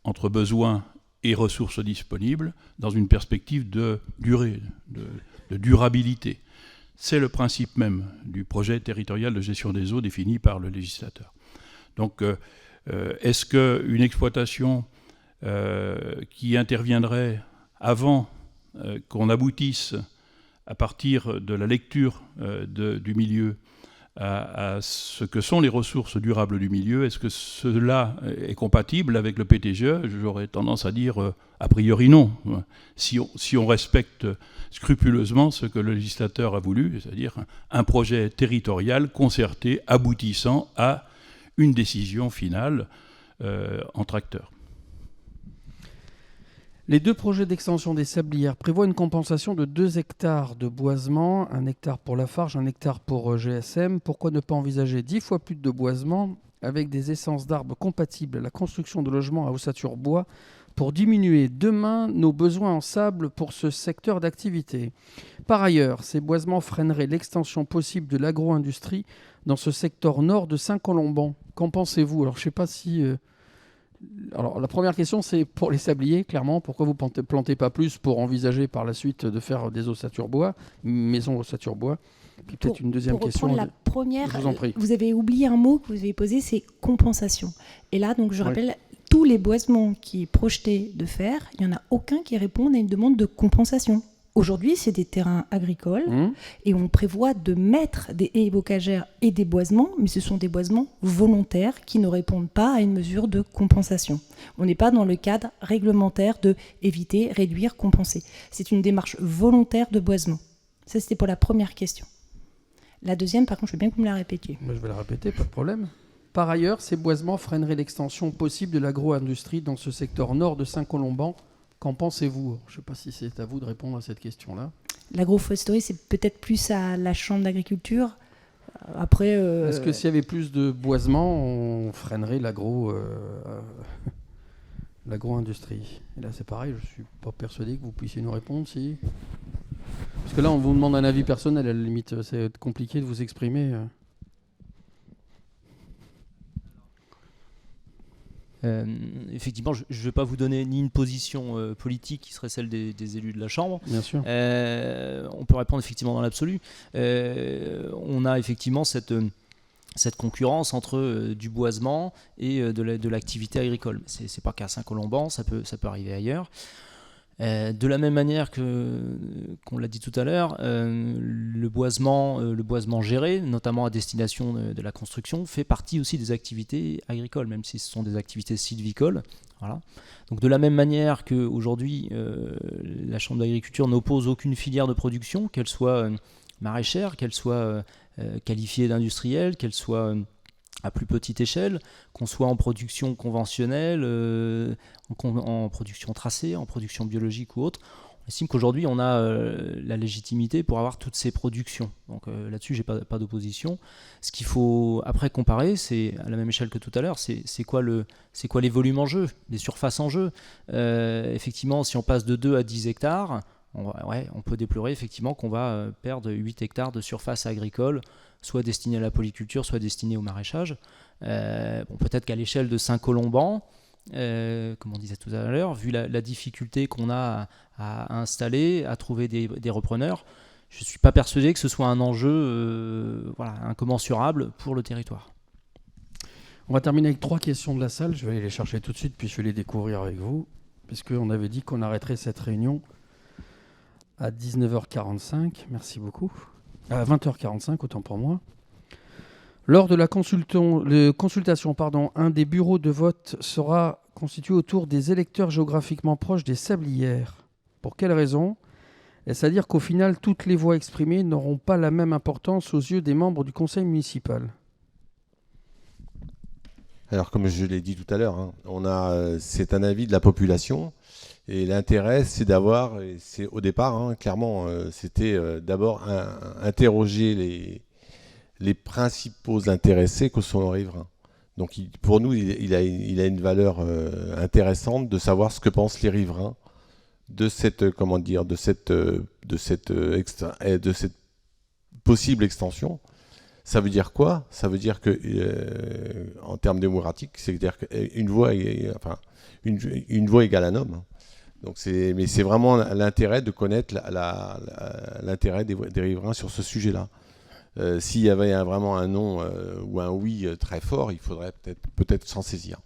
entre besoins et ressources disponibles dans une perspective de durée, de durabilité. C'est le principe même du projet territorial de gestion des eaux défini par le législateur. Donc, est-ce qu'une exploitation qui interviendrait avant qu'on aboutisse, à partir de la lecture du milieu, à ce que sont les ressources durables du milieu, est-ce que cela est compatible avec le PTGE? J'aurais tendance à dire a priori non. Si on respecte scrupuleusement ce que le législateur a voulu, c'est-à-dire un projet territorial concerté aboutissant à une décision finale entre acteurs. Les deux projets d'extension des sablières prévoient une compensation de 2 hectares de boisement, 1 hectare pour Lafarge, 1 hectare pour GSM. Pourquoi ne pas envisager 10 fois plus de boisement avec des essences d'arbres compatibles à la construction de logements à ossature bois pour diminuer demain nos besoins en sable pour ce secteur d'activité? Par ailleurs, ces boisements freineraient l'extension possible de l'agro-industrie dans ce secteur nord de Saint-Colomban. Qu'en pensez-vous? Alors, je ne sais pas si... Alors, la première question, c'est pour les sabliers, clairement. Pourquoi vous ne plantez pas plus pour envisager par la suite de faire des ossatures bois, maisons ossature bois? Puis peut-être une deuxième question. Pour la première, je vous en prie. Vous avez oublié un mot que vous avez posé, c'est compensation. Et là, donc, je rappelle, tous les boisements qui est projeté de faire, il n'y en a aucun qui répond à une demande de compensation. Aujourd'hui, c'est des terrains agricoles et on prévoit de mettre des haies bocagères et des boisements, mais ce sont des boisements volontaires qui ne répondent pas à une mesure de compensation. On n'est pas dans le cadre réglementaire de éviter, réduire, compenser. C'est une démarche volontaire de boisement. Ça, c'était pour la première question. La deuxième, par contre, je veux bien que vous me la répétiez. Je vais la répéter, pas de problème. Par ailleurs, ces boisements freineraient l'extension possible de l'agro-industrie dans ce secteur nord de Saint-Colomban. Qu'en pensez-vous? Je ne sais pas si c'est à vous de répondre à cette question-là. L'agroforesterie, c'est peut-être plus à la Chambre d'agriculture. Après, est-ce que s'il y avait plus de boisement, on freinerait l'agro-industrie? Et là, c'est pareil, je ne suis pas persuadé que vous puissiez nous répondre. Si. Parce que là, on vous demande un avis personnel, à la limite, c'est compliqué de vous exprimer. Effectivement, je ne vais pas vous donner ni une position politique qui serait celle des élus de la Chambre. Bien sûr. On peut répondre effectivement dans l'absolu. On a effectivement cette concurrence entre du boisement et de l'activité agricole. Ce n'est pas qu'à Saint-Colomban, ça peut arriver ailleurs. De la même manière qu'on l'a dit tout à l'heure, le boisement géré, notamment à destination de la construction, fait partie aussi des activités agricoles, même si ce sont des activités sylvicoles. Voilà. Donc de la même manière qu'aujourd'hui, la Chambre d'agriculture n'oppose aucune filière de production, qu'elle soit maraîchère, qu'elle soit qualifiée d'industrielle, qu'elle soit à plus petite échelle, qu'on soit en production conventionnelle, en production tracée, en production biologique ou autre. On estime qu'aujourd'hui, on a la légitimité pour avoir toutes ces productions. Donc là-dessus, je n'ai pas d'opposition. Ce qu'il faut après comparer, c'est à la même échelle que tout à l'heure, c'est quoi les volumes en jeu, les surfaces en jeu. Effectivement, si on passe de 2 à 10 hectares, on peut déplorer effectivement qu'on va perdre 8 hectares de surface agricole, soit destinée à la polyculture, soit destinée au maraîchage. Peut-être qu'à l'échelle de Saint-Colomban, comme on disait tout à l'heure, vu la difficulté qu'on a à installer, à trouver des repreneurs, je ne suis pas persuadé que ce soit un enjeu incommensurable pour le territoire. On va terminer avec 3 questions de la salle. Je vais aller les chercher tout de suite, puis je vais les découvrir avec vous, puisqu'on avait dit qu'on arrêterait cette réunion à 19h45. Merci beaucoup. À 20h45, autant pour moi. Lors de la consultation, un des bureaux de vote sera constitué autour des électeurs géographiquement proches des Sablières. Pour quelle raison ? Est-ce à dire qu'au final, toutes les voix exprimées n'auront pas la même importance aux yeux des membres du conseil municipal ? Alors, comme je l'ai dit tout à l'heure, c'est un avis de la population. Et l'intérêt, c'est d'avoir, c'est au départ, clairement, c'était d'abord interroger les principaux intéressés que sont les riverains. Donc, pour nous, il a une valeur intéressante de savoir ce que pensent les riverains de cette possible extension. Ça veut dire quoi ? Ça veut dire que, en termes démocratiques, c'est-à-dire qu'une voix égale un homme. Donc mais c'est vraiment l'intérêt de connaître l'intérêt des riverains sur ce sujet-là. S'il y avait vraiment un non ou un oui très fort, il faudrait peut-être s'en saisir.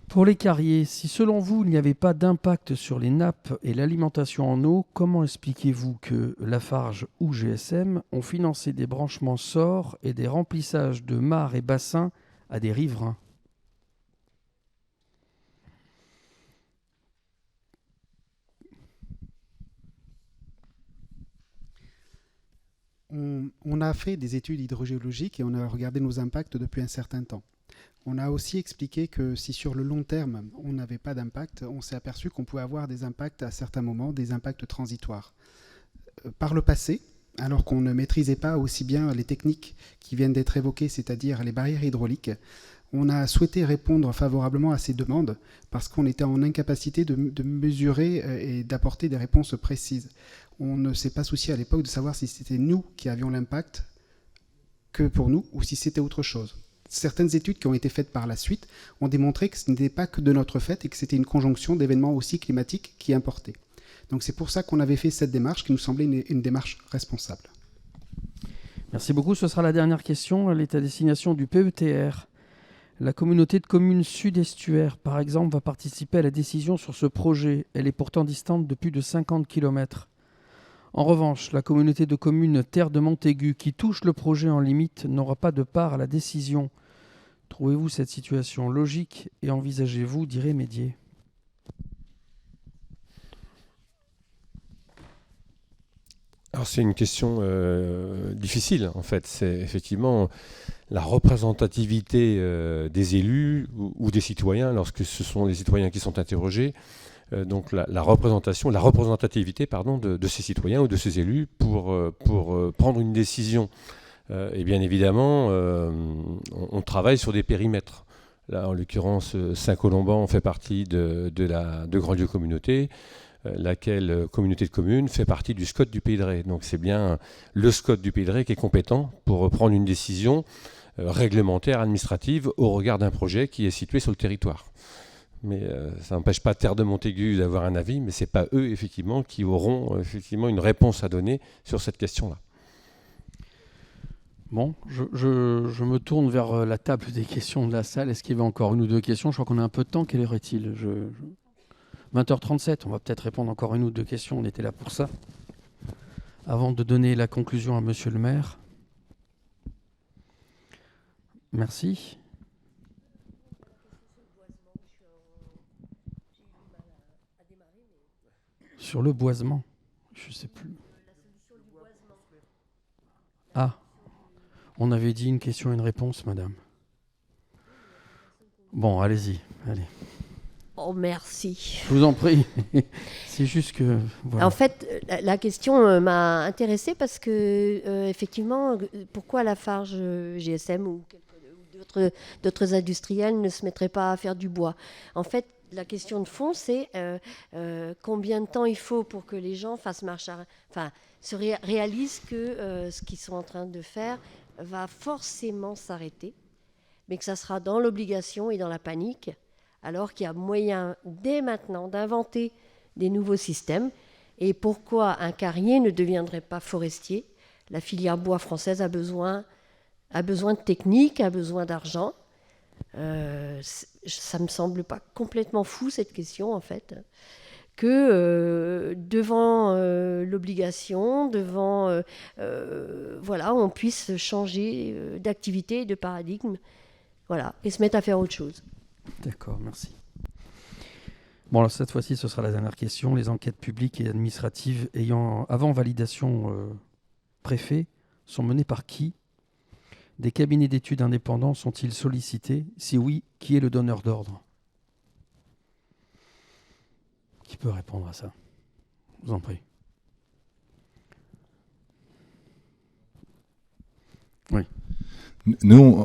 Pour les carriers, si selon vous, il n'y avait pas d'impact sur les nappes et l'alimentation en eau, comment expliquez-vous que Lafarge ou GSM ont financé des branchements SOR et des remplissages de mares et bassins à des riverains ? On a fait des études hydrogéologiques et on a regardé nos impacts depuis un certain temps. On a aussi expliqué que si sur le long terme, on n'avait pas d'impact, on s'est aperçu qu'on pouvait avoir des impacts à certains moments, des impacts transitoires. Par le passé, alors qu'on ne maîtrisait pas aussi bien les techniques qui viennent d'être évoquées, c'est-à-dire les barrières hydrauliques, on a souhaité répondre favorablement à ces demandes parce qu'on était en incapacité de mesurer et d'apporter des réponses précises. On ne s'est pas soucié à l'époque de savoir si c'était nous qui avions l'impact que pour nous ou si c'était autre chose. Certaines études qui ont été faites par la suite ont démontré que ce n'était pas que de notre fait et que c'était une conjonction d'événements aussi climatiques qui importaient. Donc c'est pour ça qu'on avait fait cette démarche qui nous semblait une démarche responsable. Merci beaucoup. Ce sera la dernière question. Elle est à destination du PETR. La communauté de communes Sud-Estuaire, par exemple, va participer à la décision sur ce projet. Elle est pourtant distante de plus de 50 km. En revanche, la communauté de communes Terre de Montaigu, qui touche le projet en limite, n'aura pas de part à la décision. Trouvez-vous cette situation logique et envisagez-vous d'y remédier ? Alors c'est une question difficile en fait. C'est effectivement la représentativité des élus ou des citoyens lorsque ce sont les citoyens qui sont interrogés. Donc la représentativité de ces citoyens ou de ces élus pour prendre une décision. Et bien évidemment, on travaille sur des périmètres. Là, en l'occurrence, Saint-Colomban fait partie de Grandlieu Communauté, laquelle communauté de communes fait partie du SCOT du Pays de Ré. Donc c'est bien le SCOT du Pays de Ré qui est compétent pour prendre une décision réglementaire, administrative, au regard d'un projet qui est situé sur le territoire. Mais ça n'empêche pas Terre de Montaigu d'avoir un avis, mais ce n'est pas eux effectivement qui auront effectivement une réponse à donner sur cette question-là. Bon, je me tourne vers la table des questions de la salle. Est-ce qu'il y avait encore une ou deux questions ? Je crois qu'on a un peu de temps. Quelle heure est-il ? 20h37, on va peut-être répondre encore une ou deux questions. On était là pour ça. Avant de donner la conclusion à Monsieur le maire. Merci. Sur le boisement, je ne sais plus. Ah, on avait dit une question et une réponse, madame. Bon, allez-y, allez. Oh, merci. Je vous en prie. C'est juste que... Voilà. En fait, la question m'a intéressée parce que, effectivement, pourquoi Lafarge GSM ou d'autres industriels ne se mettraient pas à faire du bois ? En fait, la question de fond, c'est combien de temps il faut pour que les gens fassent réalisent que ce qu'ils sont en train de faire va forcément s'arrêter, mais que ça sera dans l'obligation et dans la panique, alors qu'il y a moyen dès maintenant d'inventer des nouveaux systèmes Et pourquoi un carrier ne deviendrait pas forestier? La filière bois française a besoin de technique, a besoin d'argent. Ça me semble pas complètement fou, cette question, en fait, que devant l'obligation, voilà, on puisse changer d'activité et de paradigme, voilà, et se mettre à faire autre chose. D'accord, merci. Bon, alors cette fois-ci, ce sera la dernière question. Les enquêtes publiques et administratives ayant avant validation préfet sont menées par qui? Des cabinets d'études indépendants sont-ils sollicités? Si oui, qui est le donneur d'ordre? Qui peut répondre à ça? Je vous en prie. Oui. Nous,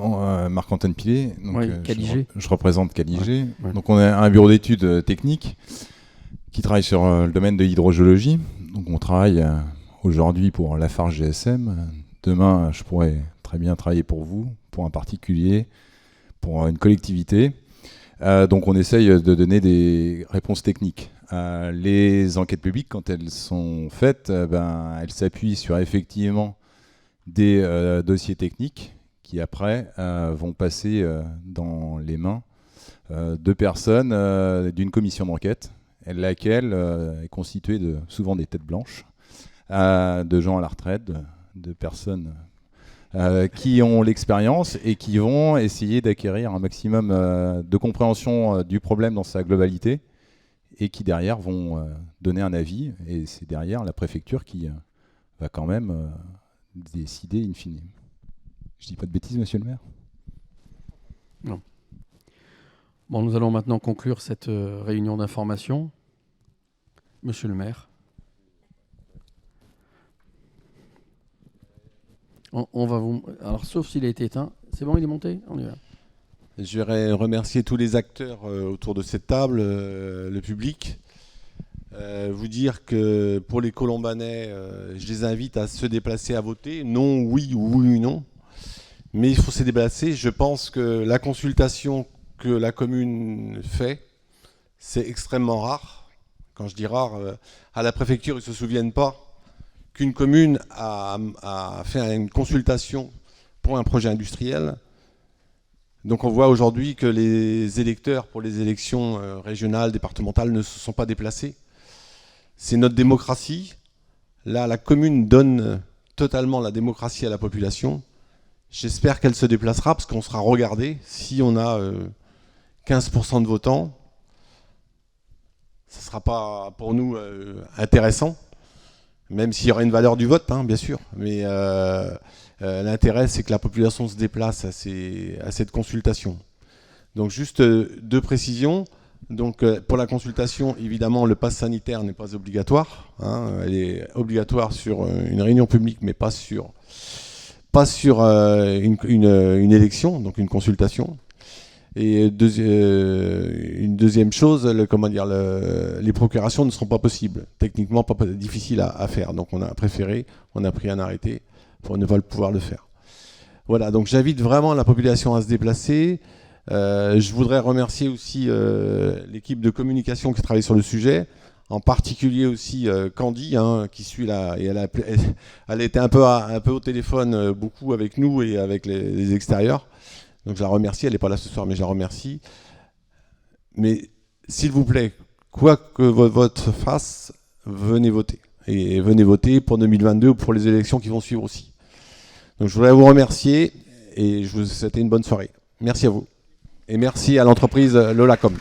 Marc-Antoine Pilet, donc, oui, Caligé. Je représente Caligé. Ouais. Donc on a un bureau d'études techniques qui travaille sur le domaine de l'hydrogéologie. Donc on travaille aujourd'hui pour Lafarge GSM. Demain, je pourrais très bien travailler pour vous, pour un particulier, pour une collectivité. Donc on essaye de donner des réponses techniques. Les enquêtes publiques, quand elles sont faites, elles s'appuient sur effectivement des dossiers techniques qui après vont passer dans les mains de personnes d'une commission d'enquête, laquelle est constituée de souvent des têtes blanches, de gens à la retraite, de personnes qui ont l'expérience et qui vont essayer d'acquérir un maximum de compréhension du problème dans sa globalité et qui derrière vont donner un avis, et c'est derrière la préfecture qui va quand même décider in fine. Je dis pas de bêtises, monsieur le maire? Non. Bon, nous allons maintenant conclure cette réunion d'information. Monsieur le maire. On va vous... Alors, sauf s'il a été éteint. C'est bon, il est monté? On y va. Je voudrais remercier tous les acteurs autour de cette table, le public. Vous dire que pour les Colombanais, je les invite à se déplacer à voter. Non, oui ou oui, non. Mais il faut se déplacer. Je pense que la consultation que la commune fait, c'est extrêmement rare. Quand je dis rare, à la préfecture, ils ne se souviennent pas qu'une commune a fait une consultation pour un projet industriel. Donc on voit aujourd'hui que les électeurs pour les élections régionales, départementales ne se sont pas déplacés. C'est notre démocratie. Là, la commune donne totalement la démocratie à la population. J'espère qu'elle se déplacera parce qu'on sera regardé. Si on a 15% de votants, ça ne sera pas pour nous intéressant, même s'il y aura une valeur du vote, hein, bien sûr. Mais l'intérêt, c'est que la population se déplace à cette consultation. Donc juste deux précisions. Donc pour la consultation, évidemment, le pass sanitaire n'est pas obligatoire. Hein. Elle est obligatoire sur une réunion publique, mais pas sur une élection, donc une consultation. Et une deuxième chose, les procurations ne seront pas possibles, techniquement pas difficiles à faire. Donc on a pris un arrêté pour ne pas pouvoir le faire. Voilà, donc j'invite vraiment la population à se déplacer. Je voudrais remercier aussi l'équipe de communication qui travaille sur le sujet, en particulier aussi Candy, hein, qui suit là, et elle était un peu au téléphone beaucoup avec nous et avec les extérieurs. Donc je la remercie, elle n'est pas là ce soir, mais je la remercie. Mais s'il vous plaît, quoi que votre vote fasse, venez voter. Et venez voter pour 2022 ou pour les élections qui vont suivre aussi. Donc je voudrais vous remercier et je vous souhaite une bonne soirée. Merci à vous. Et merci à l'entreprise Lolacom.